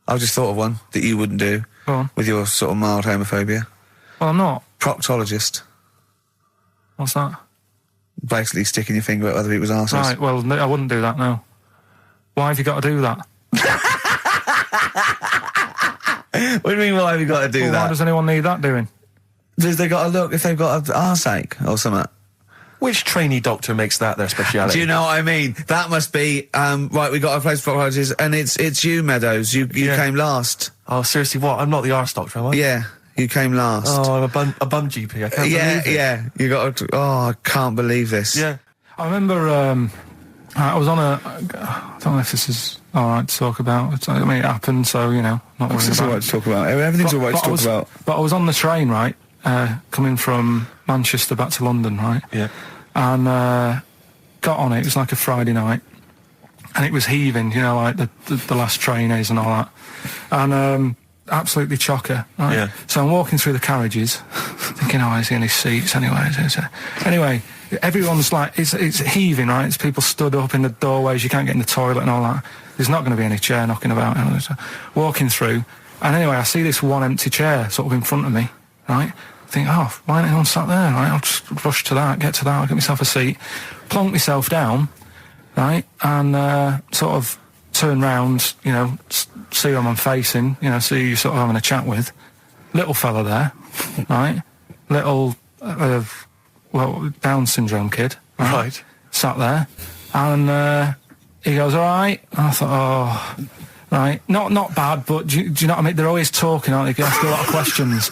I've just thought of one that you wouldn't do on. with your sort of mild homophobia. Well, I'm not. Proctologist. What's that? Basically sticking your finger at other people's arses. Right, well, no, I wouldn't do that, no. Why have you got to do that? What do you mean, why have you got to do Why that? does anyone need that doing? Because they got to look if they've got an arseache or something. Which trainee doctor makes that their speciality? Do you know what I mean? That must be, right, we got a place for proctologists, and it's you, Meadows. You came last. Oh, seriously, what? I'm not the arse doctor, am I? Yeah, you came last. Oh, I'm a bum GP. I can't believe it. Yeah, you got to, I can't believe this. Yeah. I remember, I was on I don't know if this is alright to talk about. I mean, it happened, so, you know, not worried It's all about right to talk about. Everything's all right to talk about. But I was on the train, right, coming from Manchester back to London, right? Yeah. And got on it. It was like a Friday night, and it was heaving, you know, like the last train is and all that, and absolutely chocker. Right? Yeah. So I'm walking through the carriages, thinking, oh, is he in his seats anyway? Anyway, everyone's like, it's heaving, right? It's people stood up in the doorways. You can't get in the toilet and all that. There's not going to be any chair knocking about. You know, so walking through, and anyway, I see this one empty chair sort of in front of me, right? Think, oh, why ain't anyone sat there, right? I'll just rush to that, get I'll get myself a seat, plonk myself down, right, and sort of turn round, you know, see who I'm facing, you know, see who you're sort of having a chat with. Little fella there, right? Little, Down syndrome kid, Right. Sat there, and he goes, all right. And I thought, oh... Right, not bad, but do you know what I mean? They're always talking, aren't they? They ask a lot of questions.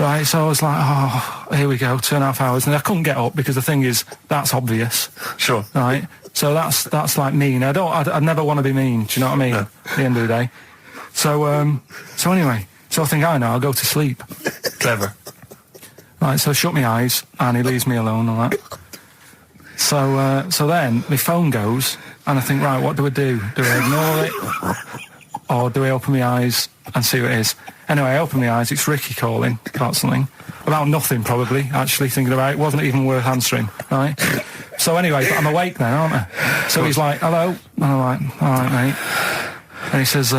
Right, so I was like, oh, here we go, 2.5 hours. And I couldn't get up because the thing is, that's obvious. Sure. Right, so that's like mean. I'd never want to be mean, do you know what I mean? No. At the end of the day. So anyway, so I think, I know, I'll go to sleep. Clever. Right, so I shut my eyes, and he leaves me alone and all that. So then my phone goes, and I think, right, what do? Do I ignore it? Or do I open my eyes and see what it is? Anyway, I open my eyes, it's Ricky calling about something. About nothing, probably, actually, thinking about it. It wasn't even worth answering, right? So anyway, but I'm awake now, aren't I? So he's like, hello? And I'm like, all right, mate. And he says,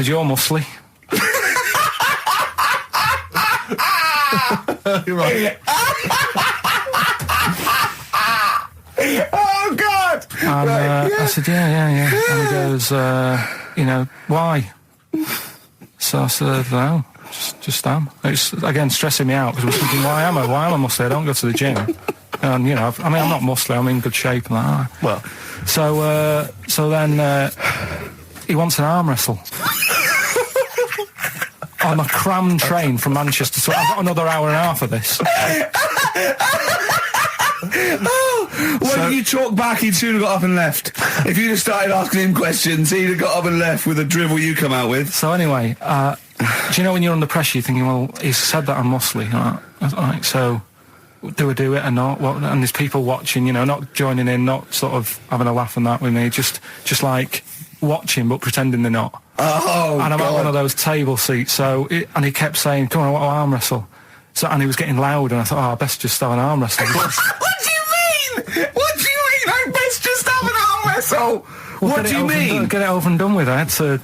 you're muscly. You're right. Oh, God! And I said, yeah. And he goes, you know, why? So I said, no, just am. It's, again, stressing me out, because I was thinking, why am I muscly? I don't go to the gym. And, you know, I mean, I'm not muscly, I'm in good shape and that. Well. So then he wants an arm wrestle. On a crammed train from Manchester, so I've got another hour and a half of this. When you talk back, he'd soon have got up and left. If you'd have started asking him questions, he'd have got up and left with the drivel you come out with. So anyway, do you know when you're under pressure, you're thinking, well, he's said that I'm muscly, right? So do I do it or not? What? And there's people watching, you know, not joining in, not sort of having a laugh and that with me, just like watching but pretending they're not. Oh, and I'm God. at one of those table seats, and he kept saying, come on, I want to arm wrestle. So, and he was getting loud, and I thought, I best just have an arm wrestle. What do you mean? What do you mean? I best just have an arm wrestle. Well, what do you mean? Get it over and done with. I had to...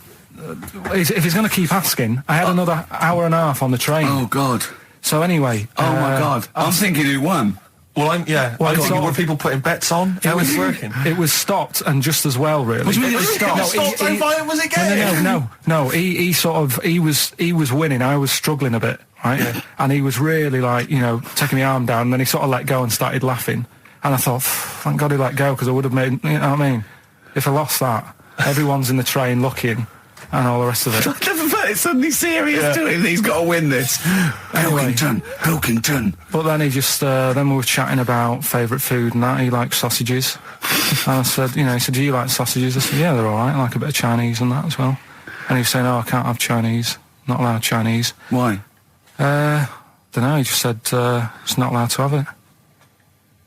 if he's going to keep asking, I had another hour and a half on the train. Oh, God. So anyway... Oh, my God. I'm thinking who won. Well, Well, were people putting bets on? It was working. It was stopped, and just as well, really. What do you mean it was stopped? Was it game? No. He was winning. I was struggling a bit, right? Yeah. And he was really like, you know, taking my arm down. And then he sort of let go and started laughing. And I thought, thank God he let go, because I would have made, you know what I mean? If I lost that, everyone's in the train looking, and all the rest of it. I never felt it suddenly serious to him that he's got to win this. Anyway. Pilkington. But then he just, then we were chatting about favourite food and that. He likes sausages. And I said, you know, he said, do you like sausages? I said, yeah, they're all right. I like a bit of Chinese and that as well. And he was saying, oh, I can't have Chinese. Not allowed Chinese. Why? Don't know, he just said, it's not allowed to have it.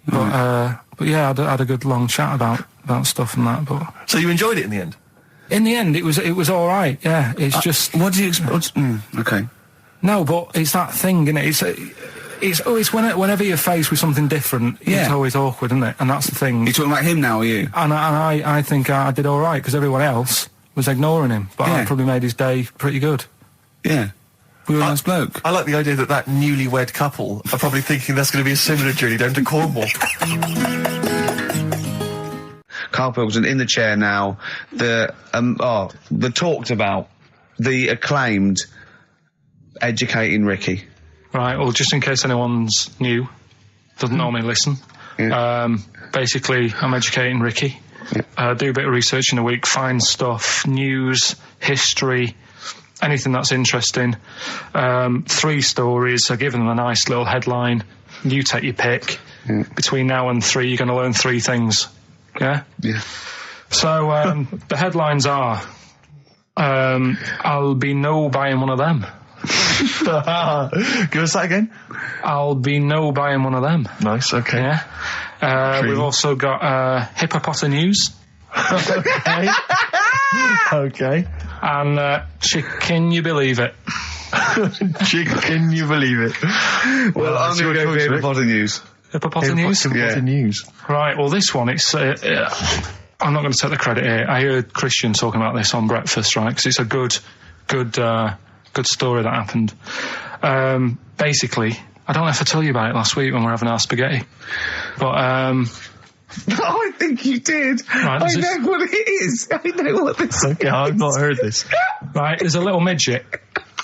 But yeah, I had a good long chat about stuff and that, but... So you enjoyed it in the end? In the end, it was all right. Yeah, it's just. What do you expect? Okay. No, but it's that thing, isn't it? It's whenever you're faced with something different, it's always awkward, isn't it? And that's the thing. You're talking about him now, are you? And I think I did all right because everyone else was ignoring him, but I probably made his day pretty good. Yeah. We were a nice bloke. I like the idea that newlywed couple are probably thinking that's going to be a similar journey down to Cornwall. Karl Pilkington in the chair now. The talked about, the acclaimed educating Ricky. Right, well, just in case anyone's new, doesn't normally listen. Yeah. Basically, I'm educating Ricky. Yeah. Do a bit of research in a week, find stuff, news, history, anything that's interesting. 3 stories, I give them a nice little headline. You take your pick. Yeah. Between now and 3, you're going to learn 3 things. Yeah? Yeah. So, the headlines are, I'll be no buying one of them. Give us that again. I'll be no buying one of them. Nice, okay. Yeah. We've also got hippopotamus news. Okay. Okay. And can you believe it? Can you believe it? Well, I'm going to go for hippopotamus news. Hippopotamus news? Right, well, this one, it's... I'm not going to take the credit here. I heard Christian talking about this on breakfast, right? Because it's a good story that happened. Basically, I don't know if I told you about it last week when we were having our spaghetti, but I think you did. Right, I know what it is. I know what this is. Okay, I've not heard this. Right, there's a little midget.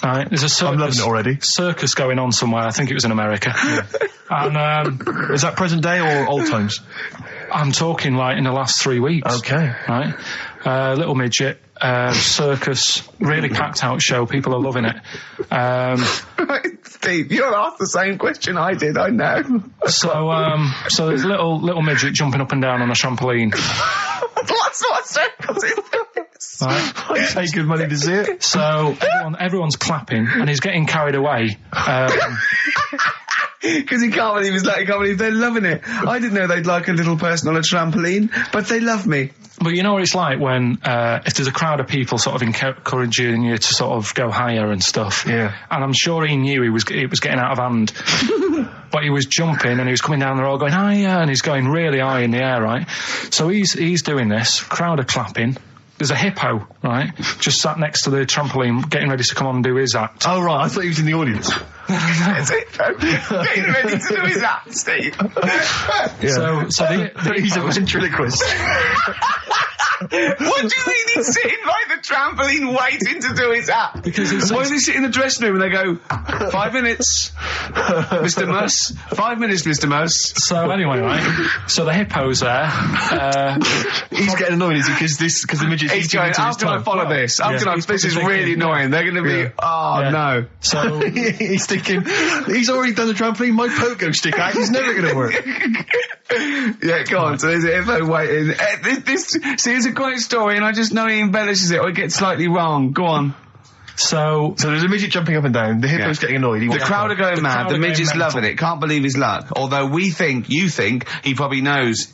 Right, there's a circus. I'm loving it already. Circus going on somewhere. I think it was in America. Yeah. And is that present day or old times? I'm talking like in the last 3 weeks. Okay. Right, little midget. Circus, really packed out show. People are loving it. Steve, you asked the same question I did. I know. So there's a little midget jumping up and down on a trampoline. That's what circus is. Right. I pay good money to see it. So everyone's clapping, and he's getting carried away. Because he can't believe they're loving it. I didn't know they'd like a little person on a trampoline, but they love me. But you know what it's like when, if there's a crowd of people sort of encouraging you to sort of go higher and stuff. Yeah. And I'm sure he knew it was getting out of hand. But he was jumping and he was coming down the road going higher, and he's going really high in the air, right? So he's doing this, crowd are clapping. There's a hippo, right, just sat next to the trampoline, getting ready to come on and do his act. Oh, right, I thought he was in the audience. That's it, getting ready to do his act, Steve. Yeah. So he's a ventriloquist. What do you mean he's sitting by the trampoline waiting to do his act? Because why does he sit in the dressing room and they go, 5 minutes, Mr. Mus, 5 minutes, Mr. Mus. So anyway, right, so the hippo's there. He's getting annoyed, is he? Because the midget's he's going, how can I follow this? This is really annoying. They're going to be, no. So he's thinking, he's already done the trampoline, my pogo stick act is never going to work. Yeah, go on. So there's a hippo waiting. See, it's a great story, and I just know he embellishes it or it gets slightly wrong. Go on. So there's a midget jumping up and down. The hippo's getting annoyed. The crowd are going mad. The midget's loving it. Can't believe his luck. Although you think he probably knows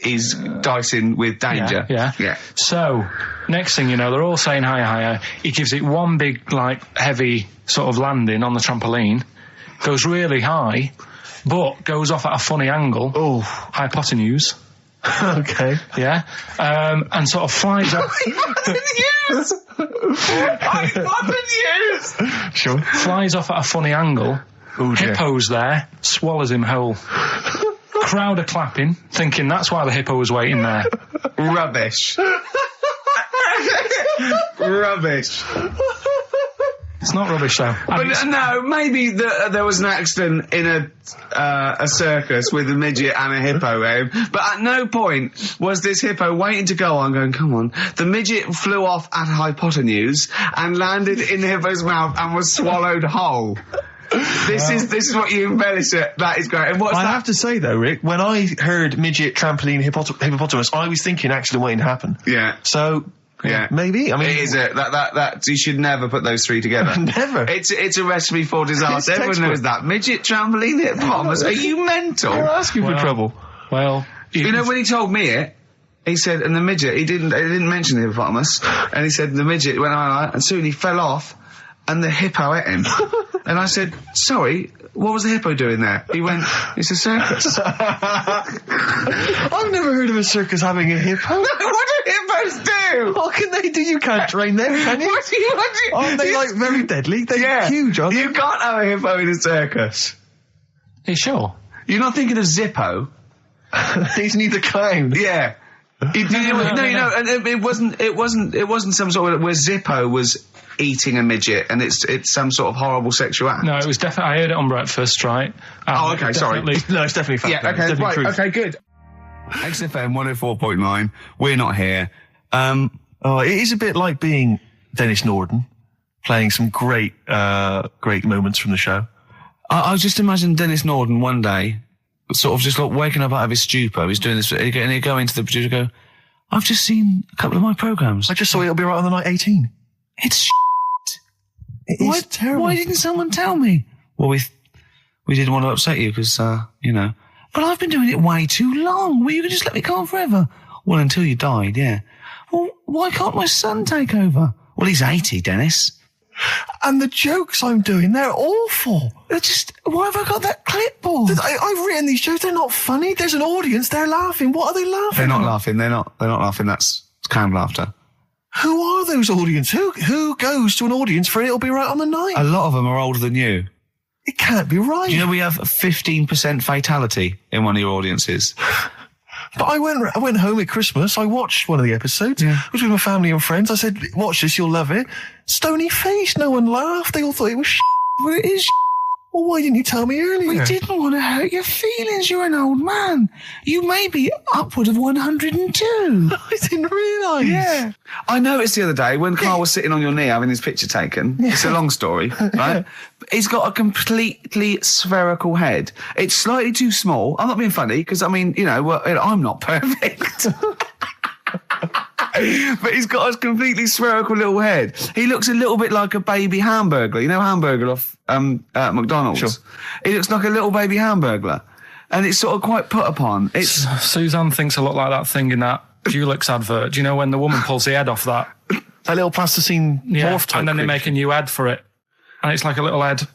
he's dicing with danger. Yeah. So next thing you know, they're all saying higher. He gives it one big, heavy sort of landing on the trampoline. Goes really high, but goes off at a funny angle. Oh, hypotenuse. Okay. Yeah. And sort of flies up. Hypotenuse! Sure. Flies off at a funny angle. Ooh, Hippo's there, swallows him whole. Crowd are clapping, thinking that's why the hippo was waiting there. Rubbish. Rubbish. It's not rubbish, though. But no, maybe there was an accident in a circus with a midget and a hippo, but at no point was this hippo waiting to go on, going, come on. The midget flew off at hypotenuse and landed in the hippo's mouth and was swallowed whole. This is what you embellish it. That is great. And what's I have to say, though, Rick, when I heard midget, trampoline, hippopotamus, I was thinking accident waiting to happen. Yeah. So... Yeah, maybe. I mean, it is that you should never put those three together. Never. It's a recipe for disaster. Everyone knows that. Midget, trampoline, hippopotamus. Are you mental? You're asking for trouble. Well, you know when he told me it, He said, and the midget, he didn't mention the hippopotamus, and he said the midget went on, and soon he fell off, and the hippo ate him. And I said, sorry, what was the hippo doing there? He went, it's a circus. I've never heard of a circus having a hippo. What do hippos do? What can they do? You can't train them, can you? What do you... Aren't they, like, very deadly? They're huge, aren't they? You can't have a hippo in a circus. Are you sure? You're not thinking of Zippo? He's neither kind. Yeah. No, and it wasn't some sort of where Zippo was eating a midget, and it's some sort of horrible sexual act. No, it was definitely. I heard it on breakfast, right? Oh, okay, sorry. No, it's definitely fact. Yeah, okay, right, okay, good. XFM 104.9. We're not here. It is a bit like being Dennis Norden, playing some great moments from the show. I just imagine Dennis Norden one day, sort of just like waking up out of his stupor. He's doing this, and he'd go into the producer and go, I've just seen a couple of my programmes. I just saw It'll Be Right on the Night 18. It's shit. It is terrible. Why didn't someone tell me? Well, we didn't want to upset you because, but I've been doing it way too long. Well, you could just let me go on forever. Well, until you died, yeah. Well, why can't my son take over? Well, he's 80, Dennis. And the jokes I'm doing, they're awful. Why have I got that clipboard? I've written these jokes, they're not funny. There's an audience, they're laughing. What are they laughing They're not at? laughing, they're not laughing, that's canned laughter. Who are those audience? Who goes to an audience for It'll Be Right on the Night? A lot of them are older than you. It can't be right. Do you know we have 15% fatality in one of your audiences? But I went home at Christmas, I watched one of the episodes. Yeah. It was with my family and friends. I said, watch this, you'll love it. Stony face, no one laughed. They all thought it was Well, it is Well, why didn't you tell me earlier? We didn't want to hurt your feelings. You're an old man. You may be upward of 102. I didn't realise. Yeah. I noticed the other day when Karl was sitting on your knee having his picture taken. Yeah. It's a long story, right? He's got a completely spherical head. It's slightly too small. I'm not being funny because, I mean, you know, I'm not perfect. But he's got a completely spherical little head. He looks a little bit like a baby hamburger. You know hamburger off McDonald's? Sure. He looks like a little baby hamburger. And it's sort of quite put upon. It's Suzanne thinks a lot like that thing in that Dulux advert. Do you know when the woman pulls the head off that? That little plasticine morph type and then they creature. make a new ad for it. And it's like a little head.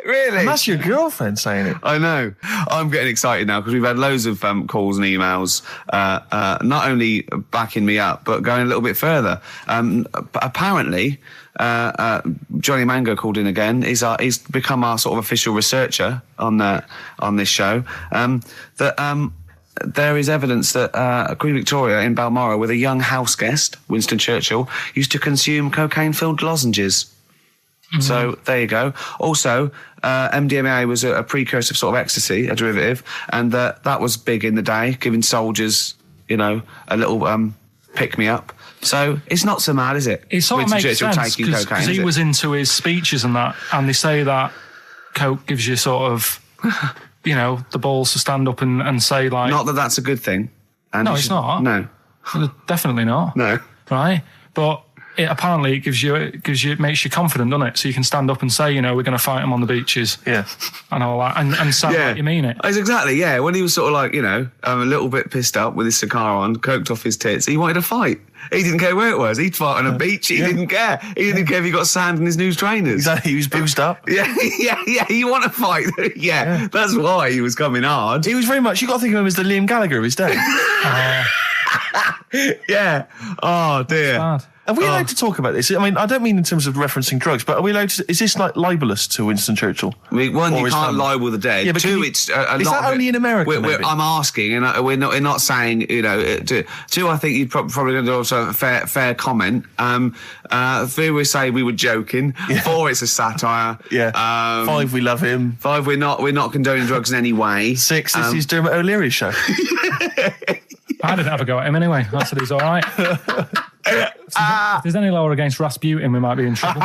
Really? And that's your girlfriend saying it. I know. I'm getting excited now because we've had loads of calls and emails, not only backing me up, but going a little bit further. Apparently, Johnny Mango called in again. He's become our sort of official researcher on this show. There is evidence that Queen Victoria in Balmoral, with a young house guest, Winston Churchill, used to consume cocaine-filled lozenges. Mm-hmm. So there you go. Also, MDMA was a precursor of sort of ecstasy, a derivative, and that was big in the day, giving soldiers, you know, a little pick-me-up. So it's not so mad, is it? It sort of makes sense because he was into his speeches and that, and they say that coke gives you sort of, you know, the balls to stand up and say like. Not that that's a good thing. And no, it's not. No, definitely not. No, right, but. It makes you confident, doesn't it? So you can stand up and say, you know, we're going to fight them on the beaches. Yeah. And all that. And sound like you mean it. It's exactly, yeah. When he was sort of like, you know, a little bit pissed up with his cigar on, coked off his tits, he wanted to fight. He didn't care where it was. He'd fight on a beach. He didn't care. He didn't care if he got sand in his new trainers. Exactly. He was boozed up. Yeah. You want to fight. Yeah. That's why he was coming hard. He was very much, you got to think of him as the Liam Gallagher of his day. Yeah. Oh, dear. Are we allowed to talk about this? I mean, I don't mean in terms of referencing drugs, but are we allowed to? Is this like libelous to Winston Churchill? One, you can't libel the dead. Yeah, but two, it's a is lot that only in America? I'm asking, and we're not saying, you know. Two, I think you'd probably going to also a fair comment. Three, we say we were joking. Yeah. 4, it's a satire. Yeah. 5, we love him. 5, we're not condoning drugs in any way. 6, this is Dermot O'Leary's show. I didn't have a go at him anyway. I said he's all right. If there's any law against Rasputin, we might be in trouble.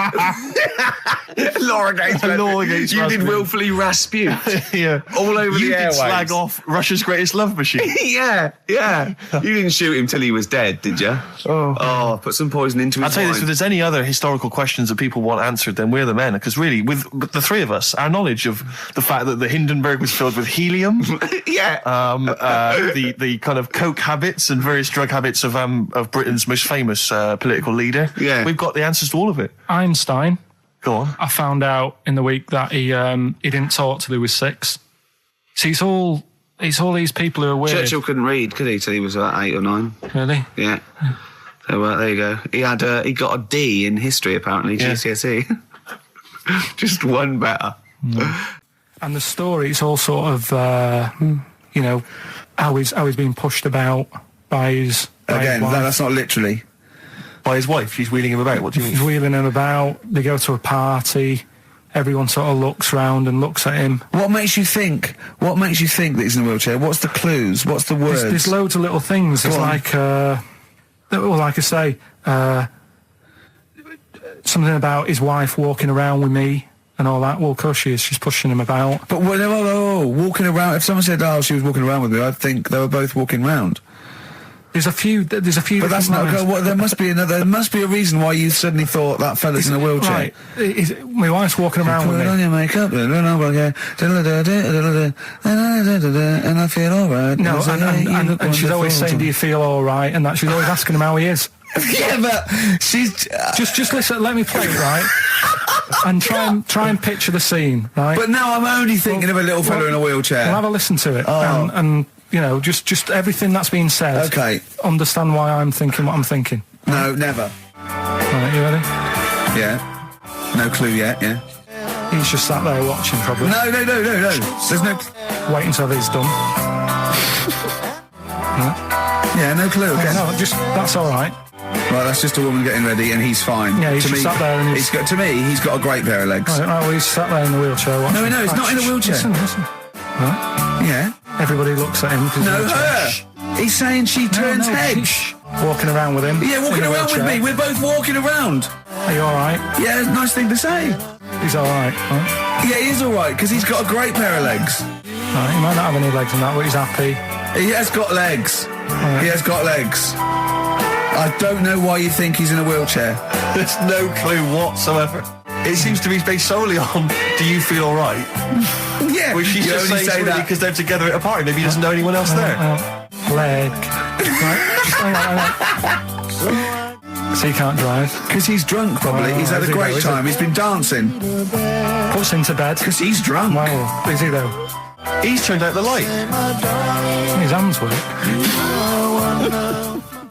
Law against Rasputin. You did willfully Rasputin. Yeah. All over You the did airwaves. slag off Russia's greatest love machine. Yeah. You didn't shoot him till he was dead, did you? Oh, put some poison into his I'll tell you wine. this, if there's any other historical questions that people want answered, then we're the men. Because really, with the three of us, our knowledge of the fact that the Hindenburg was filled with helium, Yeah. the kind of coke habits and various drug habits of Britain's most famous political leader, we've got the answers to all of it. Einstein. Go on. I found out in the week that he didn't talk till he was 6. See, it's all these people who are weird. Churchill couldn't read, could he, till he was about 8 or 9? Really? Yeah. So there you go. He got a D in history, apparently, GCSE. Just one better. And the story, it's all sort of, how he's being pushed about by his Again, wife. that's not literally. By his wife, she's wheeling him about. What do you mean? He's wheeling him about. They go to a party. Everyone sort of looks round and looks at him. What makes you think that he's in a wheelchair? What's the clues? What's the words? There's loads of little things. There's like I say, something about his wife walking around with me and all that. Well, of course she is. She's pushing him about. But walking around. If someone said, she was walking around with me, I'd think they were both walking round. There's a few. But that's not. There must be another. There must be a reason why you suddenly thought that fella's in a wheelchair. Right. My wife's walking around with me. Put on your makeup, and I feel alright. No, and she's always saying, "Do you feel all right?" And that she's always asking him how he is. Yeah, but she's just listen. Let me play it, right? And try and picture the scene, right? But now I'm only thinking of a little fella in a wheelchair. We'll have a listen to it, and just everything that's been said. Okay. Understand why I'm thinking what I'm thinking. No, never. Right, you ready? Yeah. No clue yet. Yeah. He's just sat there watching, probably. No. There's no. Wait until he's done. Yeah, no clue. Okay, no, that's all right. Right, that's just a woman getting ready, and he's fine. Yeah, he's just sat there, and he's got a great pair of legs. Right, well, he's sat there in the wheelchair watching. No, he's not in a wheelchair. Listen. Right. Yeah. Everybody looks at him. No, her. He's saying she turns heads. Walking around with him. Yeah, walking around with me. We're both walking around. Are you all right? Yeah, nice thing to say. He's all right. Right? Yeah, he is all right because he's got a great pair of legs. Right, he might not have any legs and that, but he's happy. He has got legs. Right. He has got legs. I don't know why you think he's in a wheelchair. There's no clue whatsoever. It seems to be based solely on, do you feel all right? Yeah. Which she's just only saying say that because they're together at a party. Maybe he doesn't know anyone else there. Leg. Right, just hang on. So he can't drive. Because he's drunk, probably. He's had a great time. He's been dancing. Puts him to bed. Because he's drunk. Well, is he though? He's turned out the light. His hands work.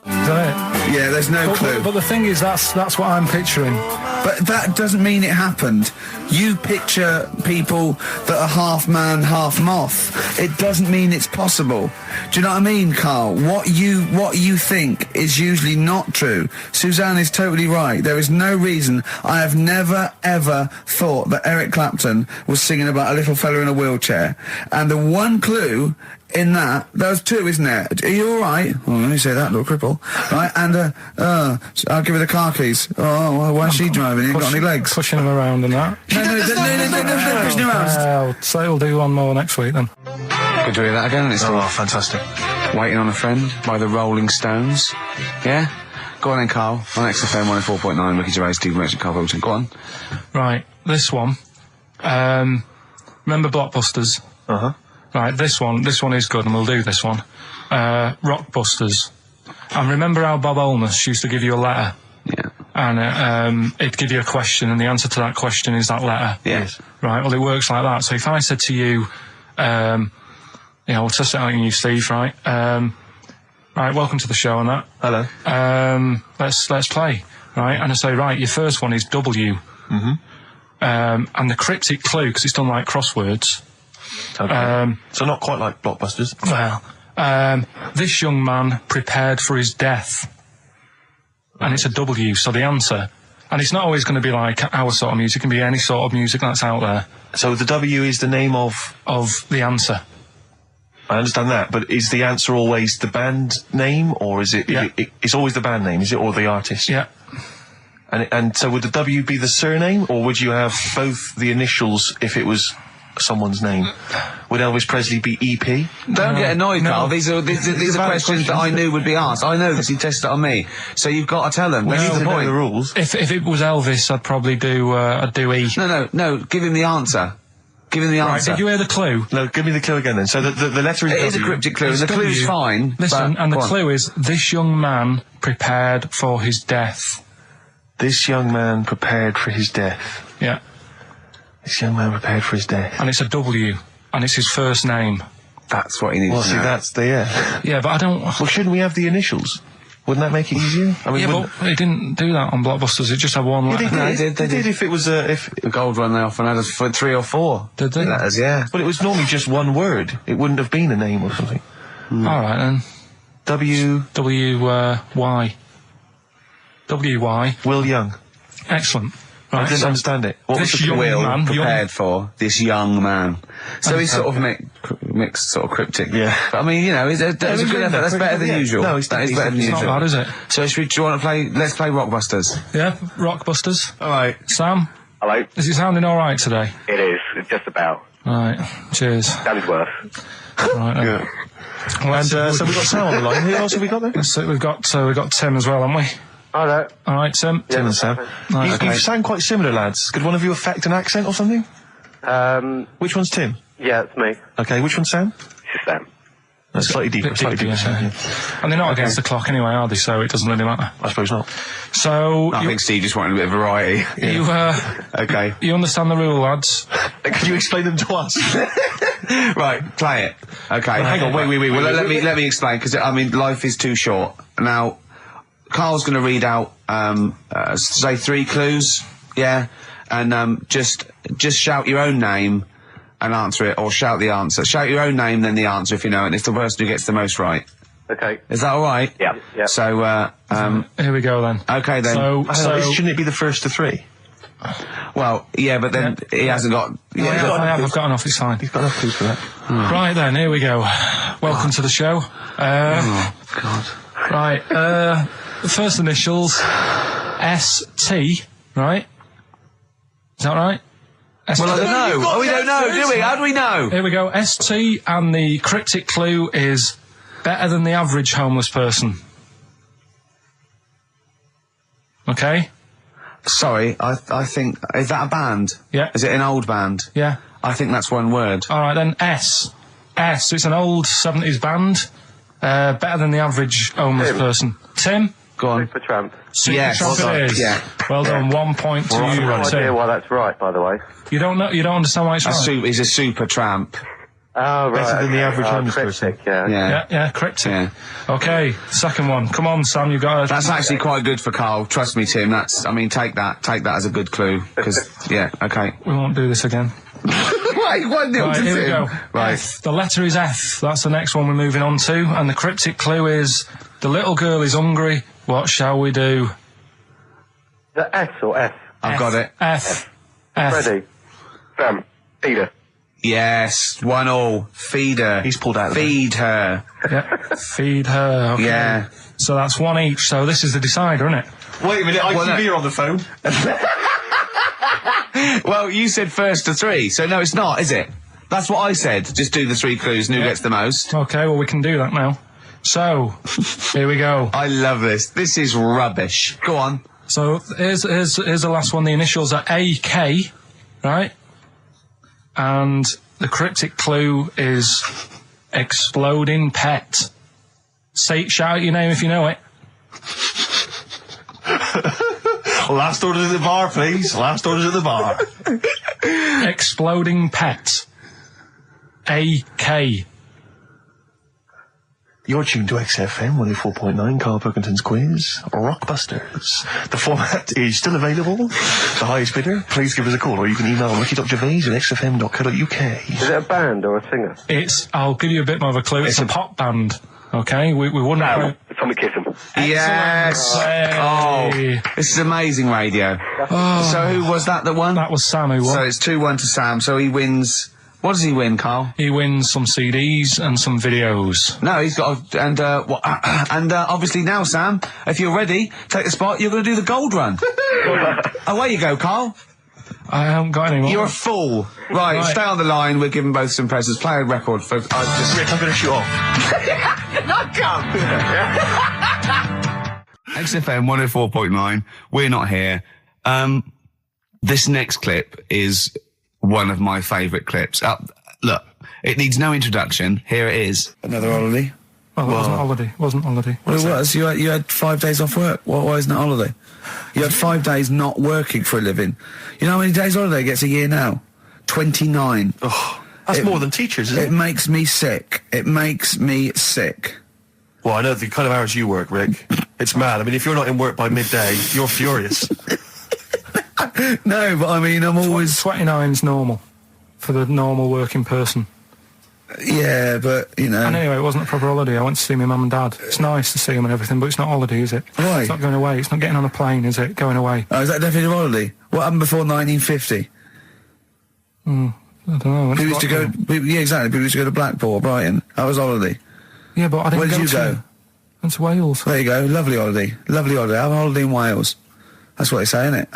Is that it? Yeah, there's no clue. But the thing is, that's what I'm picturing. But that doesn't mean it happened. You picture people that are half man, half moth. It doesn't mean it's possible. Do you know what I mean, Karl? What you think is usually not true. Suzanne is totally right. There is no reason. I have never, ever thought that Eric Clapton was singing about a little fella in a wheelchair. And the one clue in that, there's two, isn't there? Are you all right? Oh, let me say that, little cripple. Right, and I'll give her the car keys. Oh, why is she driving? He ain't got any legs. Pushing him around and that. No, pushing him around. So we'll do one more next week then. Could do that again. It's fantastic. Waiting on a Friend by the Rolling Stones. Yeah? Go on then, Karl. On XFM 104.9, Ricky Gervais, Steve Merchant, Karl Pilkington. Go on. Right, this one. Remember Blockbusters? Uh-huh. Right, this one is good, and we'll do this one. Rockbusters. And remember how Bob Holness used to give you a letter? Yeah. And it'd give you a question, and the answer to that question is that letter. Yes. Right, well, it works like that. So if I said to you, we'll test it out on you, Steve, right? Right, welcome to the show and that. Hello. Let's play, right? And I say, right, your first one is W. Mm-hmm. And the cryptic clue, because it's done like crosswords. Okay. So not quite like Blockbusters. Well, this young man prepared for his death. And it's a W, so the answer. And it's not always going to be like our sort of music, it can be any sort of music that's out there. So the W is the name of the answer. I understand that, but is the answer always the band name, or is it? Yeah. It's always the band name, is it, or the artist? Yeah. And so would the W be the surname, or would you have both the initials if it was someone's name? Would Elvis Presley be EP? Don't get annoyed, no. Carl. These are questions that I knew would be asked. I know because he tested it on me. So you've got to tell them. We That's need the to know point. the rules. If it was Elvis, I'd probably do E. No. Give him the answer. Give him the Right, answer. did you hear the clue? No, give me the clue again then. So the letter is It is a W. cryptic clue, and the It's clue's W. fine. Listen, but, and the go on. clue is, this young man prepared for his death. This young man prepared for his death. Yeah. This young man prepared for his death. And it's a W. And it's his first name. That's what he needs Well, to see, know. that's the, yeah. Yeah, but I don't... Well, shouldn't we have the initials? Wouldn't that make it easier? I mean, Yeah, wouldn't- but it didn't do that on Blockbusters. It just had one letter. No, they did. if it was, if... The gold run they often had us for 3 or 4. Did they? Letters, yeah. But it was normally just one word. It wouldn't have been a name or something. All right, then. W. Y. W-Y. Will Young. Excellent. I Right, didn't so understand it. What was this the young Will man... prepared for this young man. So he's sort of mixed, sort of cryptic. Yeah. But I mean, you know, that's a good effort. That's better than Yeah. usual. No, it's that is better than It's not usual. bad, is it? So do you want to play? Let's play Rockbusters. Yeah, Rockbusters. All right. Sam, Hello. is it sounding all right today? It is. It's just about. Right, cheers. Damned worth. Right, then. Yeah. Well, And so we've got Sam on the line. Who else have we got there? so we've got Tim as well, haven't we? Hi there. All right, Tim. Tim and Sam. Right, You sound quite similar, lads. Could one of you affect an accent or something? Which one's Tim? Yeah, it's me. Okay, which one's Sam? This is Sam. That's slightly deeper. Bit Slightly deeper, deeper. yeah. Sam, yeah. And they're not against the clock anyway, are they? So it doesn't really matter. I suppose not. So I think Steve just wanted a bit of variety. you Okay. you understand the rule, lads? Could you explain them to us? Right, play it. Okay. Hang on, wait. Well, let me explain, because, I mean, life is too short. Now, Carl's going to read out, say 3 clues, yeah? And, just shout your own name and answer it, or shout the answer. Shout your own name, then the answer if you know it, and it's the person who gets the most right. Okay. Is that alright? Yeah. Yeah. So, Here we go then. okay then. So Shouldn't it be the first to 3? Well, yeah, but then he hasn't got... I've got enough, it's fine. You've got enough clues for that. Right then, here we go. Welcome to the show. Oh, God. Right, the first initials, S-T, right? Is that right? Well, I don't know. Oh, we don't know, do we? How do we know? Here we go, S-T, and the cryptic clue is better than the average homeless person. Okay? Sorry, I think... Is that a band? Yeah. Is it an old band? Yeah. I think that's one word. Alright then, S. It's an old 70s band. Better than the average homeless person. Tim? Go on. Supertramp. Yes. Supertramp Well it done. is. Yeah. Well done, 1 point to I have you, no idea Tim. why that's right, by the way. You don't understand why it's right? He's a super tramp. Oh, right. Better than the average homeless cryptic, person. yeah. Yeah, cryptic. Yeah. Okay, second one. Come on, Sam, you got it. That's actually quite good for Carl. Trust me, Tim. Take that as a good clue. Because, yeah, okay. We won't do this again. Wait, 1-0 Right, to here we Tim. go. Right. F. The letter is F. That's the next one we're moving on to. And the cryptic clue is, the little girl is hungry. What shall we do? The S or F? I've got it. F. Freddy. Sam. Peter. Yes, 1-1. Feed her. He's pulled out of Feed her. Yeah. Feed her. Okay. Yeah. So that's 1 each. So this is the decider, isn't it? Wait a minute, ITV are on the phone. Well, you said first to 3, so no, it's not, is it? That's what I said. Just do the 3 clues and who gets the most. Okay, well, we can do that now. So, here we go. I love this. This is rubbish. Go on. So, here's the last one. The initials are AK, right? And the cryptic clue is exploding pet. Shout out your name if you know it. Last orders at the bar, please. Last orders at the bar. Exploding pet. AK. You're tuned to XFM 104.9, Karl Pilkington's quiz, Rockbusters. The format is still available. The highest bidder, please give us a call, or you can email ricky.gervais@xfm.co.uk. Is it a band or a singer? I'll give you a bit more of a clue. It's a pop band. Okay, we wouldn't... Sam. Tommy Kissam. Yes. Hey. Oh, this is amazing radio. So who was that that won? That was Sam who won. So it's 2-1 to Sam. So he wins What does he win, Karl? He wins some CDs and some videos. No, he's got obviously now, Sam, if you're ready, take the spot, you're going to do the gold run. Away you go, Karl. I haven't got any more. You're a fool. Right, stay on the line, we're giving both some presents. Play a record for... Rick, I'm going to shoot off. Not come! XFM 104.9, we're not here. This next clip is one of my favourite clips. Look, it needs no introduction. Here it is. Another holiday. Well, it wasn't holiday. It wasn't holiday. Well, it was. You had 5 days off work. Why isn't it holiday? You had 5 days not working for a living. You know how many days holiday gets a year now? 29. Oh, that's more than teachers, isn't it? It makes me sick. It makes me sick. Well, I know the kind of hours you work, Rick. It's mad. I mean, if you're not in work by midday, you're furious. No, but I mean, I'm always... 29's normal for the normal working person. Yeah, but, you know... And anyway, it wasn't a proper holiday. I went to see my mum and dad. It's nice to see them and everything, but it's not holiday, is it? Why? It's not going away. It's not getting on a plane, is it? Going away. Oh, is that definitely a holiday? What happened before 1950? I don't know. People used to go... Yeah, exactly. People used to go to Blackpool or Brighton. That was holiday. Yeah, but I didn't Where did go you to... go? Went to Wales. There you go. Lovely holiday. Lovely holiday. Have a holiday in Wales. That's what they say, innit?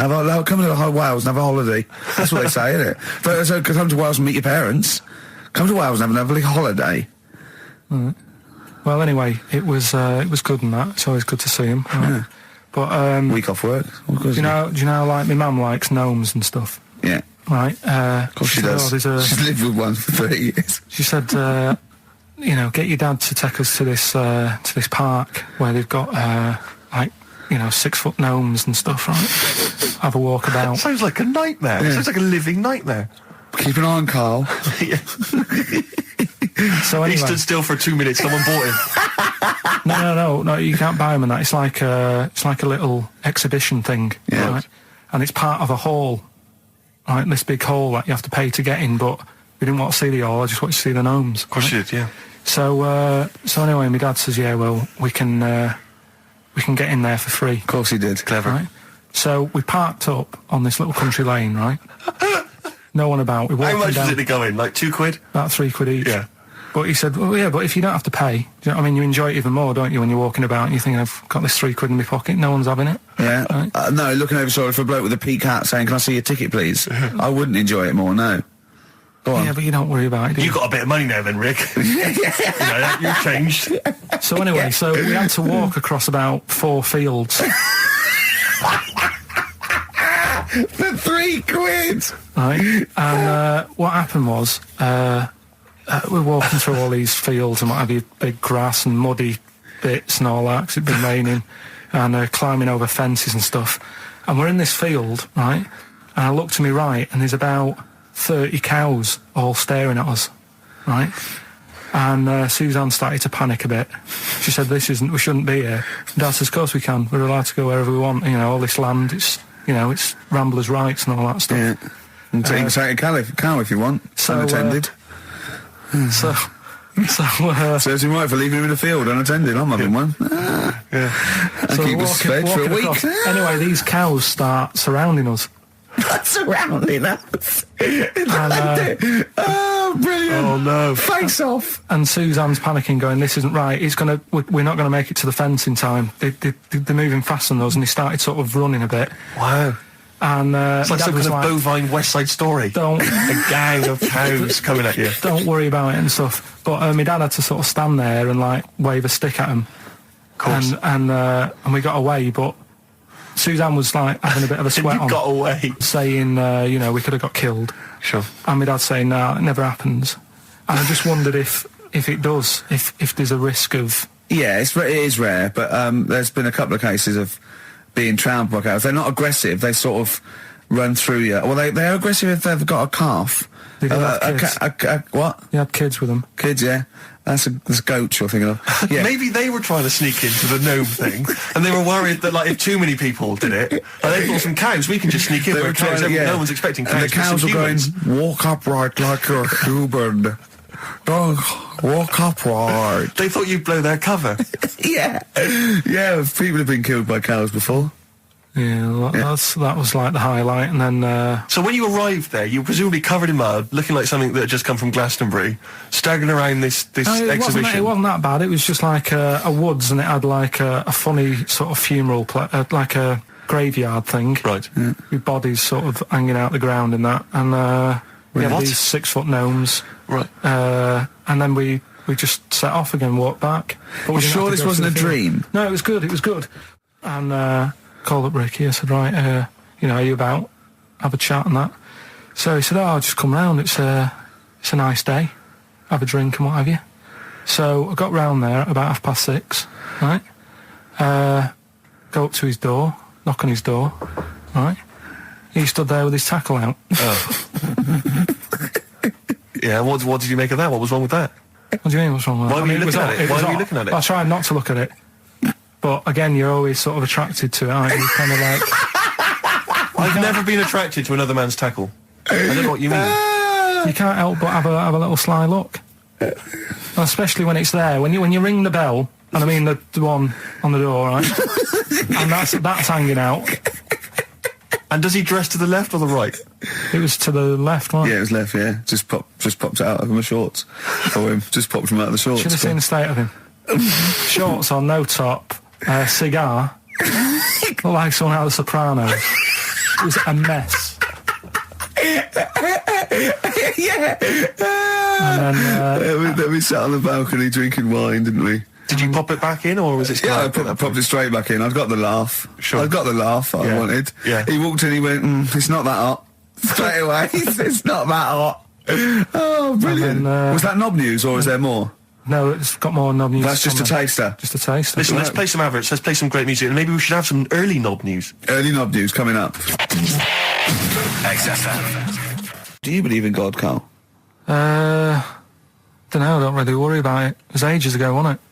Come to Wales and have a holiday. That's what they say, innit? So come to Wales and meet your parents. Come to Wales and have a lovely holiday. Right. Well, anyway, it was good and that. It's always good to see him. Right? Yeah. But week off work. Do you know like my mum likes gnomes and stuff? Yeah. Right. Of course she does. She's lived with one for 30 years. She said, get your dad to take us to this park where they've got 6-foot gnomes and stuff, right? Have a walk about. Sounds like a nightmare. Yeah. Sounds like a living nightmare. Keep an eye on Karl. So anyway, he stood still for 2 minutes. Someone bought him. No. You can't buy them and that. It's like a little exhibition thing, yeah. Right? And it's part of a hall, right? This big hall that you have to pay to get in. But we didn't want to see the hall. I just wanted to see the gnomes. Of course you did, yeah. So anyway, my dad says, yeah, well, we can get in there for free. Of course he did. Clever. Right? So we parked up on this little country lane, right? No one about. We walked How much down, was it to go in? Like £2? about £3 each. Yeah. But he said, well, yeah, but if you don't have to pay, do you know what I mean? You enjoy it even more, don't you, when you're walking about and you think, I've got this £3 in my pocket, no one's having it. Yeah. Right? No, looking over shoulder for a bloke with a peak hat saying, can I see your ticket, please? I wouldn't enjoy it more, no. Go on. Yeah, but you don't worry about it, do you? You got a bit of money now then, Rick. You've changed. So anyway, so we had to walk across about 4 fields. For £3! Right? And what happened was, we're walking through all these fields and what have you, big grass and muddy bits and all that, 'cause it'd been raining, and climbing over fences and stuff. And we're in this field, right? And I look to my right, and there's about 30 cows all staring at us, right? And Suzanne started to panic a bit. She said, we shouldn't be here. And Dad says, of course we can. We're allowed to go wherever we want. You know, all this land, it's ramblers' rights and all that stuff. Yeah. And take a cow if you want. So, unattended. Serves him right for leaving him in the field unattended. I'm having one. Yeah. I keep us fed for a week. Across. Anyway, these cows start surrounding us. Surrounding us. Oh, brilliant. Oh, no. Face off. And Suzanne's panicking, going, this isn't right. We're not going to make it to the fence in time. They're moving faster than us, and he started sort of running a bit. Wow. And it's like some kind of bovine West Side Story. Don't a gang of cows coming at you. Don't worry about it and stuff. But my dad had to sort of stand there and like wave a stick at him. Of course. And we got away, but Suzanne was like having a bit of a sweat on. Got away. Saying, we could have got killed. Sure. And my dad saying, no, it never happens. And I just wondered if it does, if there's a risk of... Yeah, it is rare, but there's been a couple of cases of being trampled by cows. They're not aggressive, they sort of run through you. Well, they're aggressive if they've got a calf. Did you have kids? What? You had kids with them? Kids, yeah. That's goats you're thinking of. Yeah. Maybe they were trying to sneak into the gnome thing, and they were worried that, like, if too many people did it, and they thought some cows, we can just sneak in. They were cows, trying to, no one's expecting cows. And the cows were going, walk upright like you're human. Don't walk upright. They thought you'd blow their cover. Yeah. Yeah, people have been killed by cows before. Yeah, that was like the highlight, and then... So when you arrived there, you were presumably covered in mud, looking like something that had just come from Glastonbury, staggering around this exhibition. It wasn't that bad. It was just like a woods, and it had like a funny sort of funeral, like a graveyard thing. Right. Yeah. With bodies sort of hanging out the ground and that. And we had these 6-foot gnomes. Right. And then we just set off again, walked back. But you sure this wasn't a dream? No, it was good. It was good. And called up Ricky. I said, right, are you about? Have a chat and that. So he said, I'll just come round. It's a nice day. Have a drink and what have you. So I got round there at about 6:30, right? Go up to his door, knock on his door, right? He stood there with his tackle out. Oh. Yeah, what did you make of that? What was wrong with that? What do you mean, what's wrong with that? Why were you looking at it? Why were you looking at it? I tried not to look at it. But again, you're always sort of attracted to it, aren't you? Kind of like... I've never been attracted to another man's tackle. I don't know what you mean. You can't help but have a little sly look. And especially when it's there. When you ring the bell, and I mean the one on the door, right? And that's hanging out. And does he dress to the left or the right? It was to the left, right? Yeah, it was left, yeah. Just popped it out of my shorts for him. Just popped him out of the shorts. Should have seen the state of him. Shorts on, no top, cigar. Looked like someone out of The Sopranos. It was a mess. Yeah. And then we sat on the balcony drinking wine, didn't we? Did you pop it back in, or was it... Yeah, I popped it straight back in. I've got the laugh. Sure. I've got the laugh I wanted. Yeah. He walked in, he went, it's not that hot. Straight away, it's not that hot. Oh, brilliant. Then, was that knob news, or is there more? no, it's got more knob news. That's just a coming. taster. Just a taster. Listen, let's play some adverts, let's play some great music, and maybe we should have some early knob news. Early knob news coming up. XFM. Do you believe in God, Carl? Don't know, I don't really worry about it. It was ages ago, wasn't it?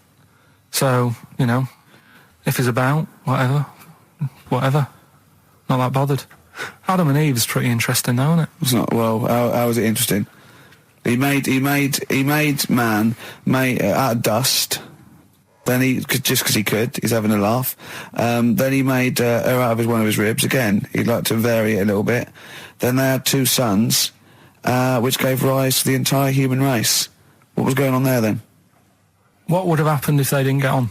So, if he's about, whatever. Not that bothered. Adam and Eve is pretty interesting though, isn't it? It's not. Well, how is it interesting? He made man out of dust. Then just because he could, he's having a laugh. Then he made her out of one of his ribs. Again, he'd like to vary it a little bit. Then they had 2 sons, which gave rise to the entire human race. What was going on there then? What would have happened if they didn't get on?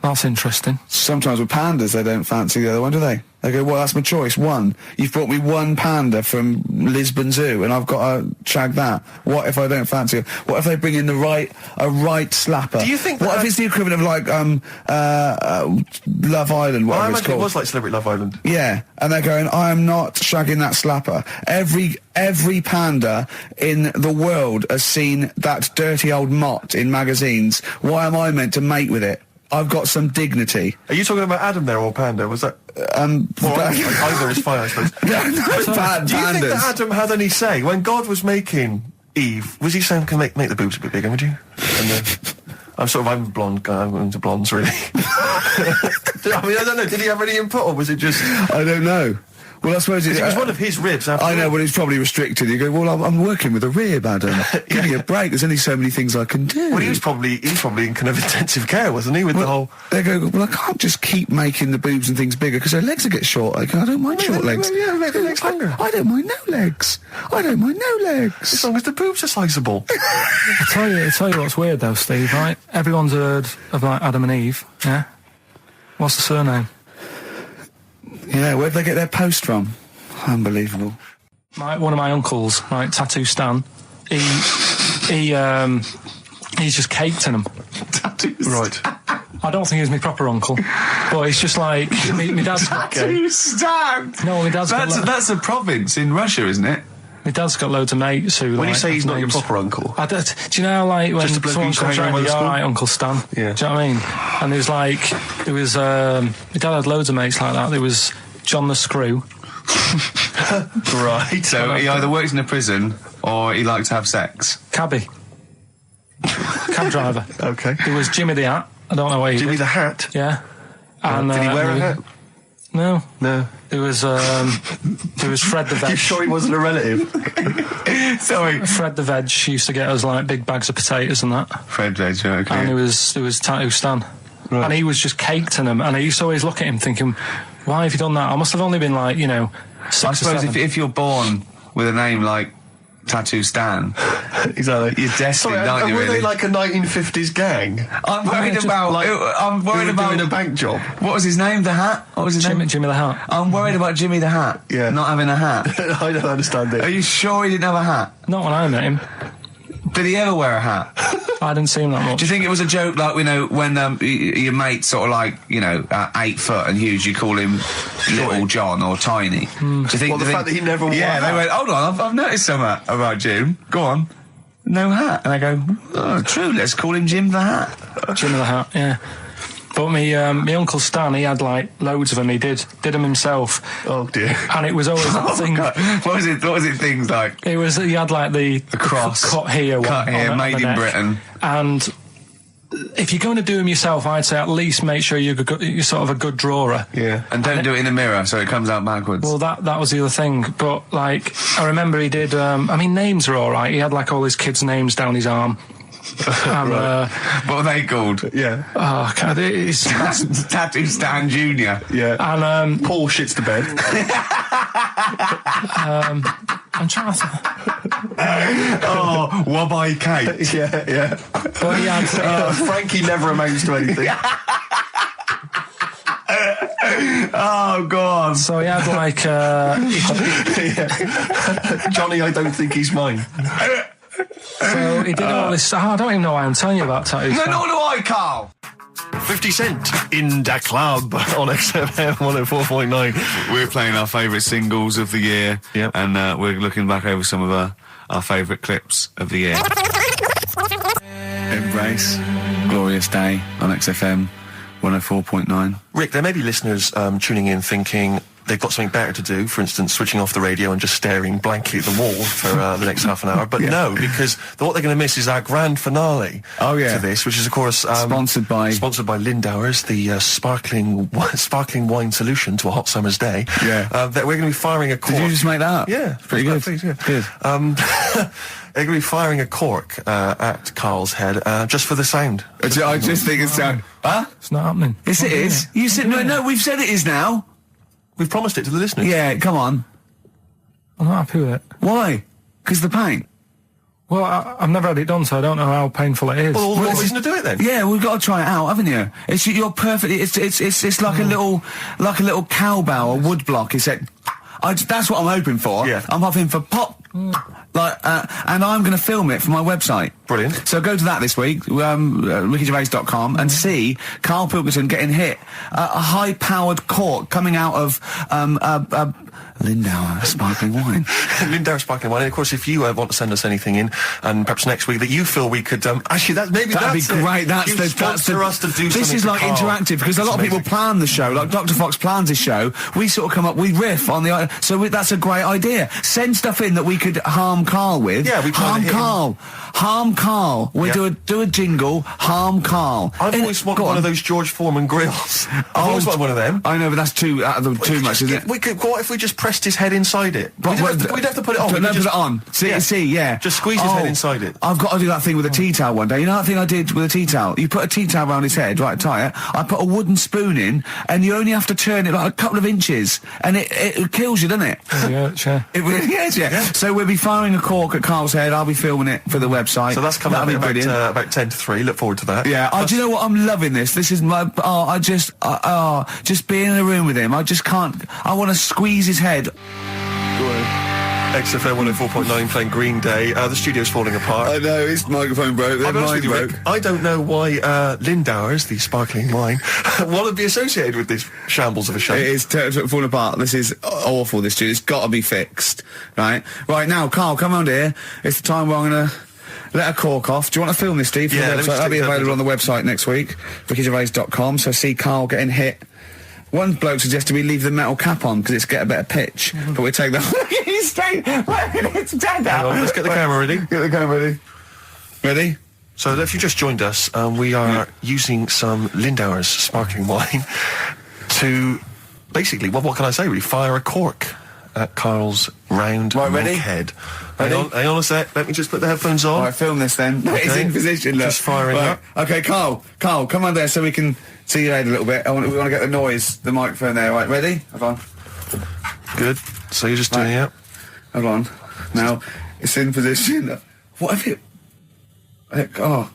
That's interesting. Sometimes with pandas, they don't fancy the other one, do they? They go, well, that's my choice. One. You've brought me one panda from Lisbon Zoo, and I've got to shag that. What if I don't fancy it? What if they bring in a right slapper? Do you think what if it's the equivalent of like Love Island, whatever I it's imagine called? it was like Celebrity Love Island. Yeah, and they're going, I am not shagging that slapper. Every panda in the world has seen that dirty old mott in magazines. Why am I meant to mate with it? I've got some dignity. Are you talking about Adam there or Panda? Was that... Well, either is fine, I suppose. No, bad Do you think pandas. that Adam had any say? When God was making Eve, was he saying, can make the boobs a bit bigger, would you? And then... I'm a blonde guy, I'm into blondes, really. I mean, I don't know, did he have any input, or was it just... I don't know. Well, I suppose it was one of his ribs. After I know, all. but he's probably restricted. You go, well, I'm working with a rib, Adam. Give me a break. There's only so many things I can do. Well, he was probably in kind of intensive care, wasn't he, with the whole... They go, well, I can't just keep making the boobs and things bigger because their legs will get shorter. I don't mind short legs. Yeah, make the legs longer. I don't mind no legs. I don't mind no legs. As long as the boobs are sizeable. I'll tell you what's weird though, Steve, right? Everyone's heard of like Adam and Eve, yeah? What's the surname? Yeah, where'd they get their post from? Unbelievable. One of my uncles, right, Tattoo Stan, he's just caked in them. Right. I don't think he's my proper uncle, but he's just like my dad's got Stan! No, my dad's got That's a province in Russia, isn't it? my dad's got loads of mates who. When like, you say he's not your names. proper uncle, Do you know how, like when Just a bloke who someone used to comes hang around around, with the you're school? right, Uncle Stan. Yeah. Do you know what I mean? And my dad had loads of mates like that. There was John the Screw. right? So he either works in a prison or he likes to have sex. Cabbie. Cab driver. Okay. There was Jimmy the Hat. I don't know what he Jimmy did. the Hat. Yeah. And, Did he wear a hat? No. No. There was Fred the Veg. You sure he wasn't a relative? Sorry. Fred the Veg used to get us like big bags of potatoes and that. Fred Veg, okay. And there was Tattoo Stan. Right. and he was just caked in them. And I used to always look at him thinking, why have you done that? I must have only been like, 6 I or suppose 7. if you're born with a name like Tattoo Stan, Exactly. you're destined, aren't you? Were Really? they like a 1950s gang? I'm worried just about. like- I'm Who worried were about doing a bank job? What was his name? The Hat. What was his name? Jimmy the Hat. I'm worried about Jimmy the Hat. Yeah. Not having a hat. I don't understand Are it. you sure he didn't have a hat? Not when I met him. Did he ever wear a hat? I didn't see him that much. Do you think it was a joke, like, when your mate's sort of like, 8 foot and huge, you call him Little John or Tiny? Do you think? Well, the fact that he never wore Yeah, a they hat. went, hold on, I've noticed something about Jim. Go on. No hat. And I go, oh, true, let's call him Jim the Hat. Jimmy the Hat, yeah. But me Uncle Stan, he had like loads of them. He did them himself. Oh dear. And it was always that thing. God. What was it things like? He had like the cross. cut here, Cut here, on made the in neck. Britain. And if you're going to do them yourself, I'd say at least make sure you're sort of a good drawer. Yeah. And don't do it in the mirror so it comes out backwards. Well, that was the other thing. But like, I remember he did. Names are all right. He had like all his kids' names down his arm. And, what are they called? Yeah. oh, God, it's Tattoo Stan Jr. Yeah. and Paul shits to bed. I'm trying to. Oh, Wabbai Kate. yeah. But he had. Frankie never amounts to anything. Oh, God. So he had like. Johnny, I don't think he's mine. So he did all this. I don't even know why I'm telling you about tattoos. No, nor do I, Carl. 50 Cent in Da Club on XFM 104.9. We're playing our favourite singles of the year. Yep. And we're looking back over some of our favourite clips of the year. Embrace. Glorious Day on XFM 104.9. Rick, there may be listeners tuning in thinking they've got something better to do, for instance, switching off the radio and just staring blankly at the wall for the next half an hour. But no, because what they're going to miss is our grand finale Oh, yeah. to this, which is, of course... Sponsored by Lindauer's, the sparkling wine solution to a hot summer's day. Yeah. That we're going to be firing a cork. Did you just make that up? Yeah. Pretty good. Please, yeah. Good. They're going to be firing a cork at Karl's head just for the sound. I just think it's sound. Huh? It's not happening. Yes, it is. You said no. We've said it is now. We've promised it to the listeners. Yeah, come on. I'm not happy with it. Why? Because the paint. Well, I've never had it done, so I don't know how painful it is. Well, all the more reason to do it then. Yeah, we've got to try it out, haven't you? You're perfect. It's like a little cowbell or wood block. That's what I'm hoping for. Yeah. I'm hoping for pop. And I'm going to film it for my website. Brilliant. So go to that this week, rickygervais.com, and see Karl Pilkington getting hit. A high-powered cork coming out of Lindauer sparkling wine. Lindauer sparkling wine. And of course, if you want to send us anything in, and perhaps next week that you feel we could actually that'd be great. That's us to do. This is like interactive because a lot of people plan the show. Like Dr. Fox plans his show. We sort of come up, we riff on the. That's a great idea. Send stuff in that we could harm Karl with. Yeah, we harm Karl. We do a jingle. Harm Karl. I've always wanted one of those George Foreman grills. I've always wanted one of them. I know, but that's too much, isn't it? What if we just pressed his head inside it? We'd have to put it on. No, put it on. See, yeah. Just squeeze his head inside it. I've got to do that thing with a tea towel one day. You know that thing I did with a tea towel? You put a tea towel around his head, right, tie it. I put a wooden spoon in, and you only have to turn it like a couple of inches, and it kills you, doesn't it? Yeah, sure. It really is, yeah. So we'll be firing a cork at Karl's head. I'll be filming it for the website. So that's coming up That'll be brilliant. about 10 to 3. Look forward to that. Yeah. Do you know what? I'm loving this. This is my. Just being in a room with him. I just can't. I want to squeeze his head. XFM 104.9 playing Green Day. The studio's falling apart. I know, his microphone broke. I'll be honest with you, Rick, I don't know why Lindauer's, the sparkling wine, want to be associated with this shambles of a show. It is falling apart. This is awful, this studio. It's got to be fixed. Right now, Karl, come on here. It's the time where I'm going to let a cork off. Do you want to film this, Steve? Yeah, let me That'll be available on the website next week, rickygervais.com. So see Karl getting hit. One bloke suggested we leave the metal cap on because it's get a better pitch, but we take that. He's straight. It's dead out. Let's get the camera ready. Get the camera ready. Ready? So if you just joined us, we are using some Lindauer's sparkling wine to basically, what can I say? We fire a cork at Karl's round ready? head. Ready? Hang on a sec. Let me just put the headphones on. All right, film this then. Okay. It's in position. Look. Just firing up. Okay, Karl, come on there so we can See your head a little bit. We want to get the microphone there. Right, ready? Hold on. Good. So you're just doing it. Hold on. Now, it's in position. What have you... Oh.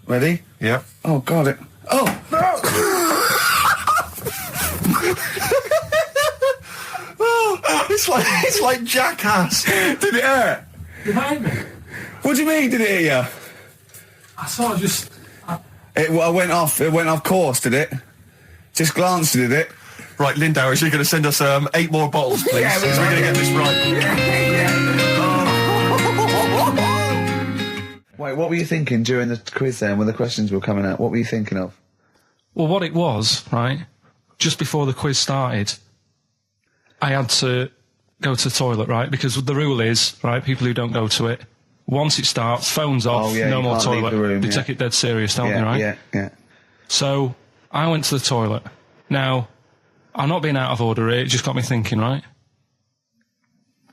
Ready? Yeah. Oh, God, it... Oh! No! Oh, it's like Jackass. Did it hurt? Remind me. What do you mean, did it hit you? I sort of just... It went off course, did it? Just glanced at it. Right, Lindauer, is you going to send us 8 more bottles, please? Yeah, We're going to get this right. Wait, what were you thinking during the quiz then, when the questions were coming out? What were you thinking of? Well, what it was, right, just before the quiz started, I had to go to the toilet, right, because the rule is, right, people who don't go to it, once it starts, phones off, no more toilet. They take it dead serious, don't they, right? Yeah. So, I went to the toilet. Now, I'm not being out of order here, it just got me thinking, right?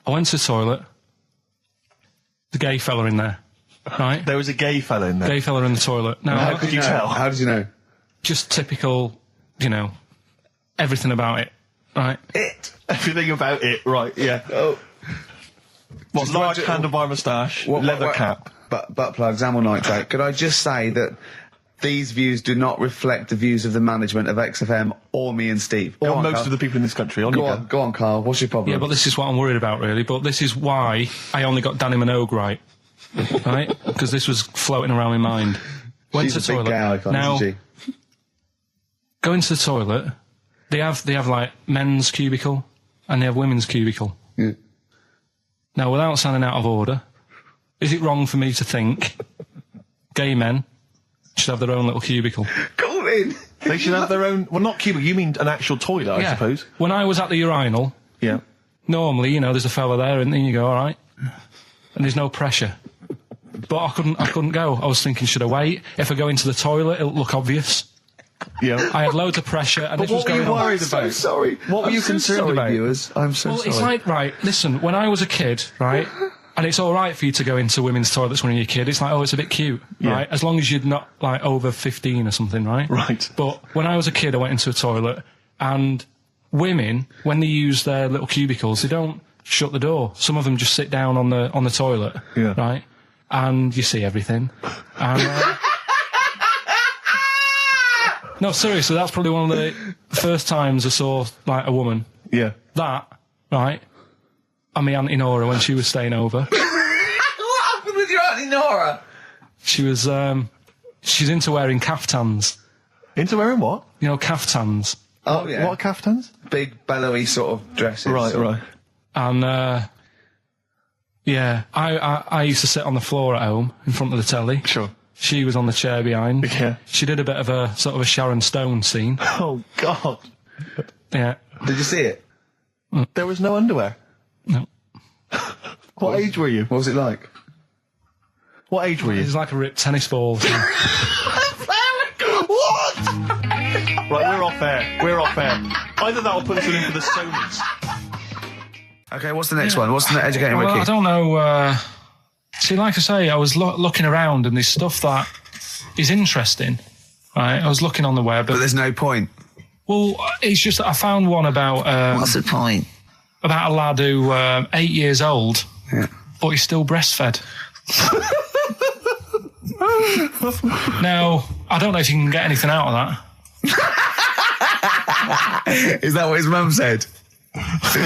I went to the toilet, the gay fella in there, right? There was a gay fella in there. Gay fella in the toilet. Now, How could you tell? How did you know? just typical, everything about it, right? Everything about it, right, yeah. Oh. What, large handlebar moustache, leather cap. Butt plugs, amyl nitrate. Could I just say that these views do not reflect the views of the management of XFM or me and Steve. Or most of the people in this country. Go on, Carl. What's your problem? Yeah, but this is what I'm worried about, really. But this is why I only got Danny Minogue right. Right? Because this was floating around my mind. Went to the toilet. Now, go into the toilet. They have like men's cubicle and they have women's cubicle. Yeah. Now, without sounding out of order, is it wrong for me to think gay men should have their own little cubicle? Go in. They should have their own... Well, not cubicle, you mean an actual toilet, I suppose. When I was at the urinal, normally, there's a fella there and then you go, all right. And there's no pressure. But I couldn't go. I was thinking, should I wait? If I go into the toilet, it'll look obvious. Yeah. I had loads of pressure and this was going on. What were you worried about? I'm so sorry. What were you concerned about? Viewers? I'm so sorry. It's like, right, listen, when I was a kid, right, and it's all right for you to go into women's toilets when you're a kid, it's like, oh, it's a bit cute, right? As long as you're not, like, over 15 or something, right? Right. But when I was a kid, I went into a toilet, and women, when they use their little cubicles, they don't shut the door. Some of them just sit down on the toilet, right? And you see everything. And, no, seriously, that's probably one of the first times I saw, like, a woman. Yeah. That, right, and my Auntie Nora when she was staying over. What happened with your Auntie Nora? She was, she's into wearing caftans. Into wearing what? Caftans. Oh, yeah. What caftans? Big, bellowy sort of dresses. Right. And, I used to sit on the floor at home in front of the telly. Sure. She was on the chair behind. Yeah. She did a bit of a sort of a Sharon Stone scene. Oh, God. Yeah. Did you see it? There was no underwear? No. What age were you? What was it like? What age were It you? was like a ripped tennis ball. What? Right, we're off air. Either that or put us in for the Sonys. Okay, what's the next one? What's the educating Well, Ricky? I don't know. See, like I say, I was looking around and there's stuff that is interesting. Right, I was looking on the web. But there's no point. Well, it's just that I found one about... What's the point? About a lad who 8 years old, but he's still breastfed. Now, I don't know if you can get anything out of that. Is that what his mum said? So,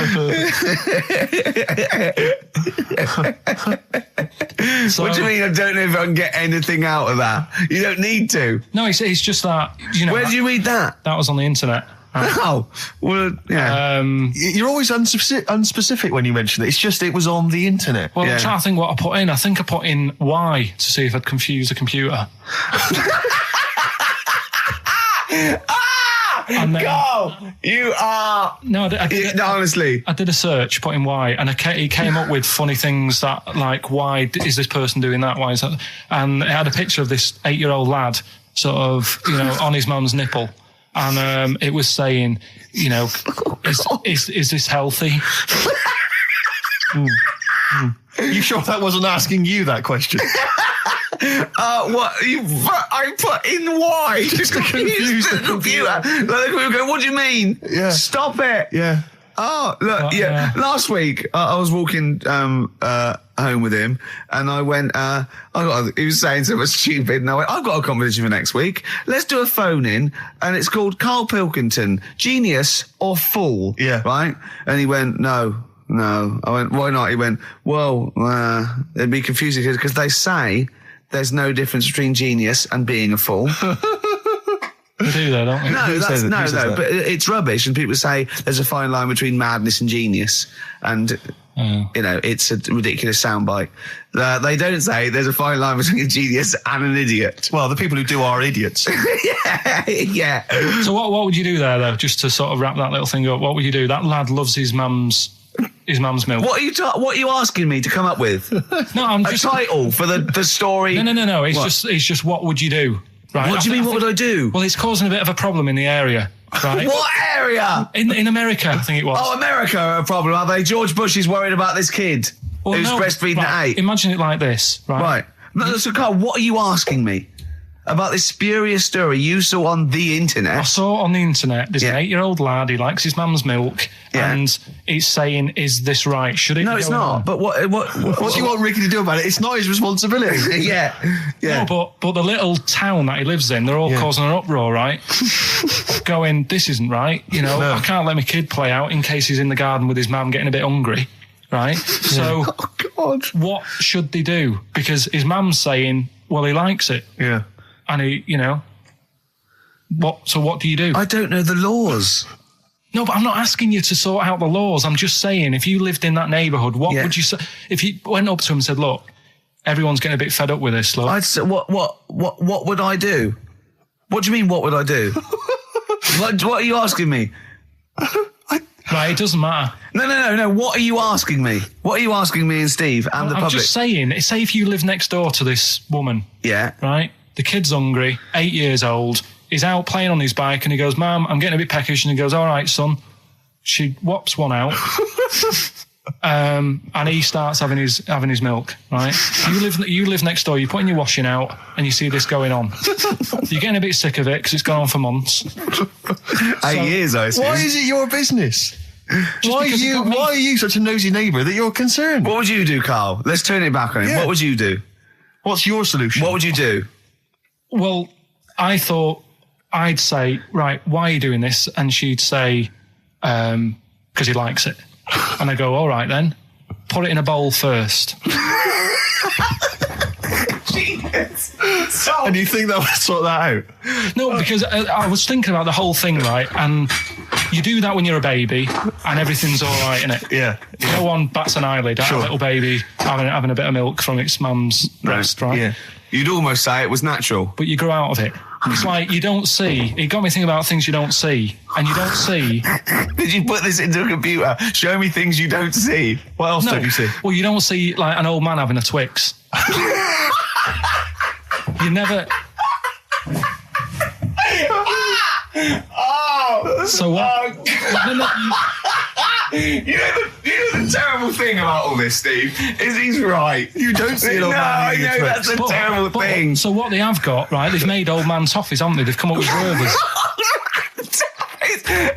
What do you mean I don't know if I can get anything out of that? You don't need to. No, it's just that, Where did you read that? That was on the internet. Oh, well, yeah. You're always unspecific when you mention it. It's just it was on the internet. Well, I'm trying to think what I put in. I think I put in Y to see if I'd confuse a computer. And then, Go! You are... No, honestly. I did a search, put in Y, and he came up with funny things that, like, why is this person doing that? Why is that? And it had a picture of this 8-year-old lad, sort of, on his mum's nipple. And it was saying, is this healthy? You sure that wasn't asking you that question? What? I put in Y just to confuse the computer. Like, the computer go, what do you mean? Yeah. Stop it. Yeah. Oh, look, yeah. Last week, I was walking home with him, and I went, he was saying something stupid, and I went, I've got a competition for next week. Let's do a phone-in, and it's called Karl Pilkington, Genius or Fool. Yeah. Right? And he went, no. I went, why not? He went, well, it'd be confusing because they say there's no difference between genius and being a fool. We do though, don't we? No, but it's rubbish, and people say there's a fine line between madness and genius, and you know, it's a ridiculous soundbite. They don't say there's a fine line between a genius and an idiot. Well, the people who do are idiots. Yeah. So what would you do there though? Just to sort of wrap that little thing up, what would you do? That lad loves his mum's milk. What are you asking me to come up with? No, I'm a just title for the story. No. It's just what would you do? Right. What do you mean? What would I do? Well, it's causing a bit of a problem in the area. Right. What area? In America, I think it was. Oh, America are a problem, are they? George Bush is worried about this kid who's breastfeeding at 8. Imagine it like this, right? Right. No, so, Carl, what are you asking me about this spurious story you saw on the internet? I saw on the internet, there's an 8-year-old lad, he likes his mum's milk, and he's saying, is this right? Should it No, be it's going not. on? But what do you want Ricky to do about it? It's not his responsibility. Yeah. No, but the little town that he lives in, they're all causing an uproar, right? Going, this isn't right. You know, I can't let my kid play out in case he's in the garden with his mum getting a bit hungry, right? So, what should they do? Because his mum's saying, well, he likes it. Yeah. And he, you know, what do you do? I don't know the laws. No, but I'm not asking you to sort out the laws. I'm just saying, if you lived in that neighbourhood, what would you say? If you went up to him and said, look, everyone's getting a bit fed up with this, look. I'd say, what would I do? What do you mean, what would I do? what are you asking me? Right, it doesn't matter. No. What are you asking me? What are you asking me and Steve and the public? I'm just saying, say if you live next door to this woman. Yeah. Right? The kid's hungry, 8 years old. He's out playing on his bike and he goes, Mum, I'm getting a bit peckish. And he goes, all right, son. She whops one out. And he starts having his milk, right? You live next door, you're putting your washing out and you see this going on. You're getting a bit sick of it because it's gone on for months. 8 years, I assume. Why is it your business? Why are you such a nosy neighbour that you're concerned? What would you do, Carl? Let's turn it back on him. Yeah. What would you do? What's your solution? What would you do? Well, I thought I'd say, right, why are you doing this? And she'd say, because he likes it. And I go, all right then, put it in a bowl first. And you think that would sort that out? No, because I was thinking about the whole thing, right? And you do that when you're a baby and everything's all right, innit? Yeah. No one bats an eyelid at a little baby having a bit of milk from its mum's breast, right? Yeah. You'd almost say it was natural. But you grow out of it. It's like you don't see. It got me thinking about things you don't see. And you don't see. Did you put this into a computer? Show me things you don't see. What else don't you see? Well, you don't see like an old man having a Twix. You never. So what? You know the terrible thing about all this, Steve, is he's right. You don't see an old man eating a Twix. That's a terrible thing. So what they have got, right, they've made old man toffees, haven't they? They've come up with Werther's.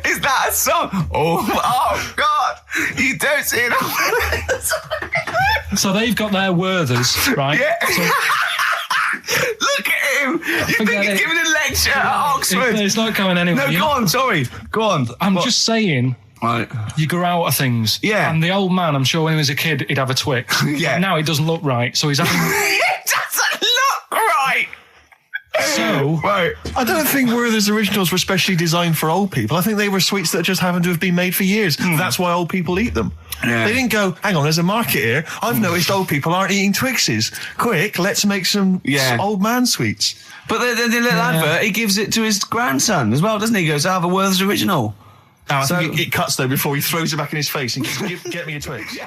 Is that a song? Oh, God. You don't see an old man. So they've got their Werther's, right? Yeah. So, look at him. You think he's giving a lecture at Oxford? It's not going anywhere. No, go on, sorry. Go on. I'm just saying, right. You grow out of things. Yeah. And the old man, I'm sure when he was a kid, he'd have a Twix. Yeah. But now it doesn't look right, so he's having... It doesn't look right. So... Right. I don't think Werther's originals were specially designed for old people. I think they were sweets that just happened to have been made for years. That's why old people eat them. Yeah. They didn't go, hang on, there's a market here. I've noticed old people aren't eating Twixes. Quick, let's make some old man sweets. But the little advert, he gives it to his grandson as well, doesn't he? He goes, I have a Werther's original. Now, I think it cuts though before he throws it back in his face and goes, get me a Twix.